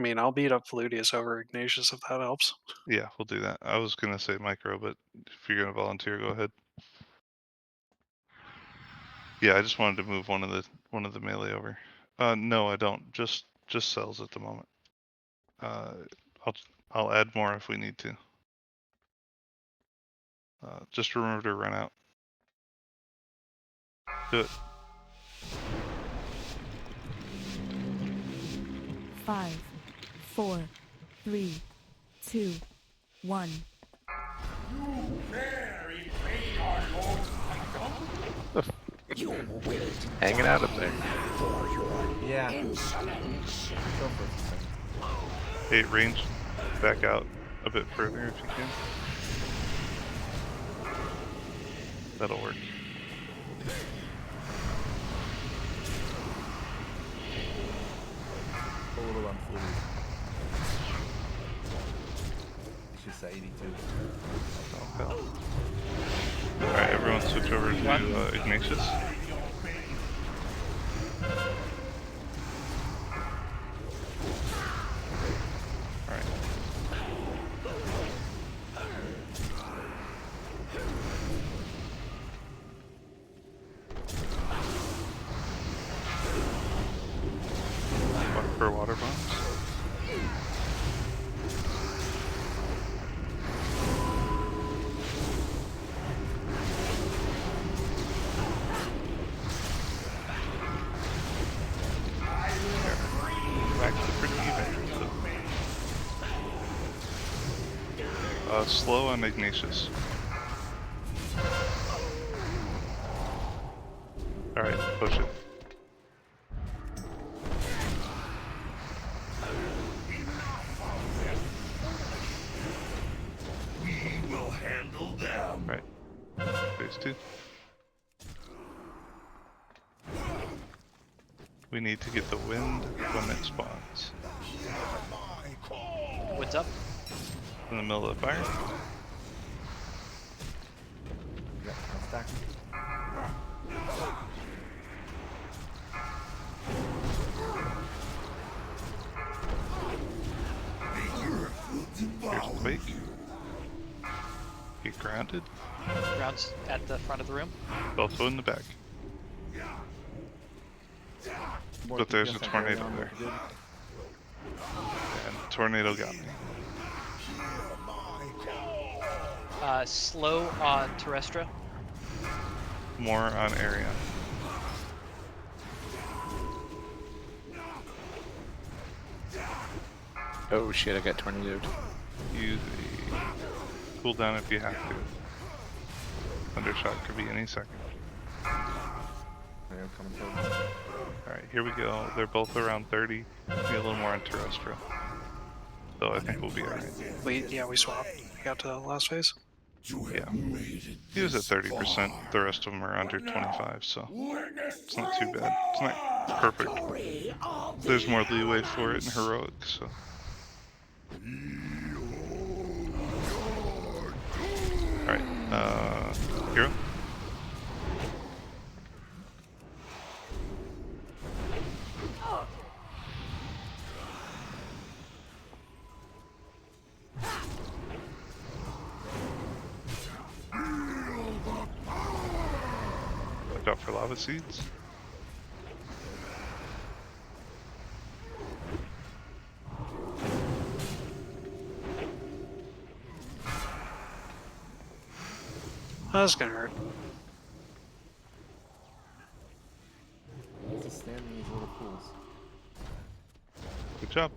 mean, I'll beat up Fludius over Ignatius if that helps. yeah, we'll do that. I was gonna say micro, but if you're gonna volunteer, go ahead. Yeah, I just wanted to move one of the melee over. No, I don't. Just cells at the moment. I'll add more if we need to. Just remember to run out. Do it. 5, 4, 3, 2, 1. Hanging out up there. Yeah. Go for it. Hey, range back out a bit further if you can. That'll work. A little unfluid. It's just 82. Alright, everyone switch over to Ignatius. Alright. For water bombs. Actually pretty even. So. Slow on Ignatius. Alright, push it. We will handle We need to get the wind when it spawns. What's up? In the middle of the fire. Yep, that's Taki. Here's the bake. Get grounded. Grounds at the front of the room. Also in the back. More But there's DPS a on tornado Arion, there. which is good. And the tornado got me. Slow on Terrestra. More on area. Oh shit, I got tornadoed. Use a cooldown if you have to. Thundershot could be any second. Tornado coming towards us. Alright, here we go. They're both around 30. Be a little more on terrestrial. So I think we'll be alright. We swapped. We got to the last phase. Yeah. He was at 30%. The rest of them are under 25, so it's not too bad. It's not perfect. There's more leeway for it in heroic, so. Alright, hero? Look out for lava seeds. That's gonna hurt. Just stand in these little pools. Good job.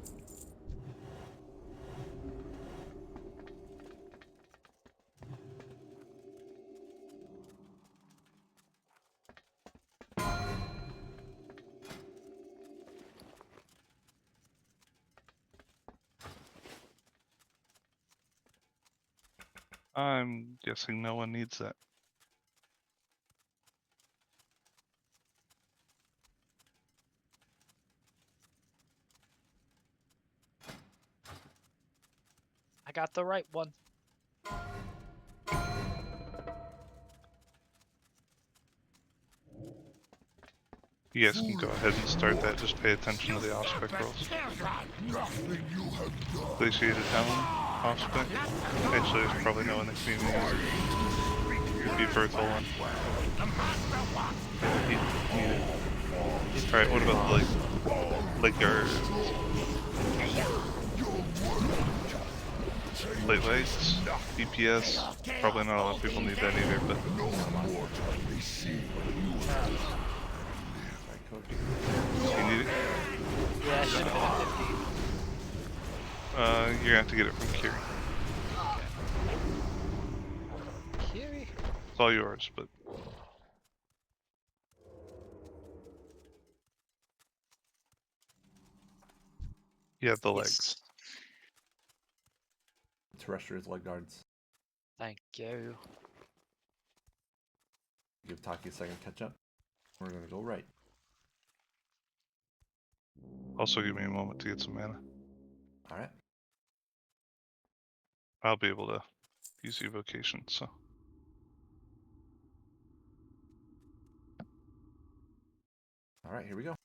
I'm guessing no one needs that. I got the right one. You guys can go ahead and start that. Just pay attention to the off-spec rolls. Glaciated Helm, off-spec. Actually, there's probably no one that can even use it. It'd be Berthel one. Alright, what about the lake guard? Late lights, DPS. Probably not a lot of people need that either, but you need it? Yeah, it should have been a 50. You're gonna have to get it from Kiri. Kiri. It's all yours, but you have the legs. Yes. Terrestrial's leg guards. Thank you. Give Taki a second catch up. We're gonna go right. Also, give me a moment to get some mana. Alright. I'll be able to use evocation, so. Alright, here we go.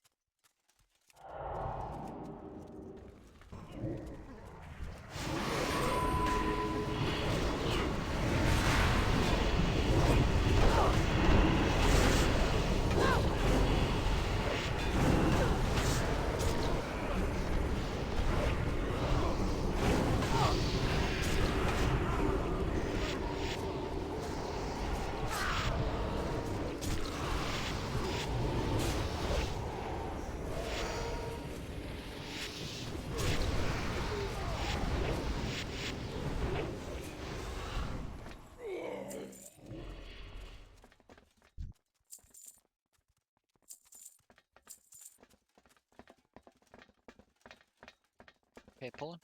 Okay, pulling.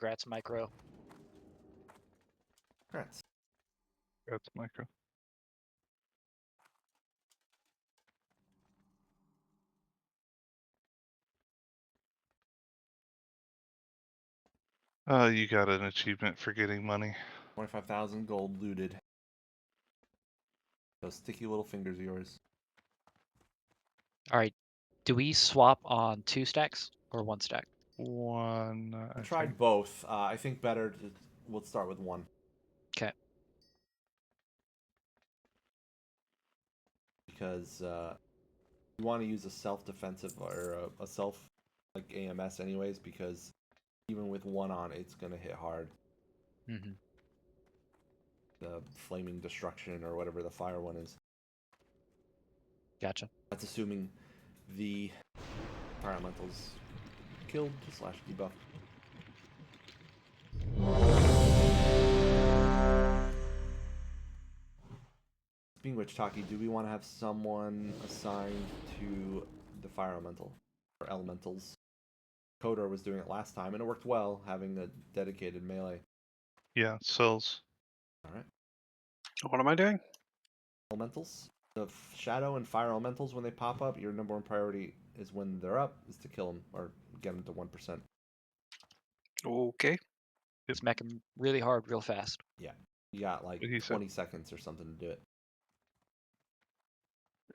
Congrats, Micro. Congrats. That's micro. You got an achievement for getting money. 25,000 gold looted. Those sticky little fingers of yours. All right. Do we swap on 2 stacks or 1 stack? One. I I tried think. both. I think better to. We'll start with one. Okay. Because you want to use a self-defensive or a self like AMS anyways, because even with one on, it's gonna hit hard. Mm-hmm. The flaming destruction or whatever the fire one is. Gotcha. That's assuming the fire elementals killed / debuffed. Speaking of which, Taki, do we want to have someone assigned to the fire elemental or elementals? Kodor was doing it last time and it worked well, having a dedicated melee. Yeah, cells. Alright. What am I doing? Elementals. The shadow and fire elementals, when they pop up, your number one priority is when they're up, is to kill them or get them to 1%. Okay. Smack him really hard, real fast. Yeah. You got like What he 20 seconds or something to do it.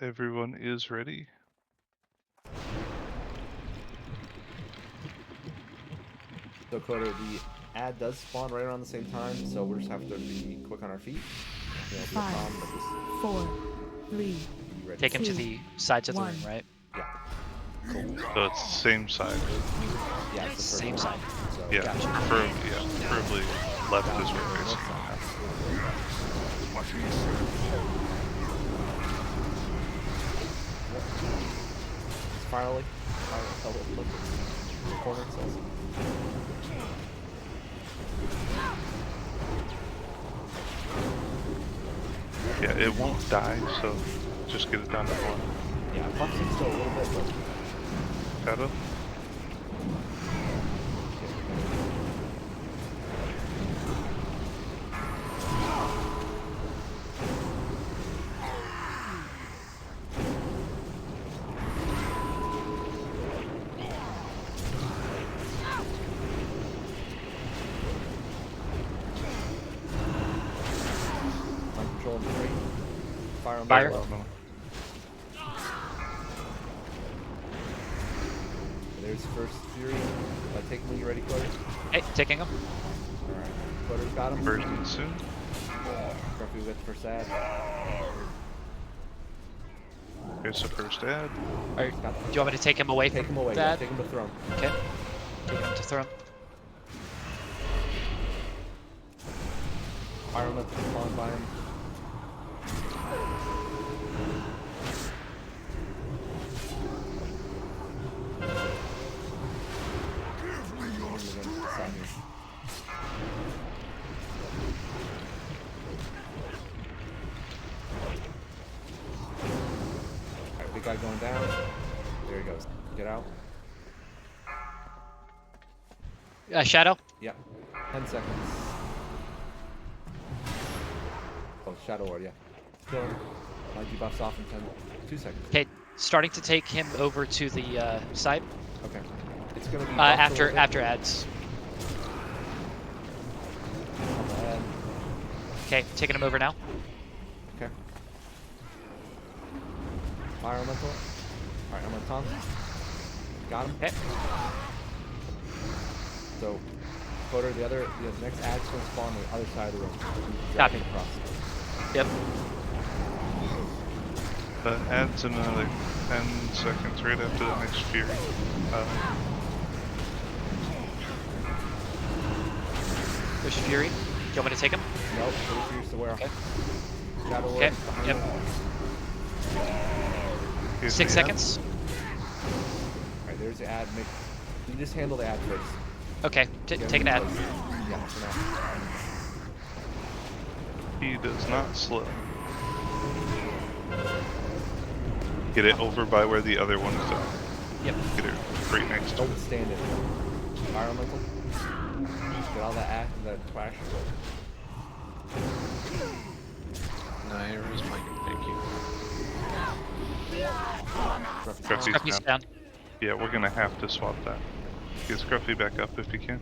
Everyone is ready. So Kodor, the ad does spawn right around the same time, so we'll just have to be quick on our feet. You know, be a 5, problem, but just 4, 3, be ready. Take him to 2, the sides of the 1. room, right? Yeah. So it's the same side. Yeah, it's the first Same one. side. So, Yeah, Gotcha. preferably left down is to what the I left see. side. Finally, the corner says. Yeah, it won't die, so just get it down to 1. Yeah, buffs it still a little bit, but Shadow? I'm controlling the 3. Fire on Fire. below. No. There's first Fury. Take him when you're ready, Kodor. Hey, taking him. Alright. Kodor's got him. Conversion soon. Grumpy will get the first ad. Here's the first ad. All right. Do you want me to take him away Take from him away. Yeah, that? take him to throne. Okay. Take him to throne. Fire elemental spawn by him. Alright, big guy going down. There he goes. Get out. Shadow. Yep. 10 seconds. Oh, Shadow Lord, yeah. Kill him. My debuff's off in 2 seconds. Okay. Starting to take him over to the side. Okay. It's gonna be After ads. On the head. Okay, taking him over now. Okay. Fire elemental. Alright, I'm gonna taunt. Got him. Okay. So, Kodor, the next ad's gonna spawn on the other side of the room. Copy. Across. Yep. Adds in another 10 seconds right after the next Fury. There's Fury. Do you want me to take him? Nope, Fury's still where? Okay. Shadow Lord Okay. behind Yep. him. Here's 6 the ad. seconds. Alright, there's the ad. You just handle the ad first. Okay. Get Take him an ad. close. Yeah, for now. He does not slow. Get it over by where the other one is at. Yep. Get it right next to it. Don't stand it. Fire elemental. Get all that flash. No, here is my thank you. Scruffy's Scruffy's down. down. Yeah, we're gonna have to swap that. Get Scruffy back up if you can.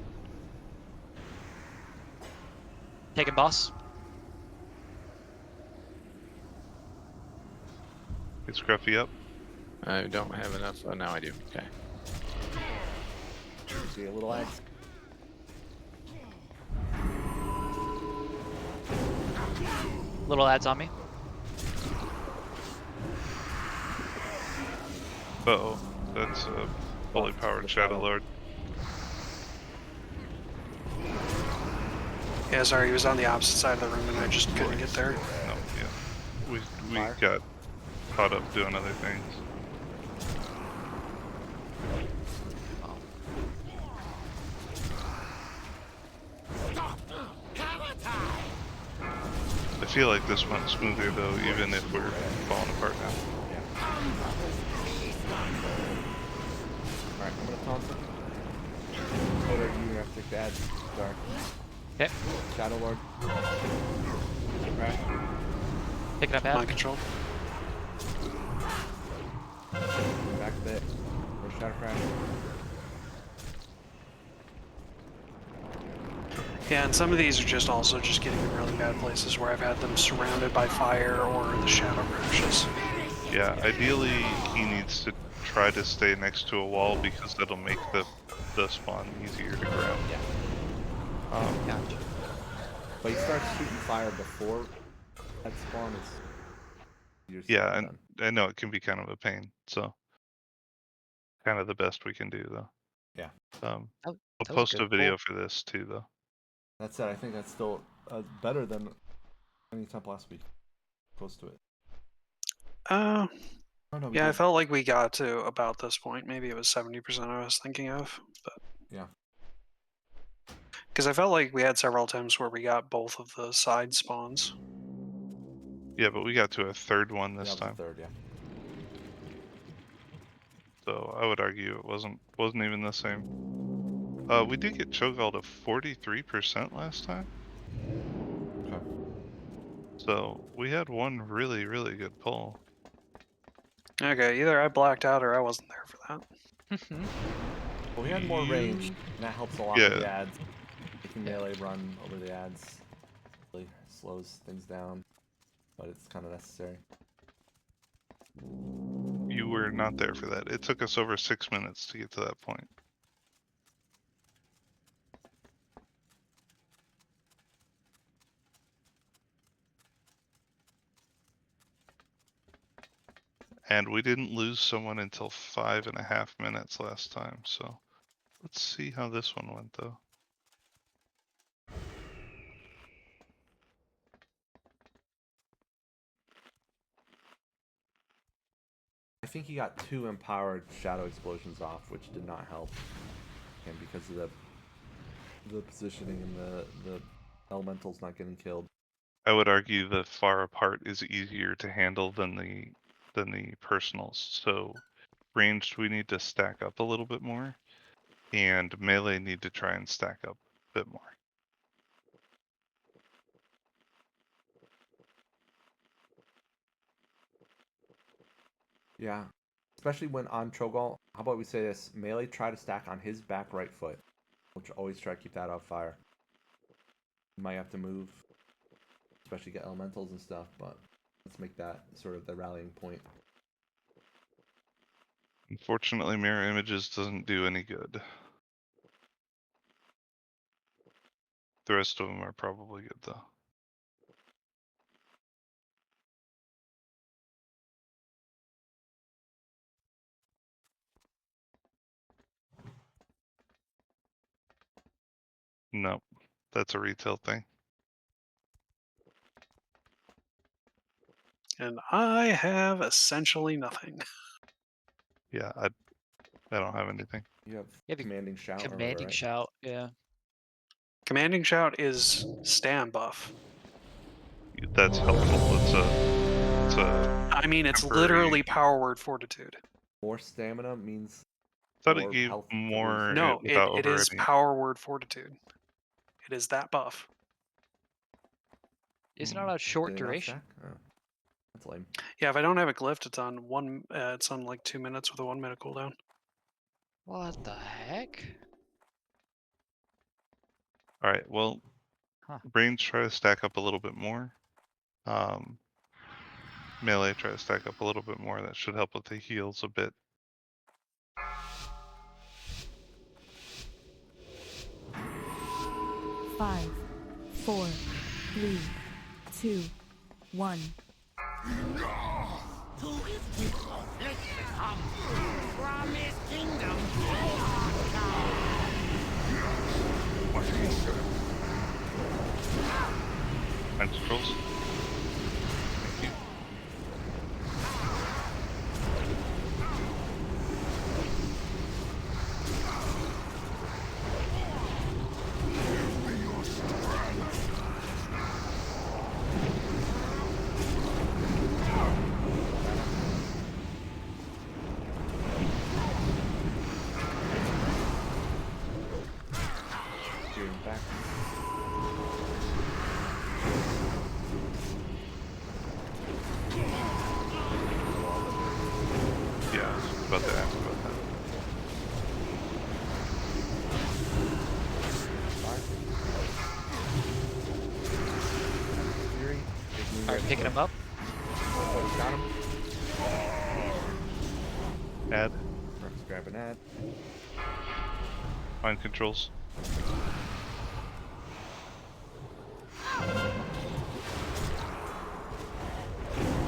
Taking boss. Get Scruffy up. I don't have enough. Oh, now I do. Okay. See a little axe. Little ads on me. Uh-oh. That's a fully powered Shadow Lord. Yeah, sorry, he was on the opposite side of the room and I just couldn't get there. No, yeah. We Fire. got caught up doing other things. I feel like this went smoother though, even if we're falling apart now. Alright, I'm gonna taunt him. Coder, you have to take the ads. Dark. Okay. Shadow Lord. Right. Picking up Mind ad. control. Back bit. Or Shadow Crash. Yeah, and some of these are just also just getting in really bad places where I've had them surrounded by fire or the shadow crashes. Yeah, ideally he needs to try to stay next to a wall because that'll make the spawn easier to grab. Gotcha. But you start shooting fire before that spawn is. You're Yeah, still and done. I know it can be kind of a pain, so kind of the best we can do though. Yeah. I'll That was a post a good video pull. for this too though. That said, I think that's still better than any temp last week. Close to it. Uh, Oh no, we yeah, I did. felt like we got to about this point. Maybe it was 70% I was thinking of, but Yeah. because I felt like we had several attempts where we got both of the side spawns. Yeah, but we got to a third one this Yeah, it was time. the third, yeah. So I would argue it wasn't even the same. We did get Cho'Gall to 43% last time. Okay. So we had one really, really good pull. Okay, either I blacked out or I wasn't there for that. Well, we had more range, and that helps a lot with the Yeah. ads. Making melee run over the ads really slows things down, but it's kind of necessary. You were not there for that. It took us over 6 minutes to get to that point. And we didn't lose someone until 5.5 minutes last time, so let's see how this one went though. I think he got 2 empowered shadow explosions off, which did not help him because of the positioning and the elementals not getting killed. I would argue the far apart is easier to handle than the personals. So ranged we need to stack up a little bit more, and melee need to try and stack up a bit more. Yeah, especially when on Cho'Gall. How about we say this? Melee try to stack on his back right foot. We'll always try to keep that off fire. You might have to move, especially get elementals and stuff, but let's make that sort of the rallying point. Unfortunately, mirror images doesn't do any good. The rest of them are probably good though. Nope, that's a retail thing. And I have essentially nothing. Yeah, I don't have anything. You have You have a commanding shout. or whatever, Commanding right? shout, yeah. Commanding shout is stand buff. That's helpful. It's a I mean, it's temporary- literally power word fortitude. More stamina means thought or it gave health. more No, without it is overriding. power word fortitude. It is that buff. Isn't it on a short Did it not duration? stack? Oh, that's lame. Yeah, if I don't have it glyphed, it's on one. It's on like 2 minutes with a 1 minute cooldown. What the heck? All right. Well, Huh. brains try to stack up a little bit more. Melee try to stack up a little bit more. That should help with the heals a bit. Five, 4, 3, 2, 1. To his people, let's become promised kingdom. What he said. Mind controls. Gearing back. Yeah, I was about to ask about that. Gearing. Alright, picking him up. Got him. Add. Let's grab an ad. Mind controls.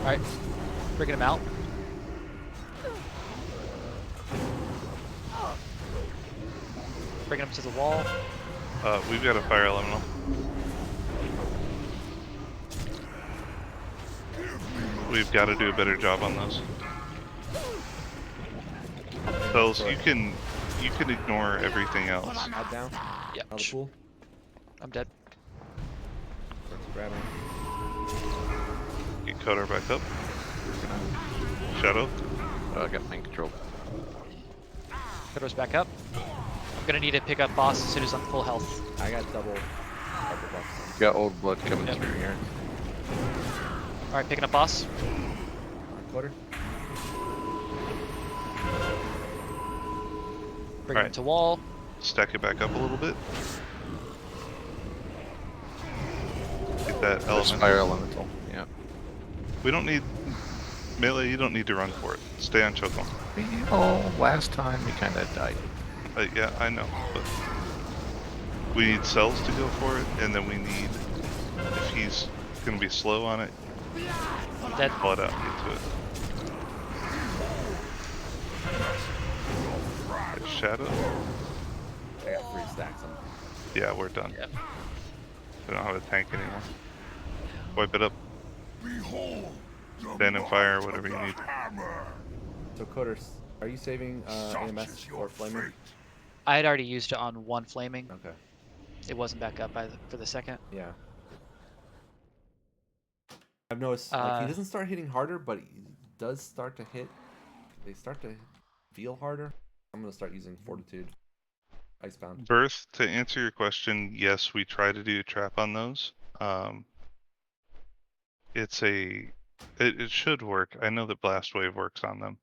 Alright, bringing him out. Bringing him to the wall. We've got a fire elemental. We've got to do a better job on those. Those you can ignore everything else. Ad down. Yeah, Out of the pool. I'm dead. Let's grab him. Get Kodar back up. Shadow. I got mind control. Kodar's back up. I'm gonna need to pick up boss as soon as I'm full health. I got double buffs. Got old blood coming Yep. through here. Alright, picking up boss. Quarter. Bring him Alright. to wall. Stack it back up a little bit. Get that There's elemental. fire elemental. Yeah. We don't need melee. You don't need to run for it. Stay on choke 'em. Oh, last time we kind of died. Yeah, I know, but we need cells to go for it, and then we need, if he's gonna be slow on it, Dead. pull it out, get to it. Right, Shadow. I got 3 stacks on. Yeah, we're done. Yep. We don't have a tank anymore. Wipe it up. Behold, the Stand in fire, might whatever of you the need. hammer. So Coders, are you saving Such AMS is for your flaming? fate. I had already used it on one flaming. Okay. It wasn't back up for the second. Yeah. I've noticed like he doesn't start hitting harder, but he does start to hit. They start to feel harder. I'm gonna start using Fortitude. Icebound. Birth, to answer your question, yes, we try to do a trap on those. It should work. I know that Blast Wave works on them.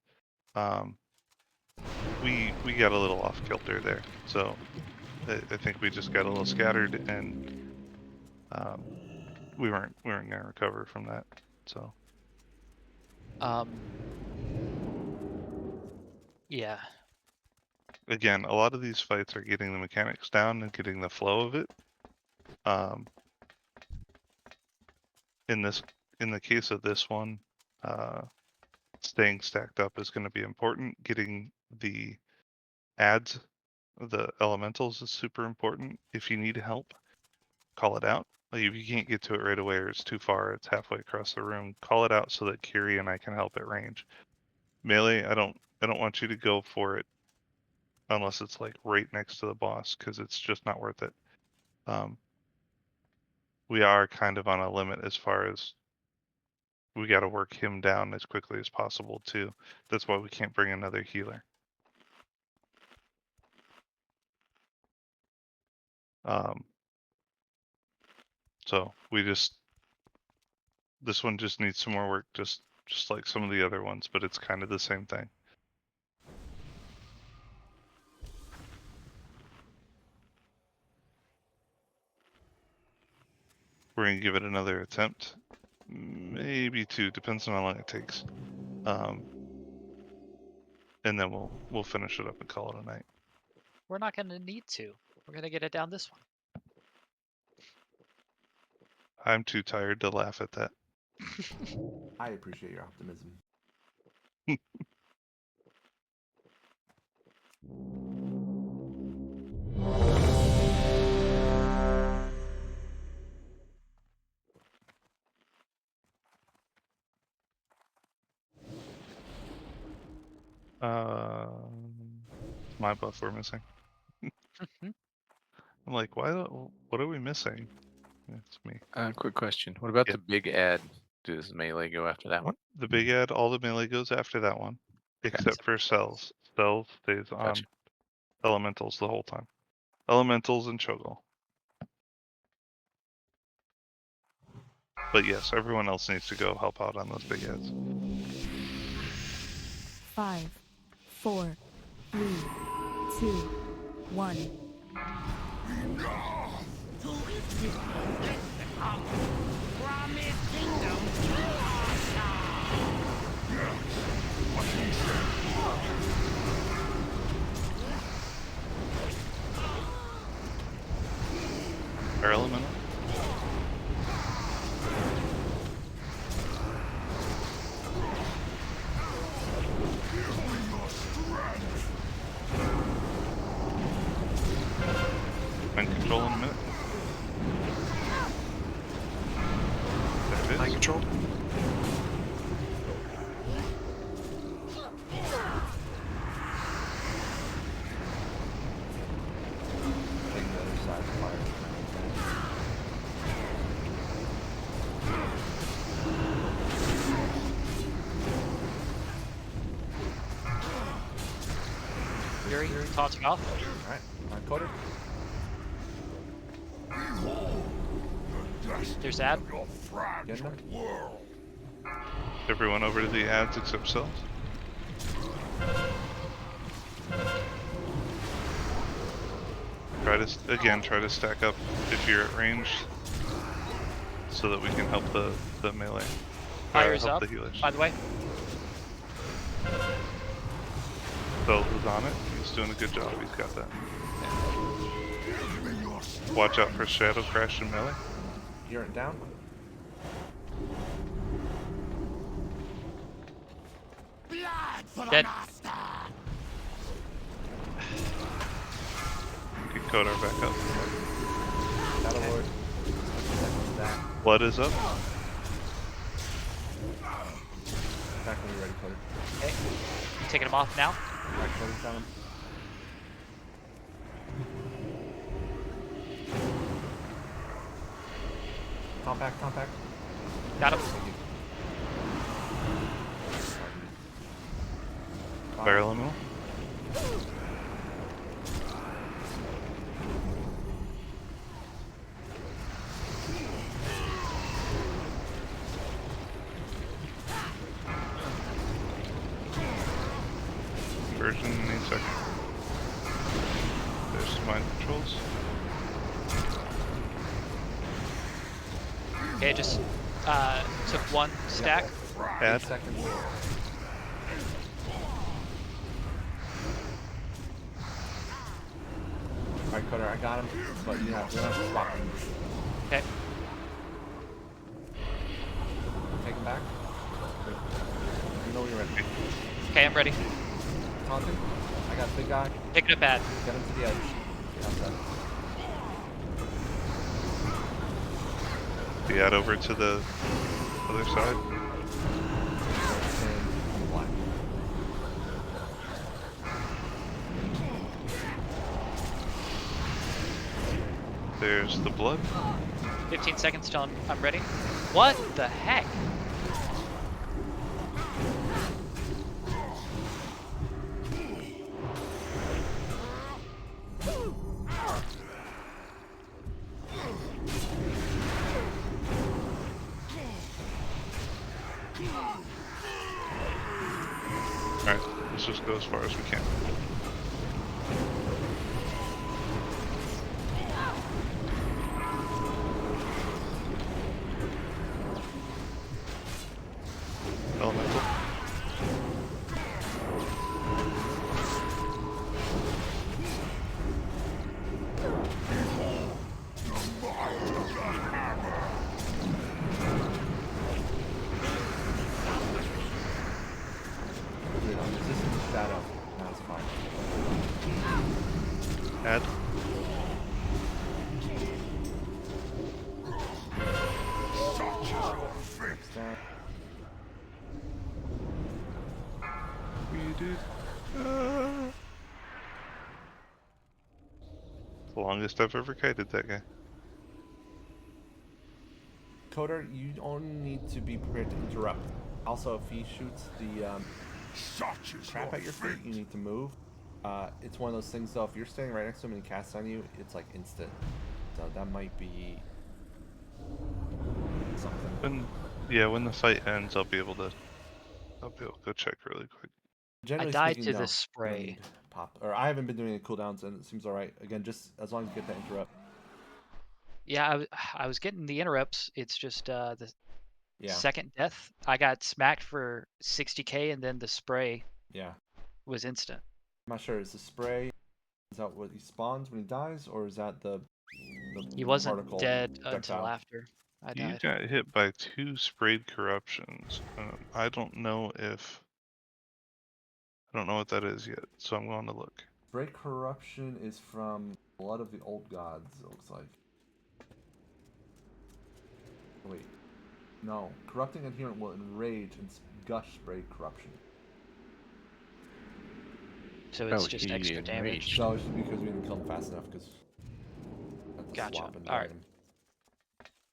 We got a little off kilter there, so I think we just got a little scattered, and we weren't gonna recover from that. So Yeah. again, a lot of these fights are getting the mechanics down and getting the flow of it. In the case of this one, staying stacked up is going to be important. Getting the adds, the elementals is super important. If you need help, call it out. Like if you can't get to it right away or it's too far, it's halfway across the room, call it out so that Kiri and I can help at range. Melee, I don't want you to go for it unless it's like right next to the boss, because it's just not worth it. We are kind of on a limit as far as we got to work him down as quickly as possible too. That's why we can't bring another healer. So this one just needs some more work, just like some of the other ones, but it's kind of the same thing. We're gonna give it another attempt, maybe 2, depends on how long it takes. And then we'll finish it up and call it a night. We're not going to need to. We're going to get it down this one. I'm too tired to laugh at that. I appreciate your optimism. My buff we're missing. I'm like, what are we missing? It's me. Quick question. What about Yeah. the big ad? Does melee go after that one? The big ad, all the melee goes after that one, except for cells. Cells stays on Gotcha. elementals the whole time. Elementals and Cho'Gall. But yes, everyone else needs to go help out on those big ads. 5, 4, 3, 2, 1. Fire elemental. Mind control in a minute. There it Mind is. control. Taking the other side of the fire. Yuri, tossing off. Alright, Coder. There's ad. Getting them? Everyone over to the ads except cells. Try to stack up if you're at range, so that we can help the melee. Fire's help up, the healers. by the way. Cells is on it. He's doing a good job. He's got that. Watch out for Shadow Crash and melee. Hear it down. Dead. Get Kodar back up. Shadow Lord. Back. Blood is up. Back when you're ready, Coder. Okay. You taking him off now? Alright, Coder's down. Compact. Got him. Thank you. Fire elemental. Conversion any second. There's some mind controls. Okay, just took one stack. Add. 8 seconds. Alright, Coder, I got him, but we don't have to swap him. Okay. Take him back. You know when you're ready. Okay, I'm ready. Taunting. I got the big guy. Picking up ad. Get him to the edge. Outside. The add over to the other side. And on the black. There's the blood. 15 seconds till I'm ready. What the heck? just go as far as we can. Elemental. Dude, I'm resisting the shadow. That's fine. Add. Stab. We did. The longest I've ever kited that guy. Coder, you only need to be prepared to interrupt. Also, if he shoots the crap at your feet, you need to move. It's one of those things though, if you're standing right next to him and he casts on you, it's like instant. So that might be something. When the fight ends, I'll be able to go check really quick. Generally died speaking, to no, the you don't spray. need pop. Or I haven't been doing any cooldowns and it seems alright. Again, just as long as you get that interrupt. Yeah, I was getting the interrupts. It's just the Yeah. second death. I got smacked for 60k, and then the spray Yeah. was instant. I'm not sure. Is the spray, is that what he spawns when he dies, or is that the He wasn't particle dead until projectile? after I You died. got hit by 2 sprayed corruptions. I don't know what that is yet, so I'm going to look. Spray corruption is from Blood of the Old Gods, it looks like. Oh, wait. No. Corrupting adherent will enrage and gush spray corruption. So it's Oh, just he extra damage. enraged. So it's because we didn't kill him fast enough, because Gotcha. swap and Alright. him.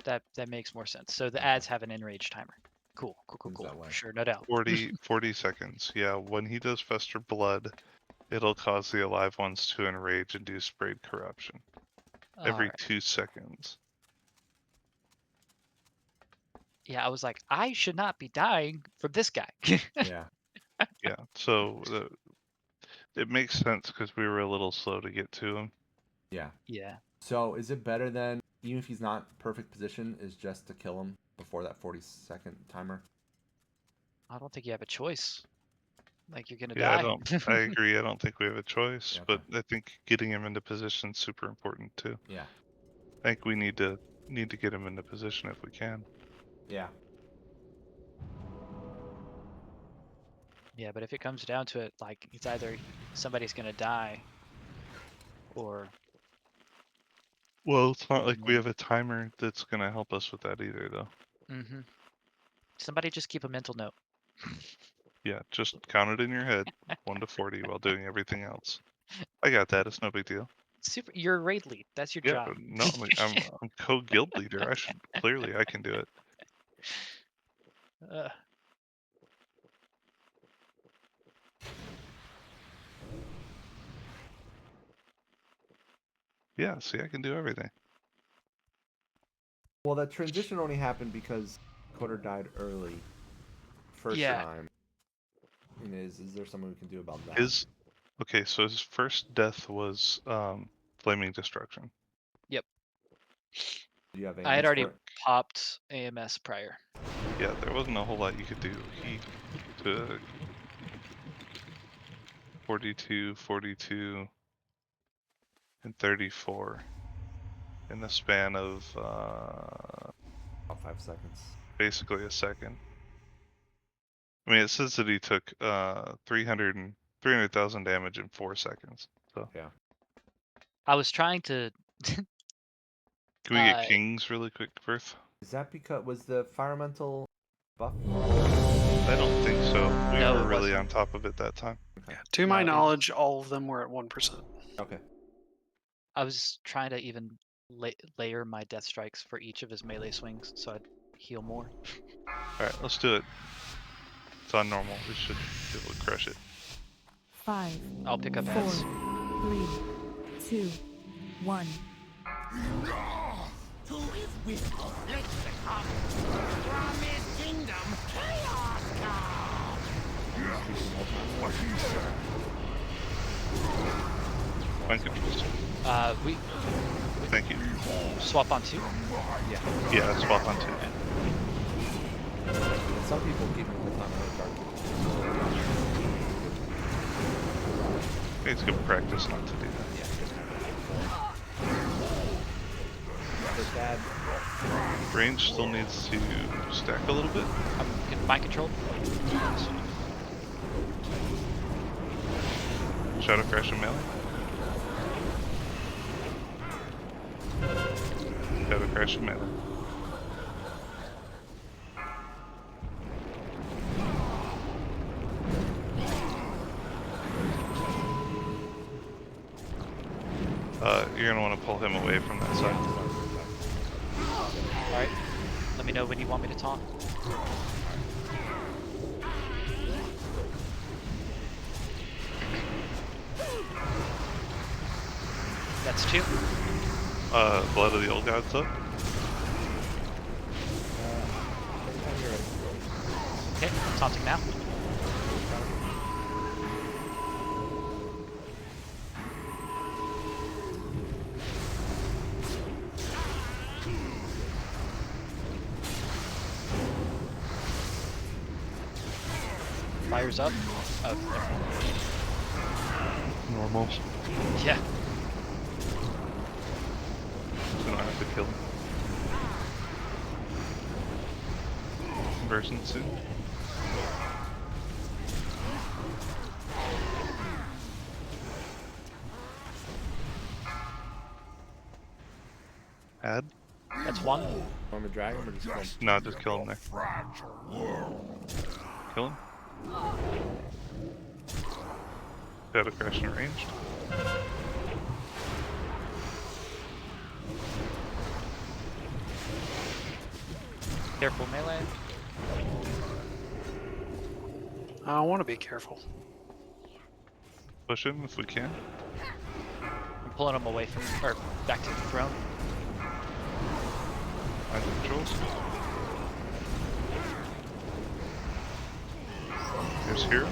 That makes more sense. So the ads have an enrage timer. Cool. Moves that way. For sure, no doubt. 40 seconds. Yeah, when he does Fester Blood, it'll cause the alive ones to enrage and do sprayed corruption. Every Alright. 2 seconds. Yeah, I was like, I should not be dying from this guy. Yeah. Yeah, so it makes sense because we were a little slow to get to him. Yeah. Yeah. So is it better then, even if he's not perfect position, is just to kill him before that 40-second timer? I don't think you have a choice. Like, you're gonna Yeah, die. I agree. I don't think we have a choice, Yeah, okay. but I think getting him into position is super important too. Yeah. I think we need to get him into position if we can. Yeah. Yeah, but if it comes down to it, like, it's either somebody's gonna die or Well, it's not Or like we me. have a timer that's gonna help us with that either, though. somebody just keep a mental note. Yeah, just count it in your head, 1 to 40, while doing everything else. I got that. It's no big deal. You're a raid lead. That's your Yeah, job. but no, I'm co-guild leader. I can do it. Uh, Yeah, see, I can do everything. Well, that transition only happened because Coder died early. First Yeah. time. And is there something we can do about that? Okay, so his first death was flaming destruction. Yep. Do you have I had AMS already for it? popped AMS prior. Yeah, there wasn't a whole lot you could do. He took 42, 42, and 34 in the span of About 5 seconds. basically a second. I mean, it says that he took 300,000 damage in 4 seconds. So Yeah. I was trying to. can we get kings really quick, Firth? Is that because was the firemental buff? I don't think so. We No, were it really wasn't. on top of it that time. Yeah, to my No, it- knowledge, all of them were at 1%. Okay. I was trying to even layer my death strikes for each of his melee swings, so I'd heal more. Alright, let's do it. It's on normal. We should be able to crush it. 5, I'll pick up 4, ads. 3, 2, 1. To his whistle, let's come. From his kingdom, chaos comes. Mind controls. We Thank you. swap on 2. Yeah, swap on 2. Some people keep them with dark. It's good practice not to do that. The bad. Range still needs to stack a little bit. I'm mind controlled. Shadow Crash and melee. Shadow Crash and melee. You're gonna want to pull him away from that side. Alright. Let me know when you want me to taunt. That's 2. Blood of the Old Gods up. Okay, taunting now. Fire's up. Oh, Normal. yeah. So I don't have to kill him. Conversion soon. Add? That's 1. Form a dragon or just kill him? No, just kill him there. Kill him. Shadow Crash and ranged. Careful melee. I want to be careful. Push him if we can. I'm pulling him away from, or back to the throne. Mind controls. Here's Hero.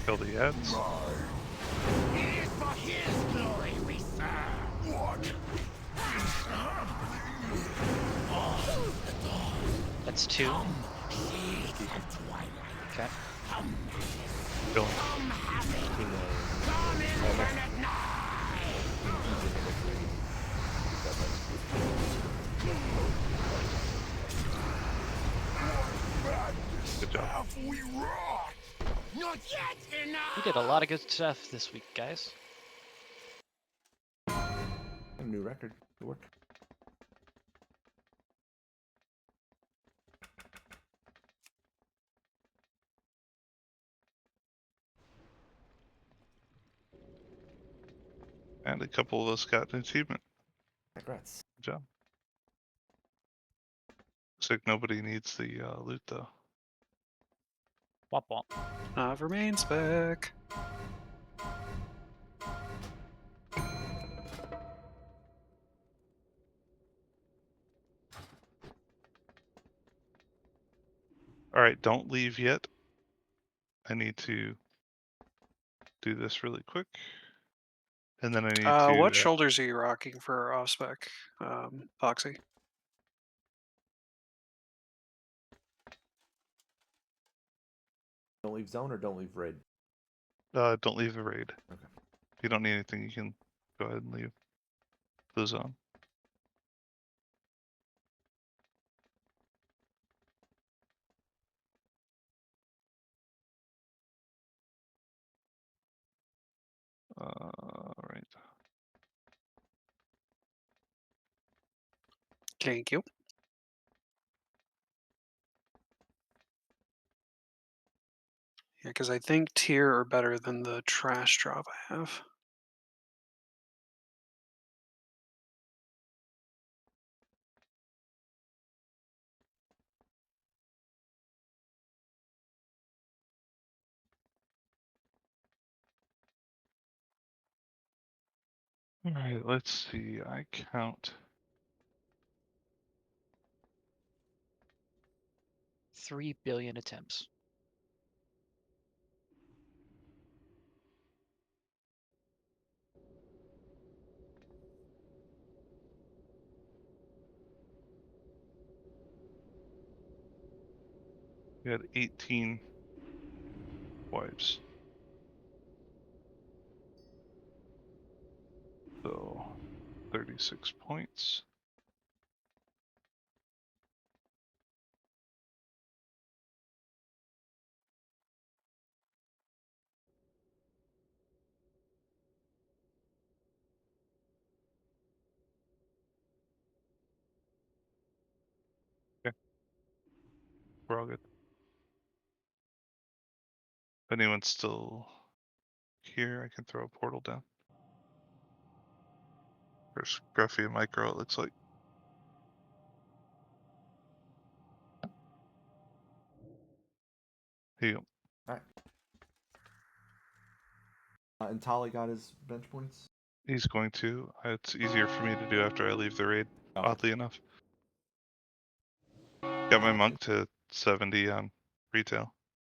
Kill the ads. That's 2. Okay. Kill him. Good job. We did a lot of good stuff this week, guys. A new record. Good work. And a couple of us got an achievement. Congrats. Good job. Looks like nobody needs the loot though. Womp womp. Remain spec. Alright, don't leave yet. I need to do this really quick. And then I need to... What shoulders are you rocking for off spec, Foxy? Don't leave zone or don't leave raid? don't leave a raid. Okay. If you don't need anything, you can go ahead and leave the zone. Alright. Thank you. Yeah, because I think tier are better than the trash drop I have. All right, let's see. I count 3 billion attempts. we had 18 wipes. So 36 points. Okay, we're all good. If anyone's still here, I can throw a portal down. For Scruffy and Micro, it looks like. Here you go. Alright. And Tali got his bench points? He's going to. It's easier for me to do after I leave the raid, Okay. oddly enough. Got my monk to 70 on retail.